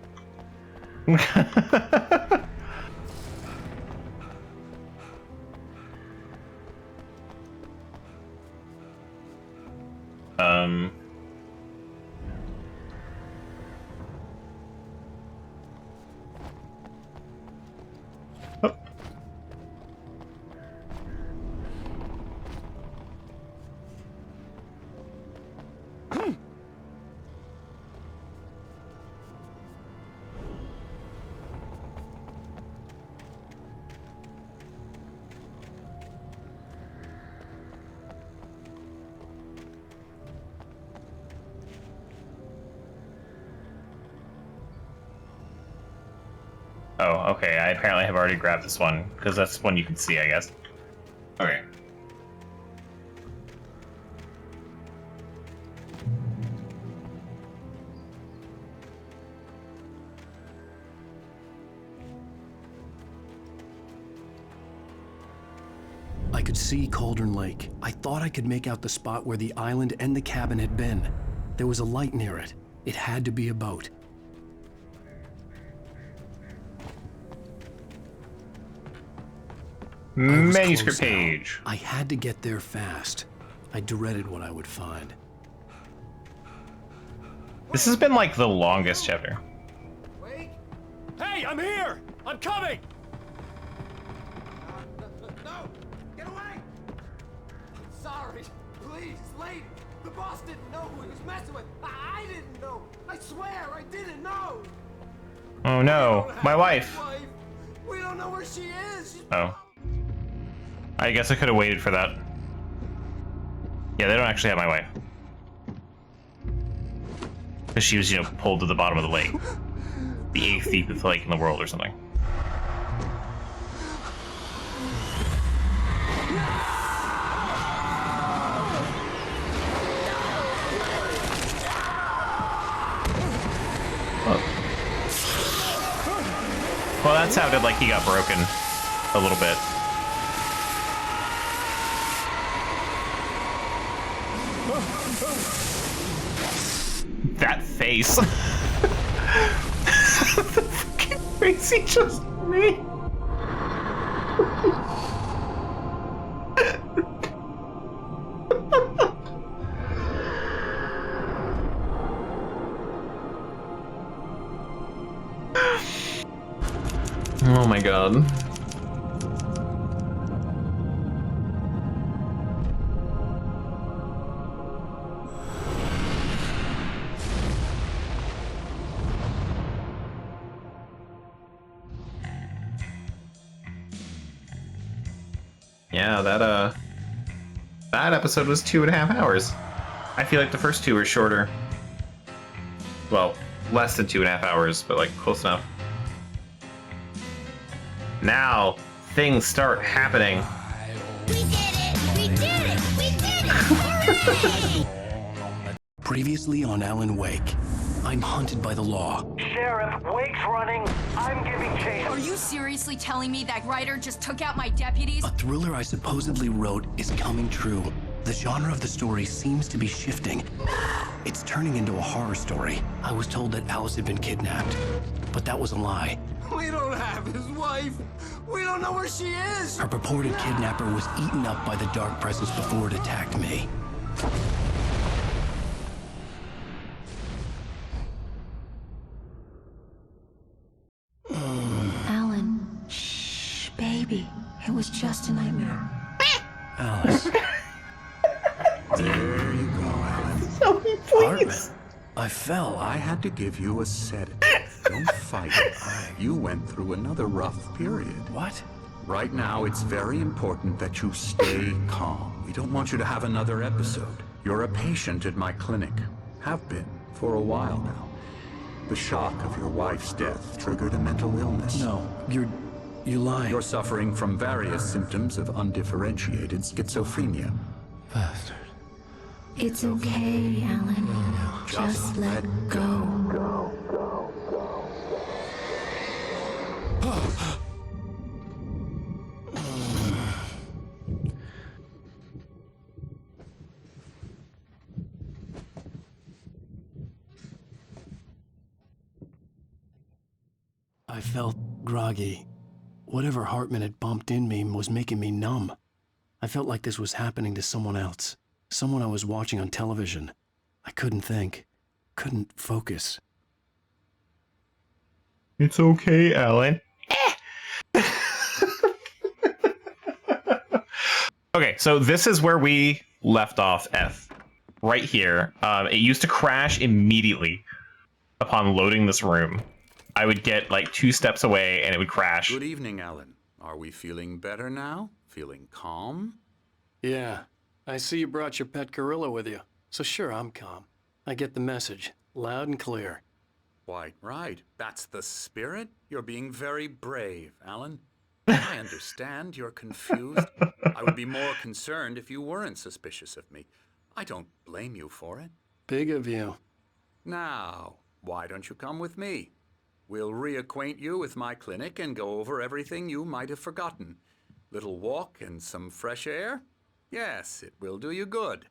Speaker 1: Oh, okay. I apparently have already grabbed this one, because that's one you can see, I guess. Okay.
Speaker 3: I could see Cauldron Lake. I thought I could make out the spot where the island and the cabin had been. There was a light near it. It had to be a boat.
Speaker 1: Manuscript page.
Speaker 3: I had to get there fast. I dreaded what I would find.
Speaker 1: This has been like the longest chapter.
Speaker 21: Hey, I'm here! I'm coming!
Speaker 7: No! Get away! Sorry. Please, lady. The boss didn't know who he was messing with. I didn't know. I swear I didn't know.
Speaker 1: Oh no, my wife.
Speaker 7: We don't know where she is.
Speaker 1: Oh. I guess I could have waited for that. Yeah, they don't actually have my wife. Because she was, you know, pulled to the bottom of the lake. The 8th deepest lake in the world or something. Oh. Well, that sounded like he got broken a little bit. That face. The fucking face he just made. Oh my god. Yeah, that episode was 2.5 hours. I feel like the first two were shorter. Well, less than 2.5 hours, but like close enough. Now, things start happening.
Speaker 12: We did it! We did it! We did it! Hooray!
Speaker 3: Previously on Alan Wake, I'm hunted by the law.
Speaker 5: Sheriff, Wake's running. I'm giving chase.
Speaker 19: Are you seriously telling me that Ryder just took out my deputies?
Speaker 3: A thriller I supposedly wrote is coming true. The genre of the story seems to be shifting. It's turning into a horror story. I was told that Alice had been kidnapped, but that was a lie.
Speaker 7: We don't have his wife. We don't know where she is.
Speaker 3: Her purported kidnapper was eaten up by the dark presence before it attacked me.
Speaker 22: Alan, shh, baby. It was just a nightmare.
Speaker 3: Alice.
Speaker 8: There you go, Alan.
Speaker 3: Hartman, I fell.
Speaker 8: I had to give you a sedative. Don't fight it. You went through another rough period.
Speaker 3: What?
Speaker 8: Right now, it's very important that you stay calm. We don't want you to have another episode. You're a patient at my clinic. Have been for a while now. The shock of your wife's death triggered a mental illness.
Speaker 3: No, you're lying.
Speaker 8: You're suffering from various symptoms of undifferentiated schizophrenia.
Speaker 3: Bastard.
Speaker 22: It's okay, Alan. Just let go.
Speaker 3: I felt groggy. Whatever Hartman had bumped in me was making me numb. I felt like this was happening to someone else. Someone I was watching on television. I couldn't think. Couldn't focus.
Speaker 1: It's okay, Alan. Okay, so this is where we left off, F. Right here. It used to crash immediately upon loading this room. I would get like 2 steps away and it would crash.
Speaker 8: Good evening, Alan. Are we feeling better now? Feeling calm?
Speaker 3: Yeah. I see you brought your pet gorilla with you. So sure, I'm calm. I get the message. Loud and clear.
Speaker 8: Quite right. That's the spirit. You're being very brave, Alan. I understand you're confused. I would be more concerned if you weren't suspicious of me. I don't blame you for it.
Speaker 3: Big of you.
Speaker 8: Now, why don't you come with me? We'll reacquaint you with my clinic and go over everything you might have forgotten. Little walk and some fresh air? Yes, it will do you good.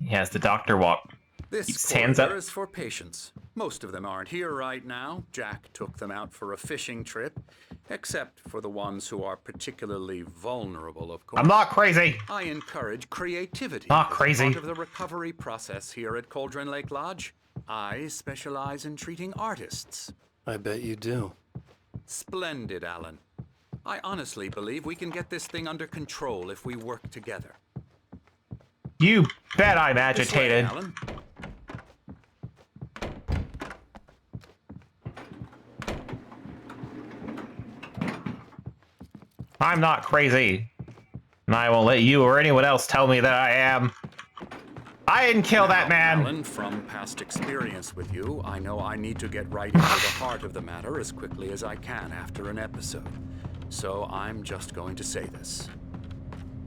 Speaker 1: He has the doctor walk.
Speaker 8: This
Speaker 1: hands up.
Speaker 8: corridor is for patients. Most of them aren't here right now. Jack took them out for a fishing trip, except for the ones who are particularly vulnerable, of course.
Speaker 1: I'm not crazy.
Speaker 8: I encourage creativity
Speaker 1: Not
Speaker 8: as
Speaker 1: crazy.
Speaker 8: part of the recovery process here at Cauldron Lake Lodge. I specialize in treating artists.
Speaker 3: I bet you do.
Speaker 8: Splendid, Alan. I honestly believe we can get this thing under control if we work together.
Speaker 1: You bet I'm
Speaker 8: This way,
Speaker 1: agitated.
Speaker 8: Alan.
Speaker 1: I'm not crazy. And I won't let you or anyone else tell me that I am. I didn't kill that man.
Speaker 8: Alan, from past experience with you, I know I need to get right into the heart of the matter as quickly as I can after an episode. So I'm just going to say this.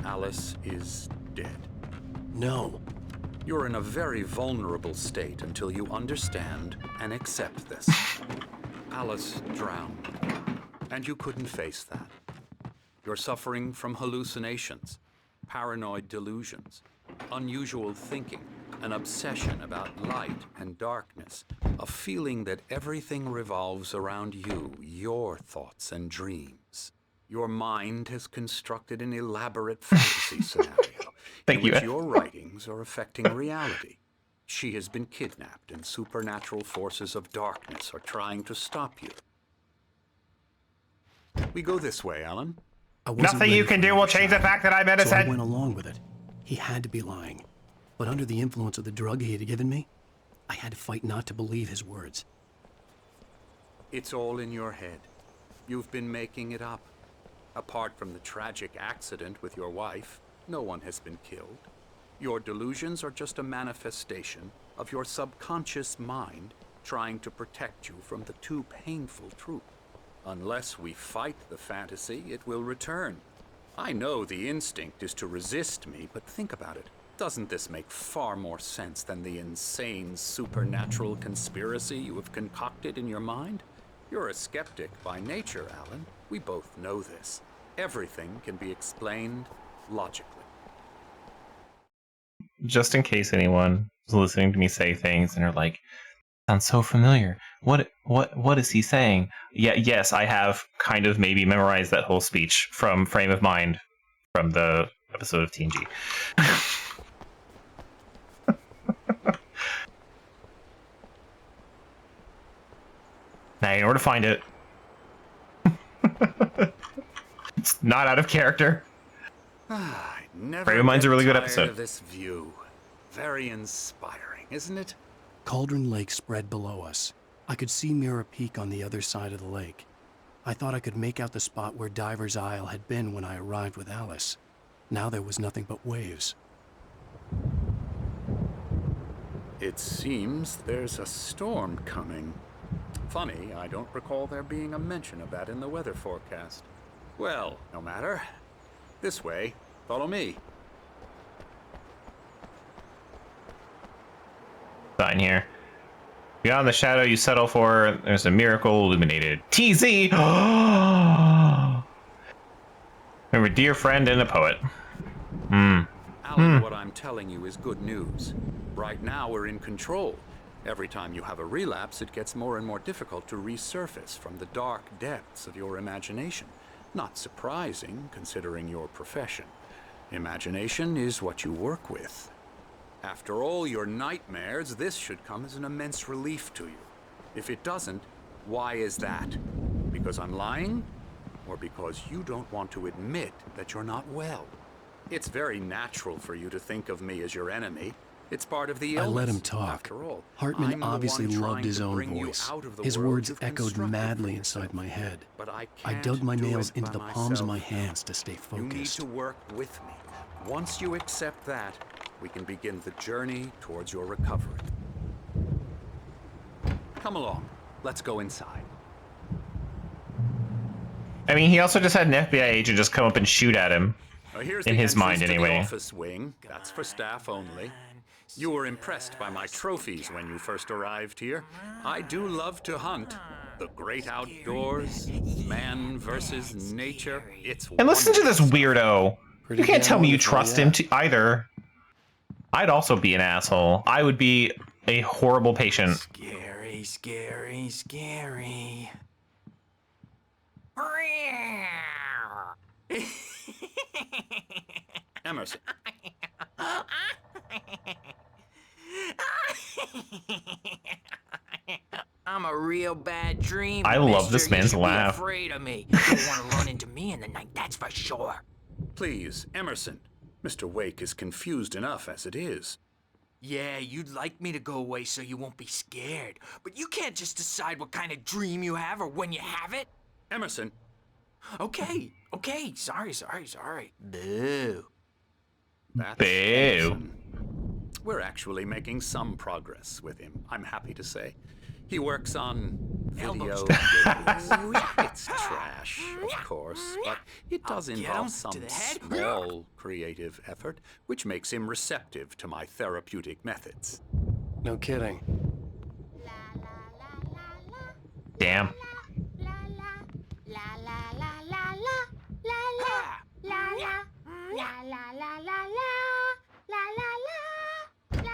Speaker 8: Alice is dead.
Speaker 3: No.
Speaker 8: You're in a very vulnerable state until you understand and accept this. Alice drowned, and you couldn't face that. You're suffering from hallucinations, paranoid delusions, unusual thinking, an obsession about light and darkness, a feeling that everything revolves around you, your thoughts and dreams. Your mind has constructed an elaborate fantasy scenario in which your writings are affecting reality. She has been kidnapped and supernatural forces of darkness are trying to stop you. We go this way, Alan.
Speaker 1: Nothing you can do will change the fact that I'm
Speaker 3: So I
Speaker 1: innocent.
Speaker 3: went along with it. He had to be lying. But under the influence of the drug he had given me, I had to fight not to believe his words.
Speaker 8: It's all in your head. You've been making it up. Apart from the tragic accident with your wife, no one has been killed. Your delusions are just a manifestation of your subconscious mind trying to protect you from the too painful truth. Unless we fight the fantasy, it will return. I know the instinct is to resist me, but think about it. Doesn't this make far more sense than the insane supernatural conspiracy you have concocted in your mind? You're a skeptic by nature, Alan. We both know this. Everything can be explained logically.
Speaker 1: Just in case anyone is listening to me say things and are like, sounds so familiar. What is he saying? Yeah, yes, I have kind of maybe memorized that whole speech from Frame of Mind from the episode of TNG. Now you know where to find it. It's not out of character. Frame of Mind's a really good episode.
Speaker 8: Of this view. Very inspiring, isn't it?
Speaker 3: Cauldron Lake spread below us. I could see Mirror Peak on the other side of the lake. I thought I could make out the spot where Diver's Isle had been when I arrived with Alice. Now there was nothing but waves.
Speaker 8: It seems there's a storm coming. Funny, I don't recall there being a mention of that in the weather forecast. Well, no matter. This way. Follow me.
Speaker 1: Sign here. Beyond the shadow you settle for, there's a miracle illuminated. TZ! I'm a dear friend and a poet.
Speaker 8: Alan, what I'm telling you is good news. Right now we're in control. Every time you have a relapse, it gets more and more difficult to resurface from the dark depths of your imagination. Not surprising, considering your profession. Imagination is what you work with. After all your nightmares, this should come as an immense relief to you. If it doesn't, why is that? Because I'm lying? Or because you don't want to admit that you're not well? It's very natural for you to think of me as your enemy. It's part of the illness.
Speaker 3: I let him talk.
Speaker 8: After all,
Speaker 3: Hartman obviously loved his own voice. His words echoed madly inside my head.
Speaker 8: But
Speaker 3: I dug my nails into the palms of my hands to stay
Speaker 8: You need
Speaker 3: focused.
Speaker 8: to work with me. Once you accept that, we can begin the journey towards your recovery. Come along. Let's go inside.
Speaker 1: I mean, he also just had an FBI agent just come up and shoot at him.
Speaker 8: Here's
Speaker 1: In
Speaker 8: the
Speaker 1: his mind,
Speaker 8: entrance to the
Speaker 1: anyway.
Speaker 8: office wing. That's for staff only. You were impressed by my trophies when you first arrived here. I do love to hunt. The great outdoors, man versus nature. It's
Speaker 1: And listen to this weirdo.
Speaker 3: Pretty
Speaker 1: You can't
Speaker 3: damn
Speaker 1: tell me you
Speaker 3: wonderful,
Speaker 1: trust
Speaker 3: yeah.
Speaker 1: him to either. I'd also be an asshole. I would be a horrible patient.
Speaker 7: Scary, scary, scary.
Speaker 8: Emerson.
Speaker 7: I'm a real bad dream.
Speaker 1: I love
Speaker 7: mister.
Speaker 1: this
Speaker 7: You
Speaker 1: man's
Speaker 7: should
Speaker 1: laugh.
Speaker 7: Be afraid of me. You don't want to run into me in the night, that's for sure.
Speaker 8: Please, Emerson. Mr. Wake is confused enough as it is.
Speaker 7: Yeah, you'd like me to go away so you won't be scared. But you can't just decide what kind of dream you have or when you have it.
Speaker 8: Emerson.
Speaker 7: Okay, sorry. Boo.
Speaker 8: That's
Speaker 1: Boo.
Speaker 8: Emerson. We're actually making some progress with him, I'm happy to say. He works on video games. It's trash, of course, but it does
Speaker 7: I'll get
Speaker 8: involve
Speaker 7: him
Speaker 8: some
Speaker 7: to the head.
Speaker 8: small creative effort, which makes him receptive to my therapeutic methods.
Speaker 3: No kidding.
Speaker 1: Damn.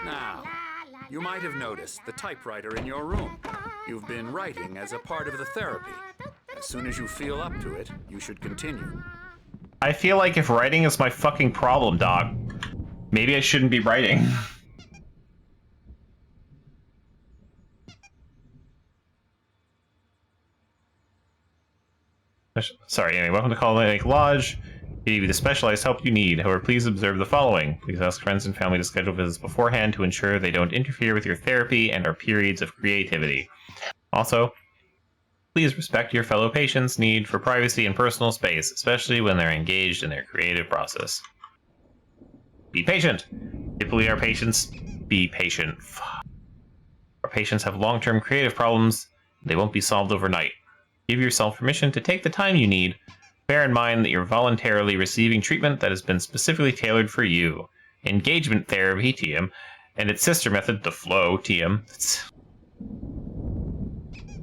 Speaker 8: Now, you might have noticed the typewriter in your room. You've been writing as a part of the therapy. As soon as you feel up to it, you should continue.
Speaker 1: I feel like if writing is my fucking problem, Doc, maybe I shouldn't be writing. Sorry, anyway, welcome to Call Lake Lodge. Give you the specialized help you need. However, please observe the following. Please ask friends and family to schedule visits beforehand to ensure they don't interfere with your therapy and our periods of creativity. Also, please respect your fellow patients' need for privacy and personal space, especially when they're engaged in their creative process. Be patient. Typically, our patients be patient. Our patients have long-term creative problems. They won't be solved overnight. Give yourself permission to take the time you need. Bear in mind that you're voluntarily receiving treatment that has been specifically tailored for you. engagement therapy, TM, and its sister method, the flow, TM.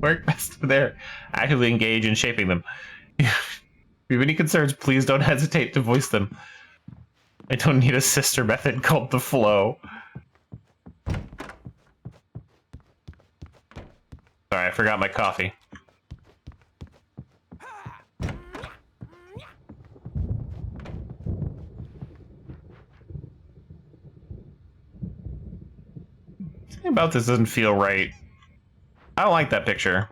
Speaker 1: Work best there. Actively engage in shaping them. If you have any concerns, please don't hesitate to voice them. I don't need a sister method called the flow. Sorry, I forgot my coffee. Something about this doesn't feel right. I don't like that picture.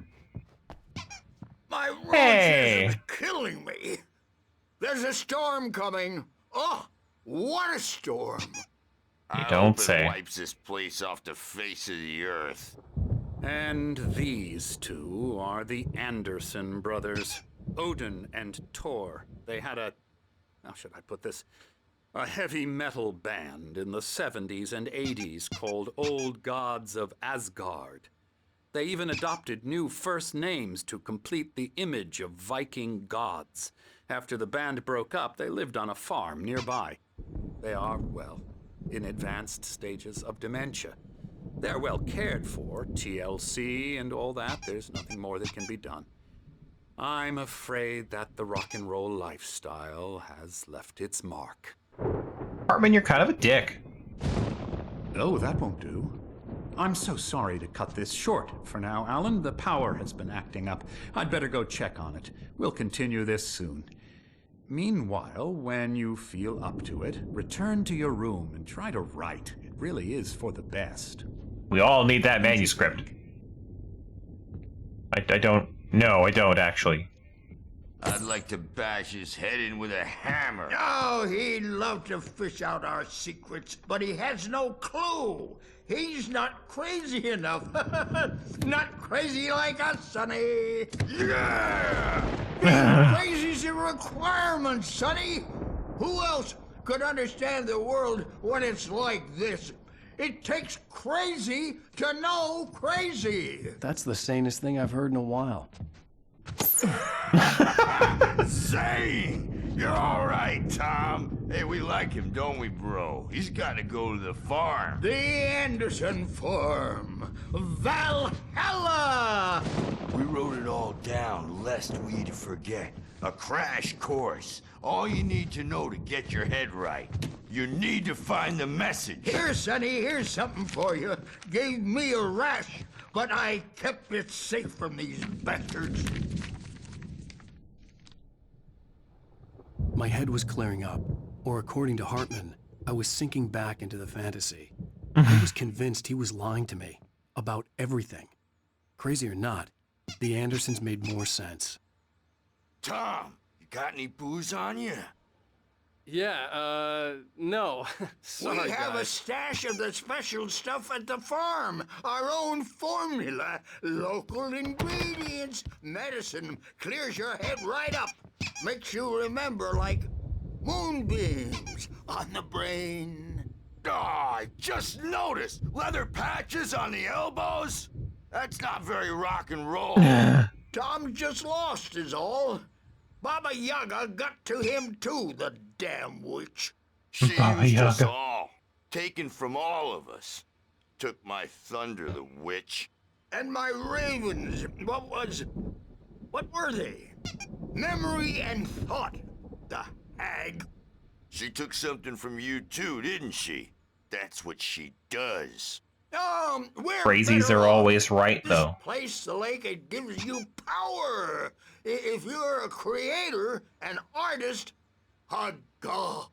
Speaker 2: My
Speaker 1: Hey!
Speaker 2: roaches are killing me. There's a storm coming. Oh, what a storm.
Speaker 1: You don't
Speaker 14: I
Speaker 1: say.
Speaker 14: hope it wipes this place off the face of the earth.
Speaker 8: And these two are the Anderson brothers, Odin and Thor. They had a, how should I put this? A heavy metal band in the 70s and 80s called Old Gods of Asgard. They even adopted new first names to complete the image of Viking gods. After the band broke up, they lived on a farm nearby. They are, well, in advanced stages of dementia. They're well cared for, TLC and all that. There's nothing more that can be done. I'm afraid that the rock and roll lifestyle has left its mark.
Speaker 1: Hartman, you're kind of a dick.
Speaker 17: Oh, that won't do. I'm so sorry to cut this short for now, Alan. The power has been acting up. I'd better go check on it. We'll continue this soon. Meanwhile, when you feel up to it, return to your room and try to write. It really is for the best.
Speaker 1: We all need that manuscript. I don't. No, I don't, actually.
Speaker 14: I'd like to bash his head in with a hammer.
Speaker 2: Oh, he'd love to fish out our secrets, but he has no clue. He's not crazy enough. Not crazy like us, Sonny. Yeah! Being crazy's a requirement, Sonny. Who else could understand the world when it's like this? It takes crazy to know crazy.
Speaker 3: That's the sanest thing I've heard in a while.
Speaker 14: Zane! You're all right, Tom. Hey, we like him, don't we, bro? He's got to go to the farm.
Speaker 2: The Anderson Farm. Valhalla!
Speaker 14: We wrote it all down, lest we forget. A crash course. All you need to know to get your head right. You need to find the message.
Speaker 2: Here, Sonny, here's something for you. Gave me a rash, but I kept it safe from these bastards.
Speaker 3: My head was clearing up, or according to Hartman, I was sinking back into the fantasy. I was convinced he was lying to me about everything. Crazy or not, the Andersons made more sense.
Speaker 14: Tom, you got any booze on you?
Speaker 21: Yeah, no. Sorry,
Speaker 2: We have a
Speaker 21: guys.
Speaker 2: stash of the special stuff at the farm. Our own formula. Local ingredients. Medicine clears your head right up. Makes you remember like moonbeams on the brain.
Speaker 14: Oh, I just noticed. Leather patches on the elbows? That's not very rock and roll.
Speaker 2: Tom just lost is all. Baba Yaga got to him too, the damn witch.
Speaker 14: She
Speaker 1: Baba
Speaker 14: used us
Speaker 1: Yaga.
Speaker 14: all. Taken from all of us. Took my thunder, the witch.
Speaker 2: And my ravens, what were they? Memory and thought, the hag.
Speaker 14: She took something from you too, didn't she? That's what she does.
Speaker 2: We're
Speaker 1: Crazies
Speaker 2: better
Speaker 1: are
Speaker 2: off.
Speaker 1: always right, though.
Speaker 2: Place the lake, it gives you power. If you're a creator, an artist, a god.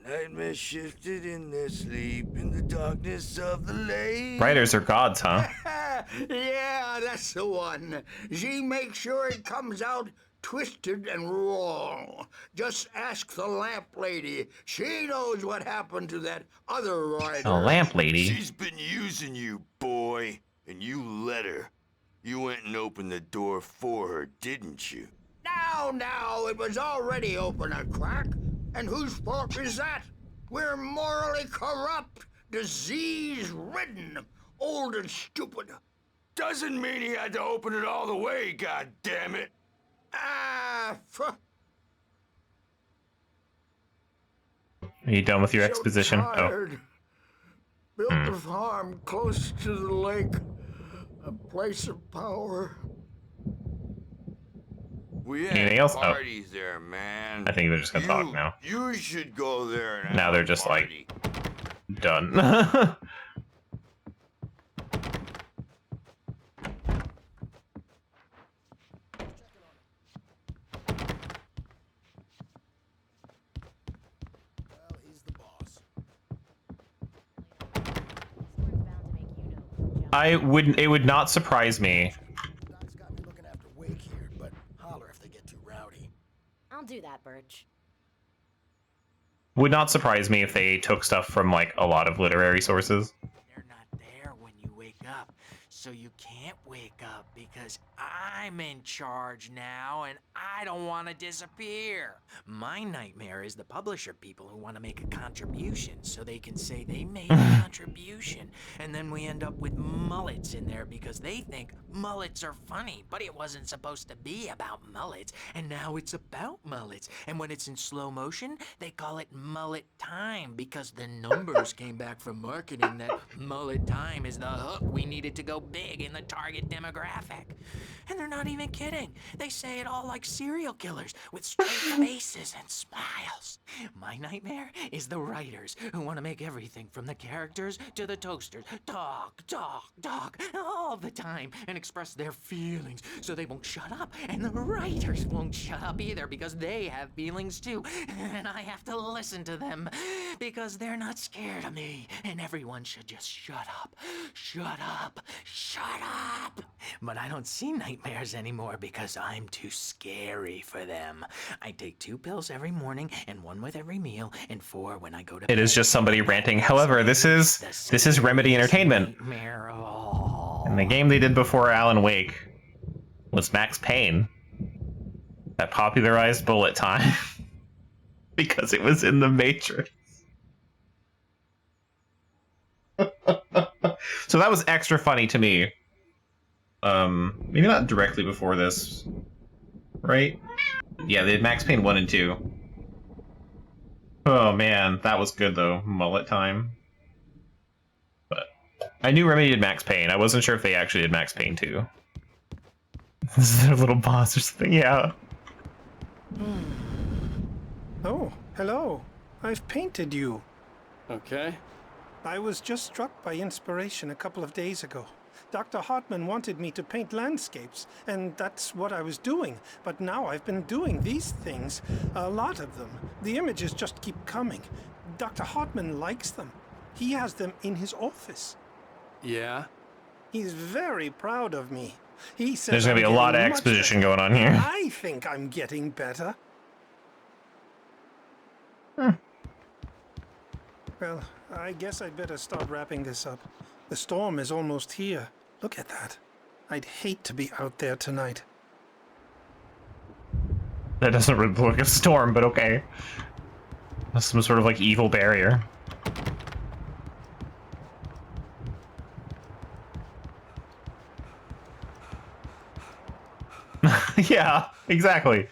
Speaker 14: Nightmare shifted in their sleep in the darkness of the lake.
Speaker 1: Writers are gods, huh?
Speaker 2: Yeah, that's the one. She makes sure it comes out twisted and wrong. Just ask the lamp lady. She knows what happened to that other writer.
Speaker 1: A lamp lady?
Speaker 14: She's been using you, boy, and you let her. You went and opened the door for her, didn't you?
Speaker 2: Now, it was already open a crack. And whose fault is that? We're morally corrupt, disease-ridden, old and stupid.
Speaker 14: Doesn't mean he had to open it all the way, goddammit.
Speaker 1: Are you done with your
Speaker 2: So
Speaker 1: exposition?
Speaker 2: tired. Built
Speaker 1: Hmm.
Speaker 2: a farm close to the lake. A place of power.
Speaker 14: We
Speaker 1: Anything
Speaker 14: had
Speaker 1: else? Oh.
Speaker 14: parties there, man.
Speaker 1: I think they're just gonna talk now.
Speaker 14: You should go there and
Speaker 1: Now
Speaker 14: have
Speaker 1: they're
Speaker 14: a
Speaker 1: just
Speaker 14: party.
Speaker 1: like done. It would not surprise me.
Speaker 16: I'll do that, Birch.
Speaker 1: Would not surprise me if they took stuff from like a lot of literary sources.
Speaker 18: They're not there when you wake up, so you can't wake up because I'm in charge now and I don't want to disappear. My nightmare is the publisher people who want to make a contribution so they can say they made a contribution, and then we end up with mullets in there because they think mullets are funny, but it wasn't supposed to be about mullets, and now it's about mullets. And when it's in slow motion, they call it mullet time because the numbers came back from marketing that mullet time is the hook we needed to go big in the target demographic. And they're not even kidding. They say it all like serial killers with straight faces and smiles. My nightmare is the writers who want to make everything from the characters to the toasters talk all the time and express their feelings so they won't shut up. And the writers won't shut up either because they have feelings too. And I have to listen to them because they're not scared of me. And everyone should just shut up. Shut up. Shut up. But I don't see nightmares anymore because I'm too scary for them. I take 2 pills every morning and 1 with every meal and 4 when I go to bed.
Speaker 1: It is just somebody ranting. However, this is Remedy Entertainment. And the game they did before Alan Wake was Max Payne, that popularized bullet time because it was in the Matrix. So that was extra funny to me. Maybe not directly before this, right? Yeah, they had Max Payne 1 and 2. Oh man, that was good though. Mullet time. But I knew Remedy did Max Payne. I wasn't sure if they actually did Max Payne 2. This is their little boss or something, yeah.
Speaker 23: Oh, hello. I've painted you.
Speaker 21: Okay.
Speaker 23: I was just struck by inspiration a couple of days ago. Dr. Hartman wanted me to paint landscapes, and that's what I was doing. But now I've been doing these things, a lot of them. The images just keep coming. Dr. Hartman likes them. He has them in his office.
Speaker 21: Yeah?
Speaker 23: He's very proud of me. He says
Speaker 1: There's gonna be a lot of exposition going on here.
Speaker 23: I think I'm getting better. Well, I guess I'd better start wrapping this up. The storm is almost here. Look at that. I'd hate to be out there tonight.
Speaker 1: That doesn't really look like a storm, but okay. That's some sort of like evil barrier. Yeah, exactly.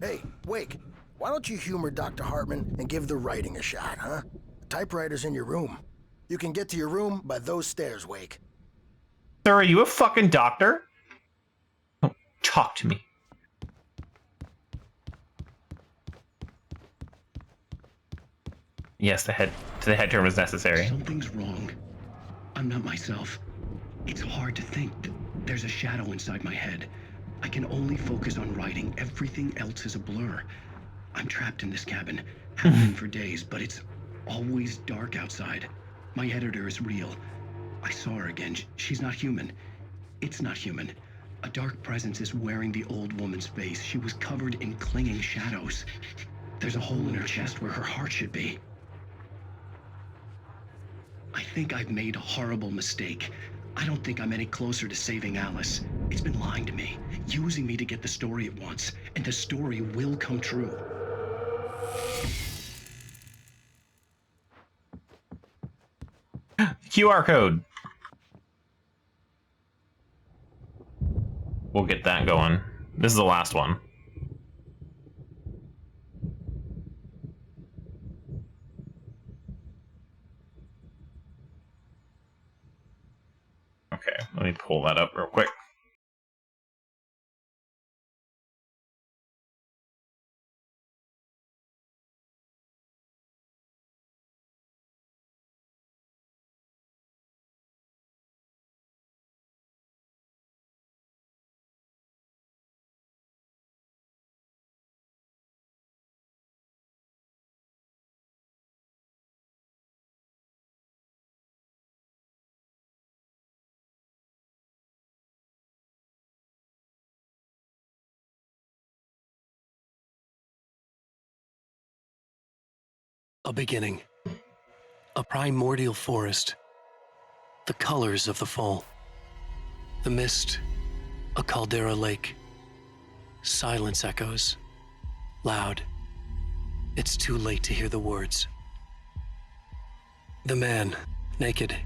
Speaker 24: Hey, Wake, why don't you humor Dr. Hartman and give the writing a shot, huh? The typewriter's in your room. You can get to your room by those stairs, Wake.
Speaker 1: Sir, are you a fucking doctor? Don't talk to me. Yes, the head term is necessary.
Speaker 9: Something's wrong. I'm not myself. It's hard to think. There's a shadow inside my head. I can only focus on writing. Everything else is a blur. I'm trapped in this cabin. Have been for days, but it's always dark outside. My editor is real. I saw her again. She's not human. It's not human. A dark presence is wearing the old woman's face. She was covered in clinging shadows. There's a hole in her chest where her heart should be. I think I've made a horrible mistake. I don't think I'm any closer to saving Alice. It's been lying to me, using me to get the story it wants, and the story will come true.
Speaker 1: QR code. We'll get that going. This is the last one. Okay, let me pull that up real quick.
Speaker 3: A beginning. A primordial forest. The colors of the fall. The mist. A caldera lake. Silence echoes. Loud. It's too late to hear the words. The man, naked,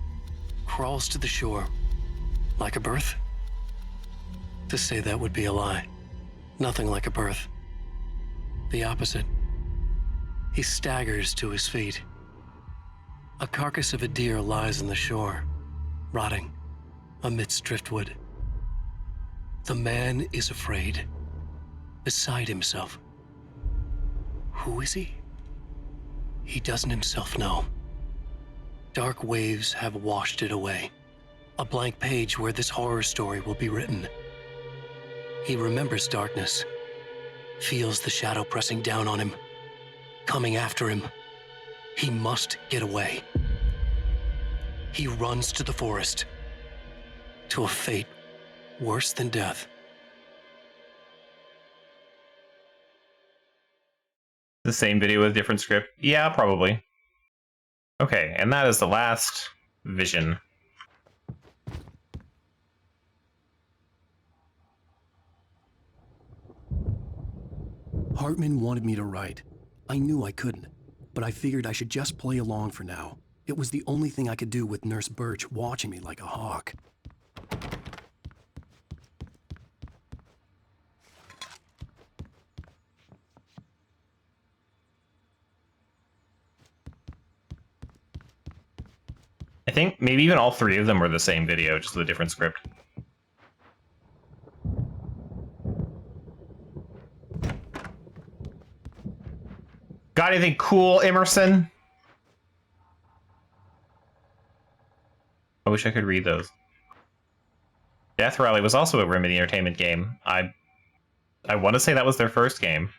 Speaker 3: crawls to the shore. Like a birth? To say that would be a lie. Nothing like a birth. The opposite. He staggers to his feet. A carcass of a deer lies on the shore, rotting amidst driftwood. The man is afraid, beside himself. Who is he? He doesn't himself know. Dark waves have washed it away. A blank page where this horror story will be written. He remembers darkness, feels the shadow pressing down on him, coming after him. He must get away. He runs to the forest, to a fate worse than death.
Speaker 1: The same video with a different script? Yeah, probably. Okay, and that is the last vision.
Speaker 3: Hartman wanted me to write. I knew I couldn't, but I figured I should just play along for now. It was the only thing I could do with Nurse Birch watching me like a hawk.
Speaker 1: I think maybe even all three of them were the same video, just with a different script. Got anything cool, Emerson? I wish I could read those. Death Rally was also a Remedy Entertainment game. I want to say that was their first game.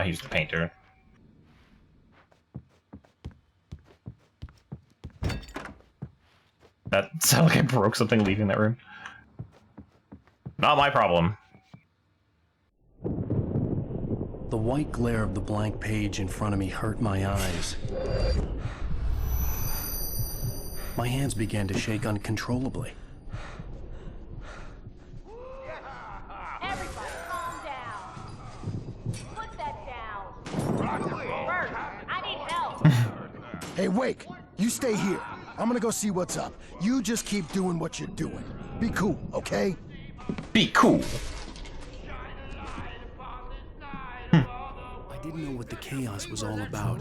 Speaker 1: He's the painter. That sounded like I broke something leaving that room. Not my problem.
Speaker 3: The white glare of the blank page in front of me hurt my eyes. My hands began to shake uncontrollably.
Speaker 12: Everybody, calm down. Put that down. Bert, I need help.
Speaker 24: Hey, Wake, you stay here. I'm gonna go see what's up. You just keep doing what you're doing. Be cool, okay?
Speaker 1: Be cool.
Speaker 3: I didn't know what the chaos was all about,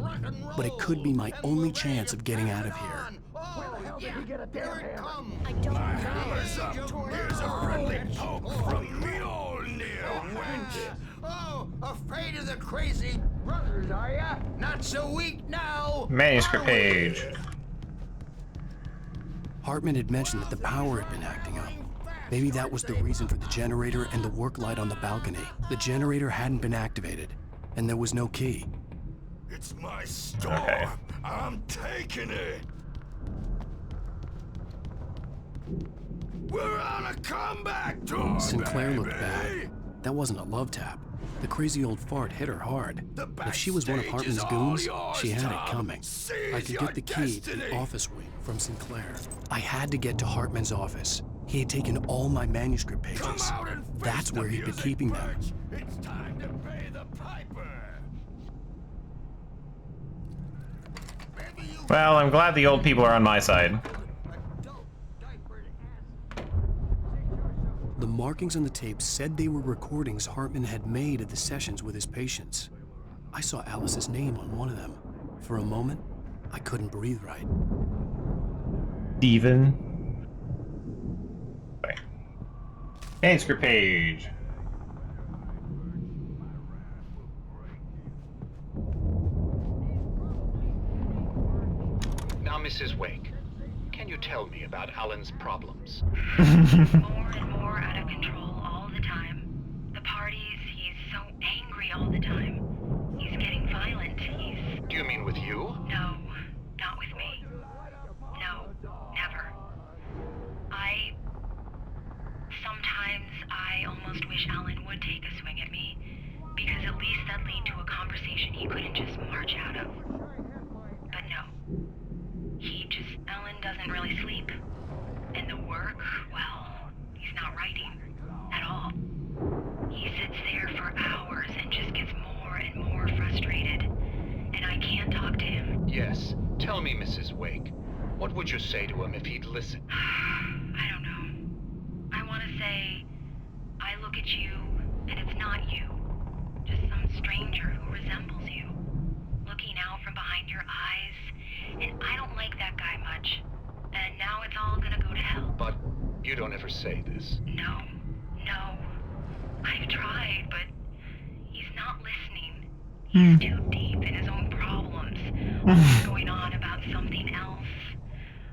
Speaker 3: but it could be my only chance of getting out of here.
Speaker 2: I don't know. Here's a friendly poke from Mjolnir, wench. Oh, afraid of the crazy brothers, are ya? Not so weak now.
Speaker 1: Manuscript page.
Speaker 3: Hartman had mentioned that the power had been acting up. Maybe that was the reason for the generator and the work light on the balcony. The generator hadn't been activated, and there was no key.
Speaker 14: It's my storm.
Speaker 1: Okay.
Speaker 14: I'm taking it. We're on a comeback tour,
Speaker 3: Sinclair
Speaker 14: baby.
Speaker 3: looked bad. That wasn't a love tap. The crazy old fart hit her hard. If she was one of
Speaker 14: backstage is
Speaker 3: Hartman's
Speaker 14: all
Speaker 3: goons,
Speaker 14: yours,
Speaker 3: she had
Speaker 14: Tom.
Speaker 3: it coming. I could
Speaker 14: Seize
Speaker 3: get the
Speaker 14: your
Speaker 3: key to the
Speaker 14: destiny.
Speaker 3: office wing from Sinclair. I had to get to Hartman's office. He had taken all my manuscript pages.
Speaker 14: Come out and face
Speaker 3: That's
Speaker 14: the
Speaker 3: where he'd been
Speaker 14: music,
Speaker 3: keeping them.
Speaker 14: Birch. It's time to pay the piper.
Speaker 1: Well, I'm glad the old people are on my side.
Speaker 3: The markings on the tape said they were recordings Hartman had made at the sessions with his patients. I saw Alice's name on one of them. For a moment, I couldn't breathe right.
Speaker 1: Steven. Okay. Manuscript page.
Speaker 8: Now, Mrs. Wake, can you tell me about Alan's problems?
Speaker 12: More and more out of control all the time. The parties, he's so angry all the time. He's getting violent.
Speaker 8: Do you mean with you?
Speaker 12: No, not with me. No, never. Sometimes I almost wish Alan would take a swing at me, because at least that'd lead to a conversation he couldn't just march out of. But no. Alan doesn't really sleep. And the work, well, he's not writing at all. He sits there for hours and just gets more and more frustrated. And I can't talk to him.
Speaker 8: Yes. Tell me, Mrs. Wake, what would you say to him if he'd listen?
Speaker 12: I don't know. I want to say, I look at you, and it's not you. Just some stranger who resembles you. Looking out from behind your eyes. And I don't like that guy much. And now it's all gonna go to hell.
Speaker 8: But you don't ever say this.
Speaker 12: No. I've tried, but he's not listening. He's too deep in his own problems. Always going on about something else.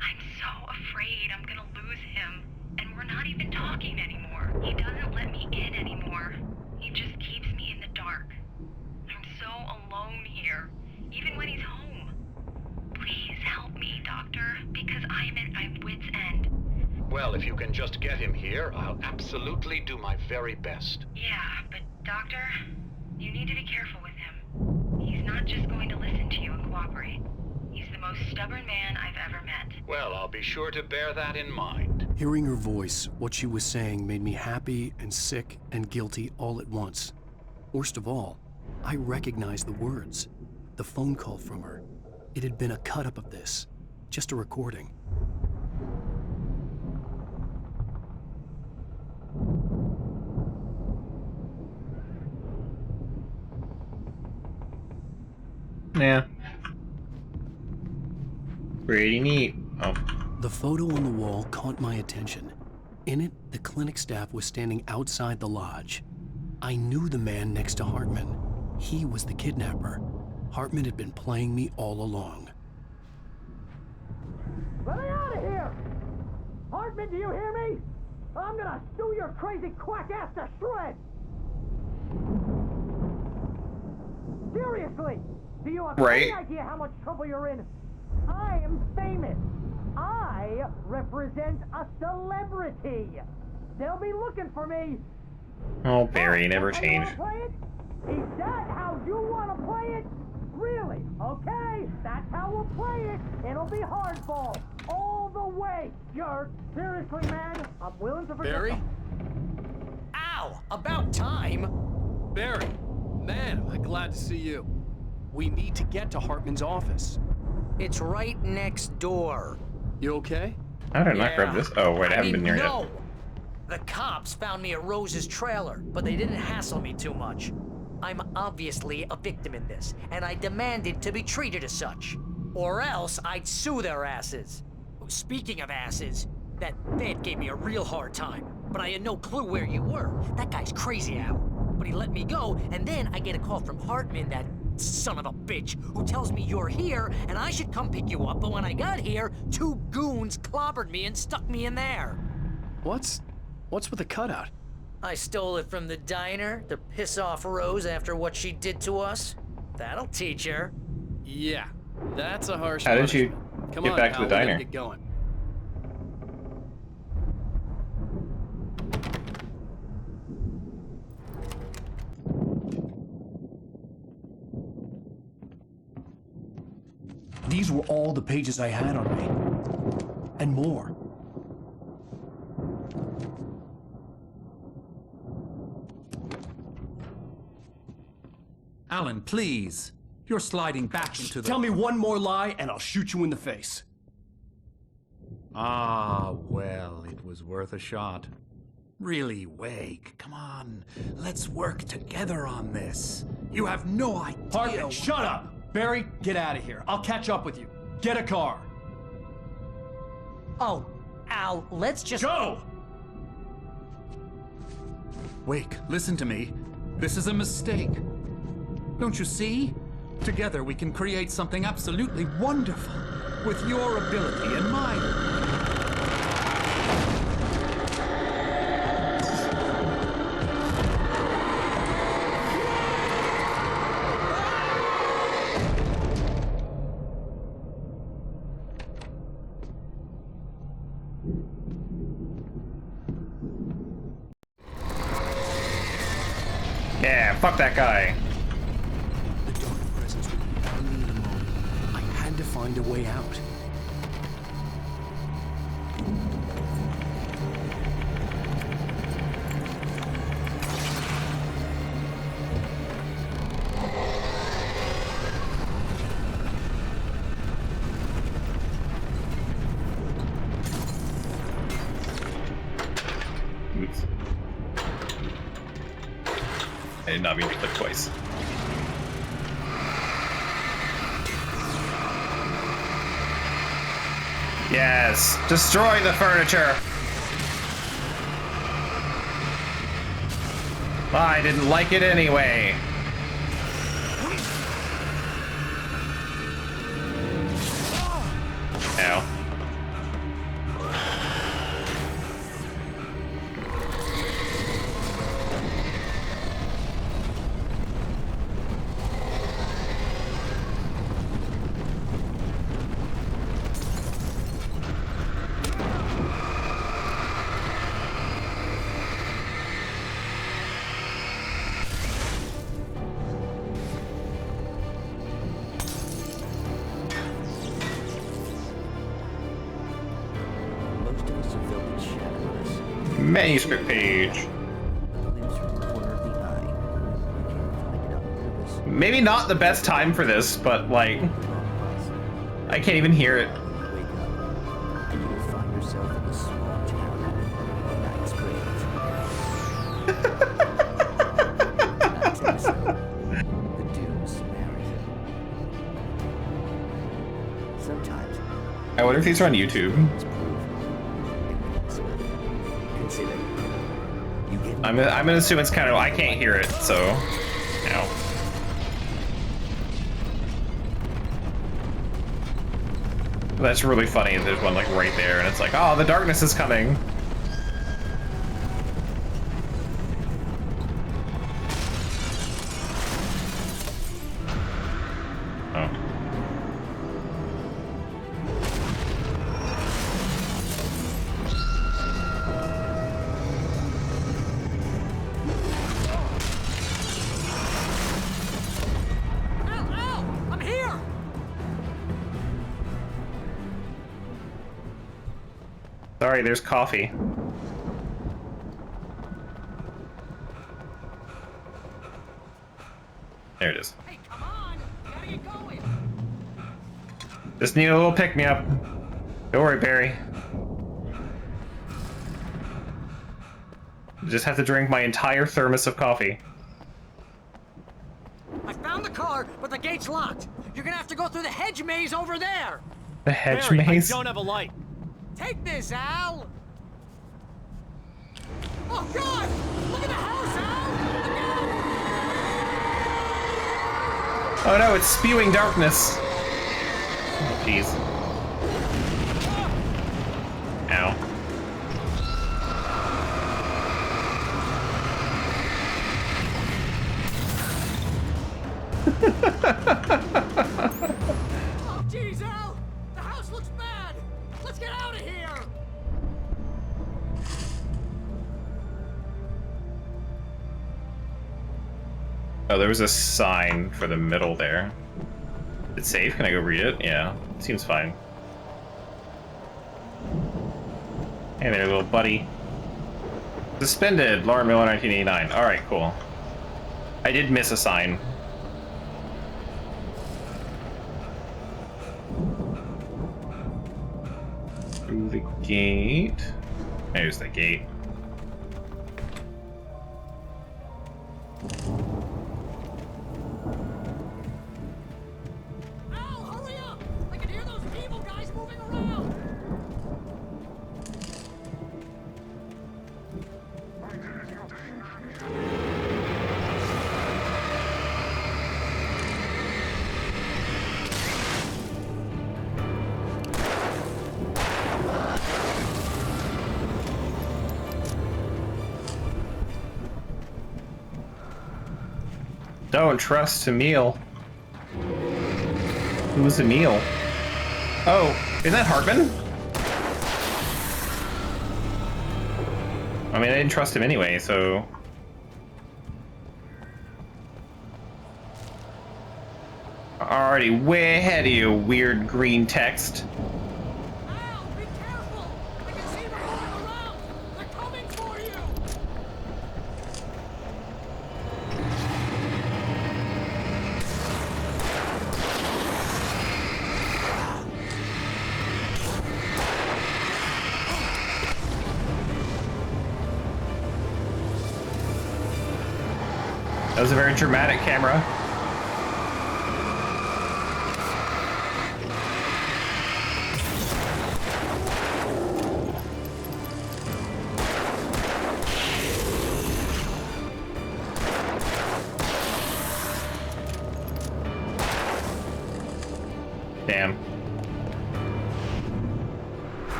Speaker 12: I'm so afraid I'm gonna lose him. And we're not even talking anymore. He doesn't let me in anymore. He just keeps me in the dark. I'm so alone here, even when he's home. Please help me, Doctor, because I'm at my wit's end.
Speaker 8: Well, if you can just get him here, I'll absolutely do my very best.
Speaker 12: Yeah, but Doctor, you need to be careful with him. He's not just going to listen to you and cooperate. He's the most stubborn man I've ever met.
Speaker 8: Well, I'll be sure to bear that in mind.
Speaker 3: Hearing her voice, what she was saying made me happy and sick and guilty all at once. Worst of all, I recognized the words. The phone call from her. It had been a cut-up of this. Just a recording.
Speaker 1: Yeah. Pretty neat. Oh.
Speaker 3: The photo on the wall caught my attention. In it, the clinic staff was standing outside the lodge. I knew the man next to Hartman. He was the kidnapper. Hartman had been playing me all along.
Speaker 7: Let me out of here! Hartman, do you hear me? I'm gonna chew your crazy quack ass to shreds! Seriously! Do you have any idea how much trouble you're in? I am famous. I represent a celebrity. They'll be looking for me.
Speaker 1: Oh, Barry, never change.
Speaker 7: Is that how you want to play it? Really? Okay, that's how we'll play it. It'll be hardball all the way, jerk. Seriously, man, I'm willing to forget.
Speaker 21: Barry?
Speaker 18: Ow! About time!
Speaker 21: Barry, man, am I glad to see you.
Speaker 4: We need to get to Hartman's office.
Speaker 18: It's right next door.
Speaker 21: You okay?
Speaker 1: How did I not grab this? Oh, wait, I haven't been near
Speaker 18: no.
Speaker 1: yet.
Speaker 18: The cops found me at Rose's trailer, but they didn't hassle me too much. I'm obviously a victim in this, and I demanded to be treated as such. Or else I'd sue their asses. Speaking of asses, that vet gave me a real hard time, but I had no clue where you were. That guy's crazy, Al. But he let me go, and then I get a call from Hartman, that son of a bitch, who tells me you're here, and I should come pick you up, but when I got here, 2 goons clobbered me and stuck me in there.
Speaker 3: What's with the cutout?
Speaker 18: I stole it from the diner to piss off Rose after what she did to us. That'll teach her.
Speaker 21: Yeah, that's a harsh
Speaker 1: How did you
Speaker 21: punishment. Come
Speaker 1: get
Speaker 21: on,
Speaker 1: back to
Speaker 21: Al,
Speaker 1: the
Speaker 21: we gotta
Speaker 1: diner?
Speaker 21: Get going.
Speaker 3: These were all the pages I had on me. And more.
Speaker 17: Alan, please. You're sliding back into the...
Speaker 4: Tell me one more lie and I'll shoot you in the face.
Speaker 17: Ah, well, it was worth a shot. Really, Wake, come on. Let's work together on this. You have no idea.
Speaker 4: Hartman, shut up! Barry, get out of here. I'll catch up with you. Get a car.
Speaker 7: Oh, Al, let's just
Speaker 4: go!
Speaker 17: Wake, listen to me. This is a mistake. Don't you see? Together we can create something absolutely wonderful. With your ability and mine.
Speaker 1: Yeah, fuck that guy.
Speaker 3: The dark presence would find me in a moment. I had to find a way out.
Speaker 1: Oops. I did not mean to click twice. Yes! Destroy the furniture! I didn't like it anyway. Ow. Manuscript page. Maybe not the best time for this, but like, I can't even hear it. I wonder if these are on YouTube. I'm gonna assume it's kind of, I can't hear it, so, ow. That's really funny. There's one like right there, and it's like, oh, the darkness is coming. Sorry, there's coffee. There it is.
Speaker 7: Hey, come on! How you going?
Speaker 1: Just need a little pick-me-up. Don't worry, Barry. Just have to drink my entire thermos of coffee.
Speaker 7: I found the car, but the gate's locked. You're gonna have to go through the hedge maze over there.
Speaker 1: The hedge
Speaker 4: Barry,
Speaker 1: maze?
Speaker 4: I don't have a light.
Speaker 7: Take this, Al! Oh, God! Look at the house, Al!
Speaker 1: Oh no, it's spewing darkness. Oh, jeez. Ow.
Speaker 7: Oh, jeez, Al! The house looks bad! Let's get out of here!
Speaker 1: Oh, there was a sign for the middle there. It's safe? Can I go read it? Yeah, seems fine. Hey there, little buddy. Suspended, Lauren Miller, 1989. Alright, cool. I did miss a sign. Through the gate. There's the gate. Don't trust Emil. Who's Emil? Oh, is that Hartman? I mean, I didn't trust him anyway, so... Already way ahead of you, weird green text. That was a very dramatic camera. Damn.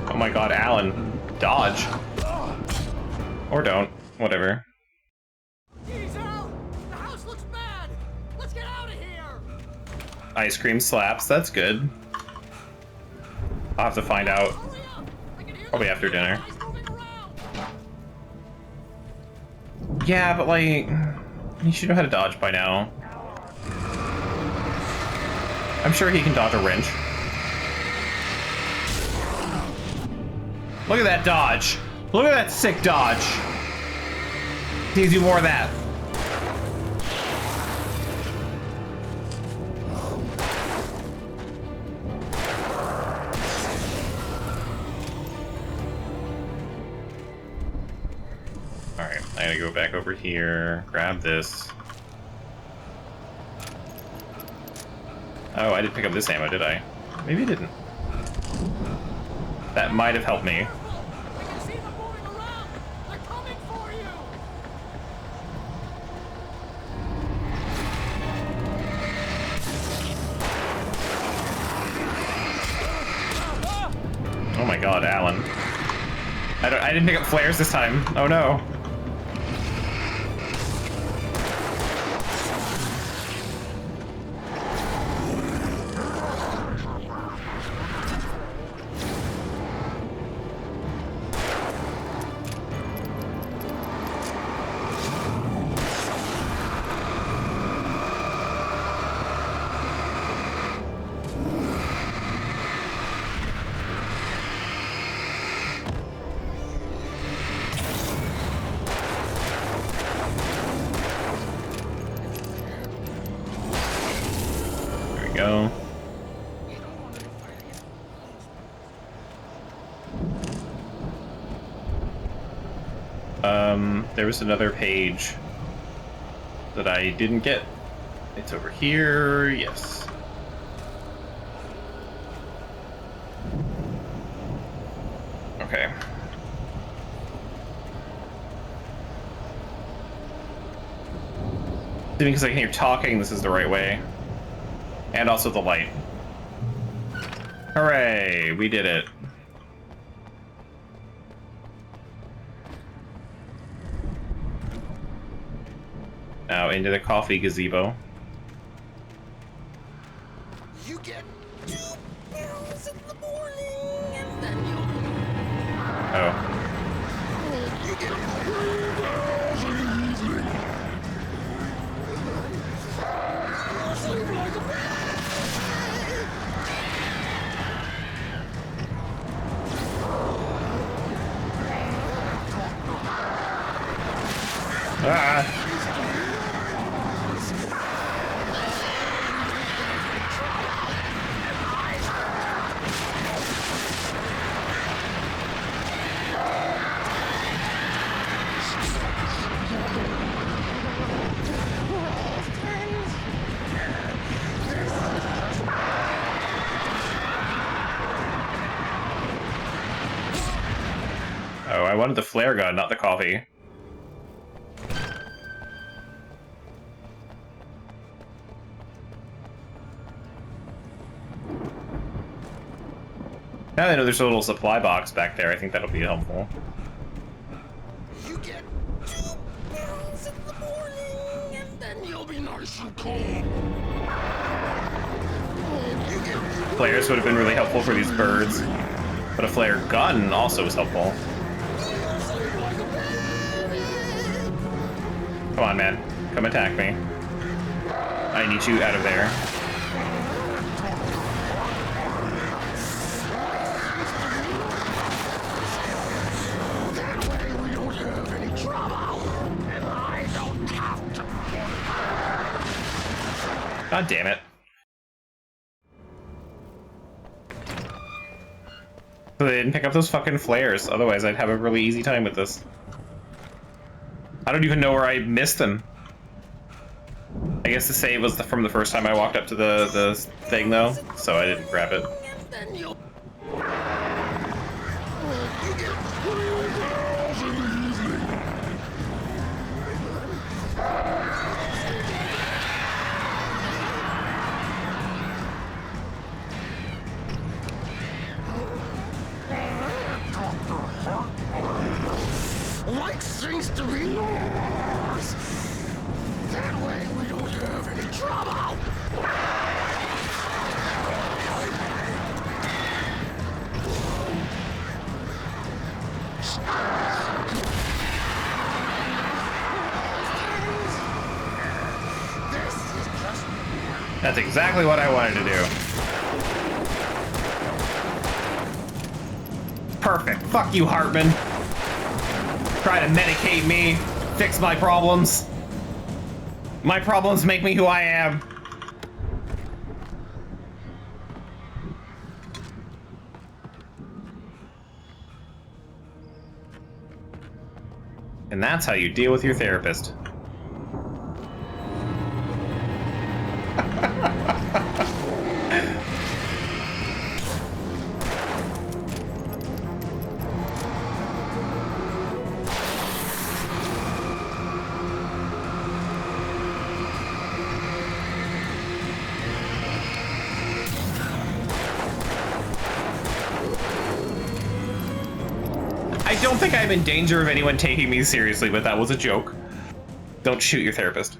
Speaker 1: Oh my god, Alan. Dodge. Or don't. Whatever.
Speaker 7: He's out! The house looks bad! Let's get out of here!
Speaker 1: Ice cream slaps. That's good. I'll have to find out. Probably after dinner. Yeah, but like... You should know how to dodge by now. I'm sure he can dodge a wrench. Look at that dodge. Look at that sick dodge. Need to do more of that. Alright, I gotta go back over here, grab this. Oh, I didn't pick up this ammo, did I? Maybe I didn't. That might have helped me. Oh my god, Alan. I didn't pick up flares this time. Oh no. Go. There was another page that I didn't get. It's over here, yes. Okay. Because I can hear talking, this is the right way. And also the light. Hooray, we did it. Now into the coffee gazebo.
Speaker 7: You get 2 pills in the morning, and then you'll...
Speaker 1: Oh.
Speaker 7: You get 3 pills.
Speaker 1: Ah. Oh, I wanted the flare gun, not the coffee. Now that I know there's a little supply box back there, I think that'll be helpful.
Speaker 2: You get 2 barrels in the morning, and then you'll be nice and cold.
Speaker 1: Flares would have been really helpful for these birds, but a flare gun also was helpful. Come on, man. Come attack me. I need you out of there. God damn it. So they didn't pick up those fucking flares, otherwise I'd have a really easy time with this. I don't even know where I missed them. I guess the save was from the first time I walked up to the thing though, so I didn't grab it.
Speaker 2: Like things to be yours. That way we don't have any trouble.
Speaker 1: That's exactly what I wanted to do. Perfect. Fuck you, Hartman. Try to medicate me, fix my problems. My problems make me who I am. And that's how you deal with your therapist. I don't think I'm in danger of anyone taking me seriously, but that was a joke. Don't shoot your therapist.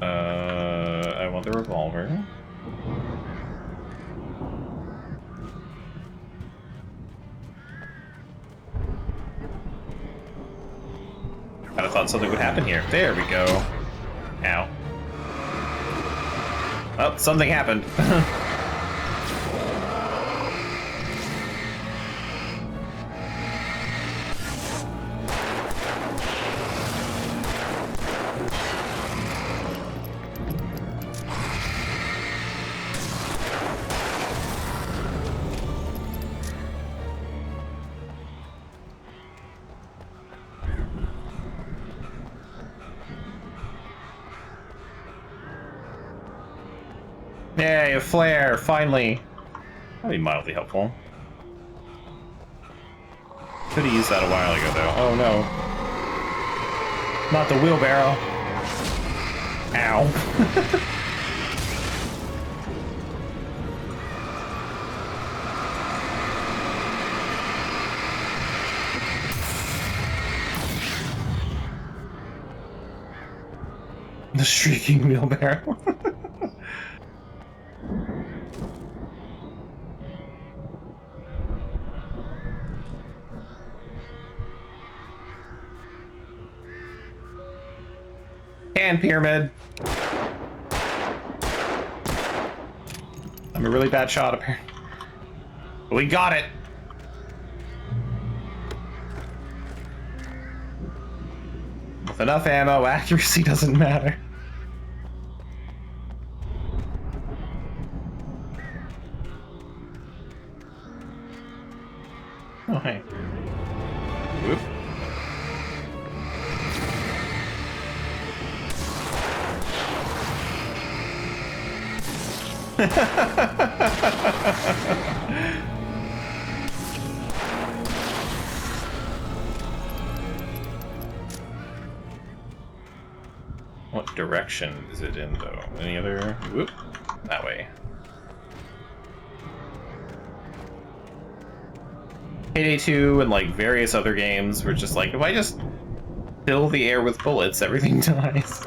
Speaker 1: I want the revolver. Kind of thought something would happen here. There we go. Ow. Oh, something happened. Yay, a flare, finally. That'd be mildly helpful. Could have used that a while ago, though. Oh no. Not the wheelbarrow. Ow. The shrieking wheelbarrow. And pyramid. I'm a really bad shot apparently. But we got it. With enough ammo, accuracy doesn't matter. Oh, hey. Whoop. What direction is it in, though? Any other? Whoop. That way. Payday 2 and like various other games were just like, if I just fill the air with bullets, everything dies.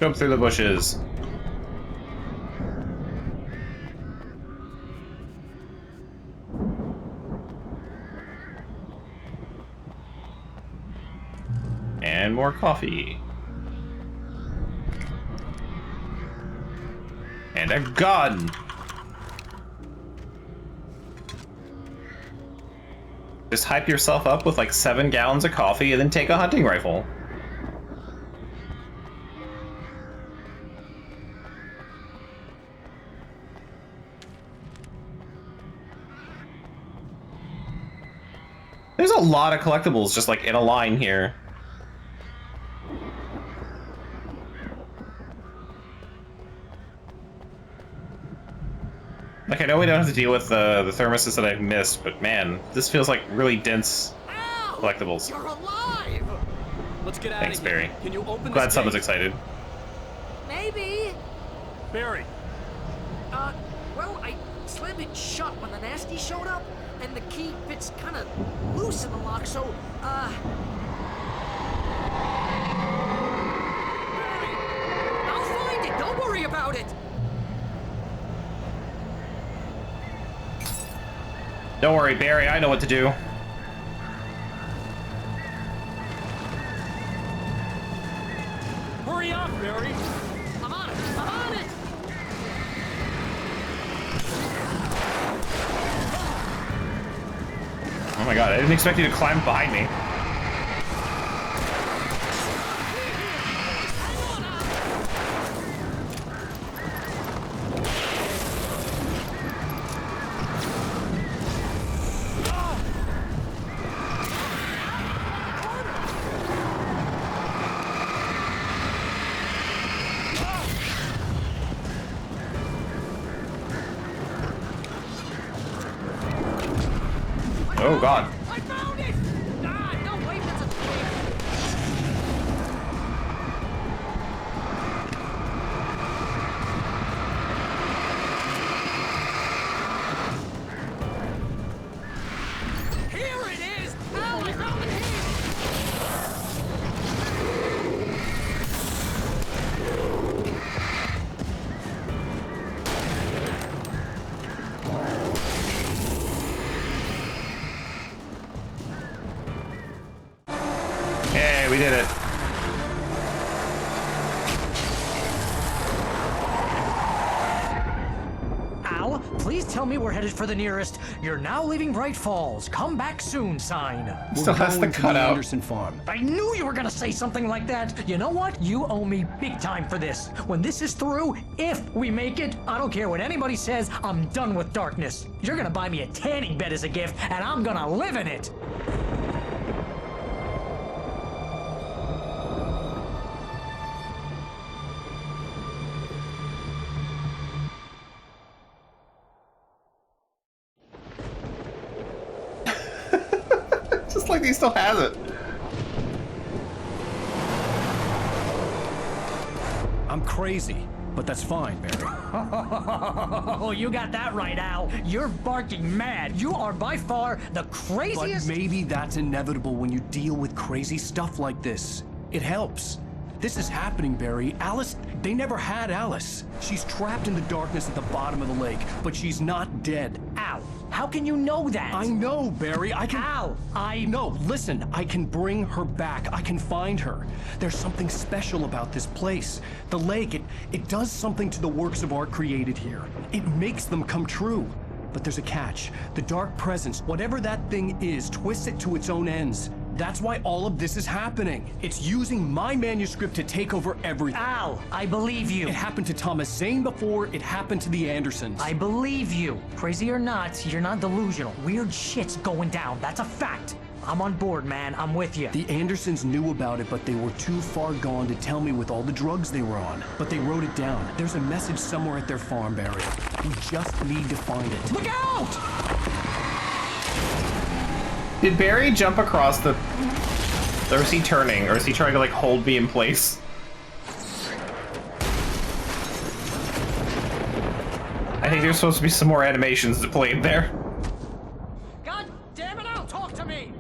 Speaker 1: Jump through the bushes. And more coffee. And a gun! Just hype yourself up with like 7 gallons of coffee and then take a hunting rifle. There's a lot of collectibles just like in a line here. Like, I know we don't have to deal with the thermoses that I've missed, but man, this feels like really dense collectibles.
Speaker 21: You're alive! Let's get out
Speaker 1: Thanks,
Speaker 21: of here.
Speaker 1: Barry.
Speaker 21: Can you open
Speaker 1: Glad
Speaker 21: this
Speaker 1: someone's
Speaker 21: gate?
Speaker 1: excited.
Speaker 7: Maybe.
Speaker 21: Barry.
Speaker 7: Well, I slammed it shut when the nasty showed up, and the key fits kind of loose in the lock, so, Barry, I'll find it. Don't worry about it.
Speaker 1: Don't worry, Barry, I know what to do.
Speaker 21: Hurry up, Barry.
Speaker 7: I'm on it. I'm on it.
Speaker 1: Oh my god, I didn't expect you to climb behind me. Oh god.
Speaker 7: I found it. No, wait, that's a Here it is. Al, I found it.
Speaker 1: Yay, we did it.
Speaker 7: Al, please tell me we're headed for the nearest "You're now leaving Bright Falls. Come back soon" sign.
Speaker 1: Still has the cutout.
Speaker 3: Anderson Farm.
Speaker 7: I knew you were gonna say something like that. You know what? You owe me big time for this. When this is through, if we make it, I don't care what anybody says, I'm done with darkness. You're gonna buy me a tanning bed as a gift, and I'm gonna live in it.
Speaker 1: Just like he still has it.
Speaker 3: I'm crazy, but that's fine, Barry.
Speaker 7: Oh, you got that right, Al. You're barking mad. You are by far the
Speaker 3: But
Speaker 7: craziest.
Speaker 3: maybe that's inevitable when you deal with crazy stuff like this. It helps. This is happening, Barry. Alice, they never had Alice. She's trapped in the darkness at the bottom of the lake, but she's not dead.
Speaker 7: Al, how can you know that?
Speaker 3: I know, Barry. I can...
Speaker 7: Al,
Speaker 3: No, listen. I can bring her back. I can find her. There's something special about this place. The lake, it does something to the works of art created here. It makes them come true. But there's a catch. The dark presence, whatever that thing is, twists it to its own ends. That's why all of this is happening. It's using my manuscript to take over everything.
Speaker 7: Al, I believe you.
Speaker 3: It happened to Thomas Zane before, it happened to the Andersons.
Speaker 7: I believe you. Crazy or not, you're not delusional. Weird shit's going down. That's a fact. I'm on board, man. I'm with you.
Speaker 3: The Andersons knew about it, but they were too far gone to tell me with all the drugs they were on. But they wrote it down. There's a message somewhere at their farm, Barry. We just need to find it.
Speaker 7: Look out!
Speaker 1: Did Barry jump across the... Or is he turning? Or is he trying to, like, hold me in place? I think there's supposed to be some more animations that played there.
Speaker 7: God damn it, Al, talk to me!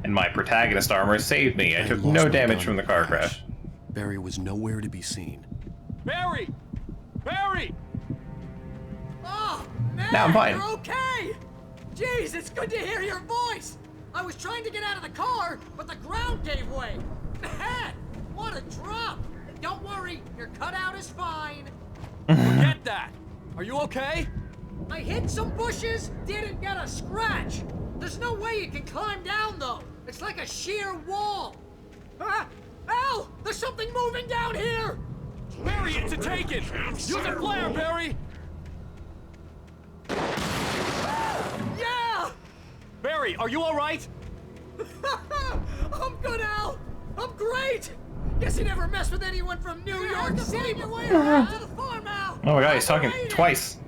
Speaker 1: And my protagonist armor saved me. I took no damage from the car crash.
Speaker 3: Barry was nowhere to be seen.
Speaker 4: Barry! Barry!
Speaker 7: Oh, man,
Speaker 1: Now I'm fine.
Speaker 7: You're okay! Jeez, it's good to hear your voice! I was trying to get out of the car, but the ground gave way. Man, what a drop! Don't worry, your cutout is fine.
Speaker 4: Forget that! Are you okay?
Speaker 7: I hit some bushes, didn't get a scratch. There's no way you can climb down, though. It's like a sheer wall. Ah! Al! There's something moving down here!
Speaker 4: Barry, it's a taken! Use a flare, Barry!
Speaker 7: Yeah!
Speaker 4: Barry, are you alright?
Speaker 7: I'm good, Al! I'm great! Guess you never messed with anyone from New York City before you got to the farm, Al!
Speaker 1: Oh my god, he's talking twice.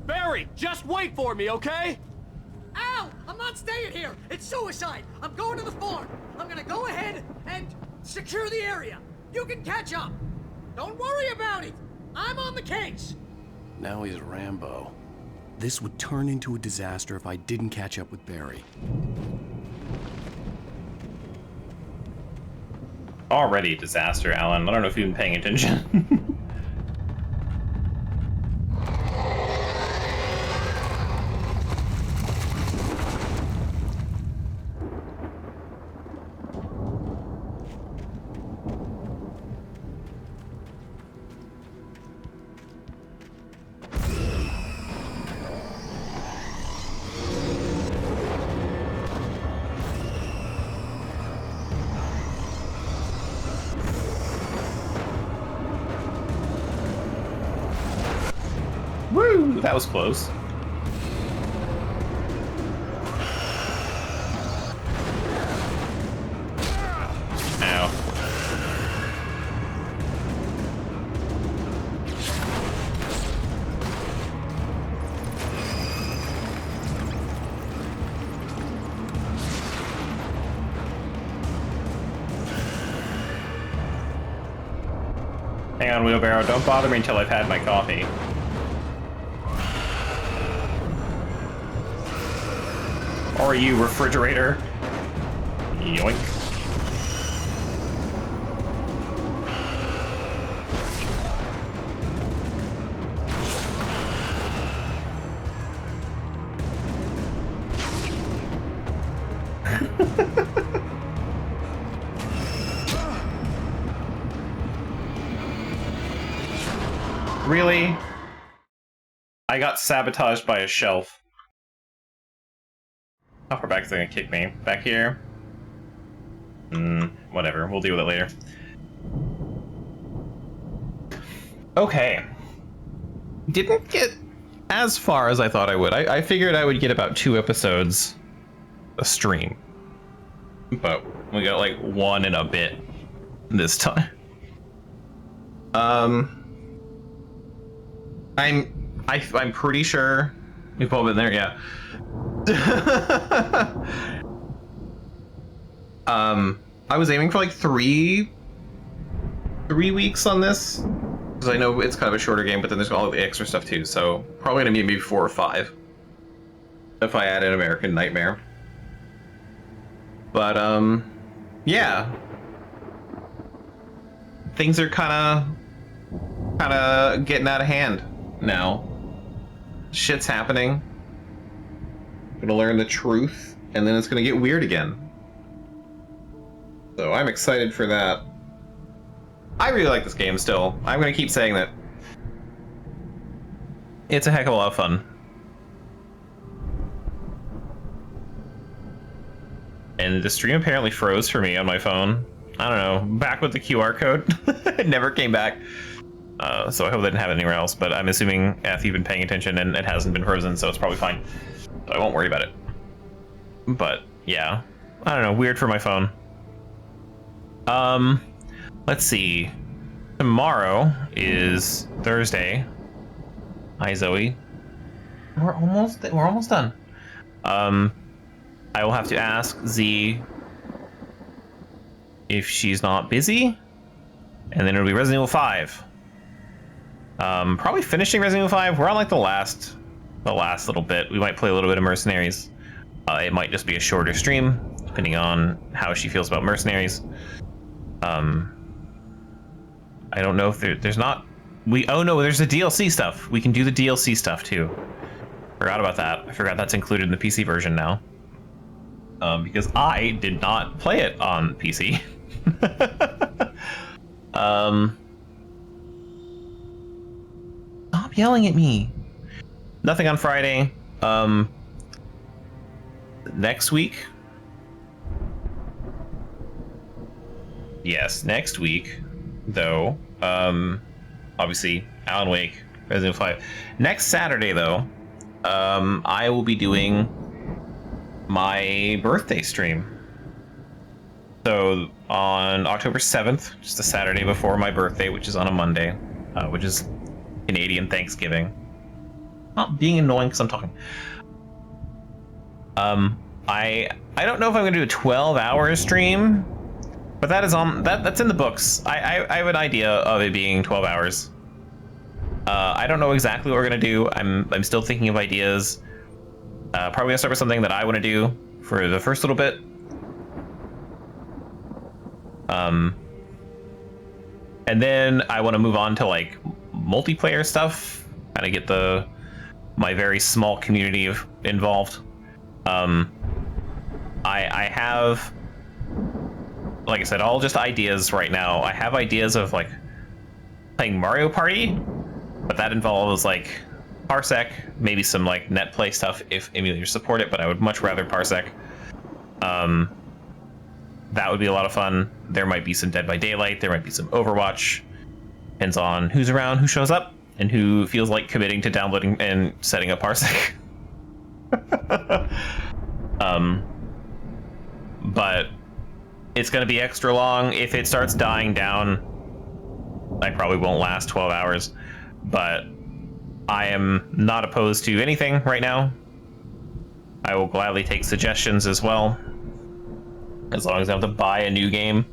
Speaker 4: Barry, just wait for me, okay?
Speaker 7: Al! I'm not staying here! It's suicide! I'm going to the farm! I'm gonna go ahead and secure the area! You can catch up! Don't worry about it! I'm on the case!
Speaker 3: Now he's Rambo. This would turn into a disaster if I didn't catch up with Barry.
Speaker 1: Already a disaster, Alan. I don't know if you've been paying attention. Woo! That was close. Ow. Hang on, wheelbarrow. Don't bother me until I've had my coffee. Or you, refrigerator. Yoink. Really? I got sabotaged by a shelf. How far back is it gonna kick me? Back here? Whatever. We'll deal with it later. Okay. Didn't get as far as I thought I would. I figured I would get about 2 episodes a stream. But we got like 1 and a bit this time. I'm pretty sure we've all been there, yeah. I was aiming for like 3 weeks on this, Because I know it's kind of a shorter game, but then there's all the extra stuff too. So probably gonna be maybe 4 or 5 if I add an American Nightmare. But yeah, things are kind of getting out of hand now. Shit's happening. I'm gonna learn the truth, and then it's gonna get weird again. So I'm excited for that. I really like this game still. I'm gonna keep saying that. It's a heck of a lot of fun. And the stream apparently froze for me on my phone. I don't know, back with the QR code. It never came back. So I hope they didn't have it anywhere else, but I'm assuming if you've been paying attention and it hasn't been frozen, so it's probably fine. So I won't worry about it. But yeah, I don't know, weird for my phone. Let's see. Tomorrow is Thursday. Hi, Zoe. We're almost done. I will have to ask Z if she's not busy, and then it'll be Resident Evil 5. Probably finishing Resident Evil 5. We're on like the last little bit. We might play a little bit of Mercenaries. It might just be a shorter stream, depending on how she feels about Mercenaries. I don't know if there's not. Oh no, there's the DLC stuff. We can do the DLC stuff too. Forgot about that. I forgot that's included in the PC version now. Because I did not play it on PC. Stop yelling at me. Nothing on Friday. Next week. Yes, next week, though. Obviously, Alan Wake, Resident Evil 5. Next Saturday, though, I will be doing my birthday stream. So on October 7th, just the Saturday before my birthday, which is on a Monday, which is Canadian Thanksgiving. Not being annoying because I'm talking. I don't know if I'm gonna do a 12-hour stream, but that is on that's in the books. I have an idea of it being 12 hours. I don't know exactly what we're gonna do. I'm still thinking of ideas. Probably gonna start with something that I want to do for the first little bit. And then I want to move on to like multiplayer stuff, kind of get my very small community involved. I have, like I said, all just ideas right now. I have ideas of like playing Mario Party, but that involves like Parsec, maybe some like net play stuff if emulators support it, but I would much rather Parsec. That would be a lot of fun. There might be some Dead by Daylight, there might be some Overwatch. Depends on who's around, who shows up, and who feels like committing to downloading and setting up Parsec. But it's gonna be extra long. If it starts dying down, I probably won't last 12 hours, but I am not opposed to anything right now. I will gladly take suggestions as well, as long as I have to buy a new game.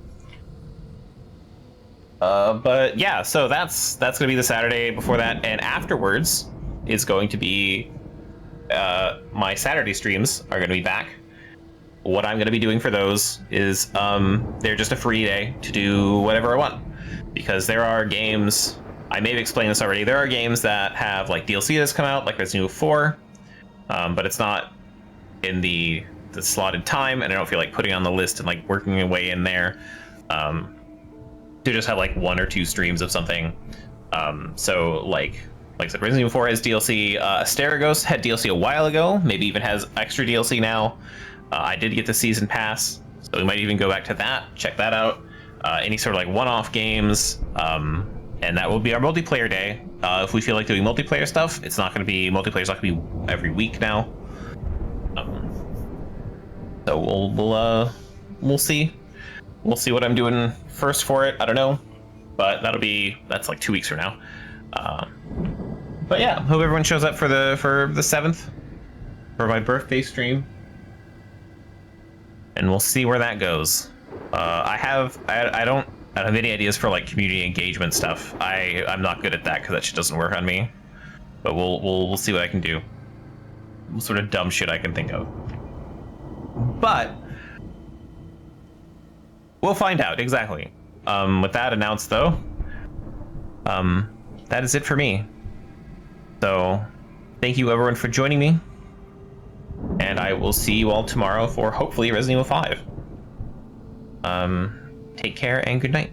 Speaker 1: But yeah, so that's gonna be the Saturday before that, and afterwards is going to be my Saturday streams are gonna be back. What I'm gonna be doing for those is they're just a free day to do whatever I want, because there are games. I may have explained this already. There are games that have like DLC that's come out, like Resident Evil 4, but it's not in the slotted time, and I don't feel like putting on the list and like working my way in there to just have like 1 or 2 streams of something. So like I said, Resident Evil 4 has DLC. Asterigos had DLC a while ago, maybe even has extra DLC now. I did get the season pass, so we might even go back to that, check that out. Any sort of like one-off games, and that will be our multiplayer day. If we feel like doing multiplayer stuff, it's not going to be multiplayer's not going to be every week now. So we'll see. We'll see what I'm doing first for it. I don't know, but that's like 2 weeks from now. But yeah, hope everyone shows up for the 7th for my birthday stream, and we'll see where that goes. I I don't have any ideas for like community engagement stuff. I'm not good at that because that shit doesn't work on me. But we'll see what I can do. What sort of dumb shit I can think of. But we'll find out exactly. With that announced though, that is it for me. So thank you everyone for joining me. And I will see you all tomorrow for hopefully Resident Evil 5. Take care and good night.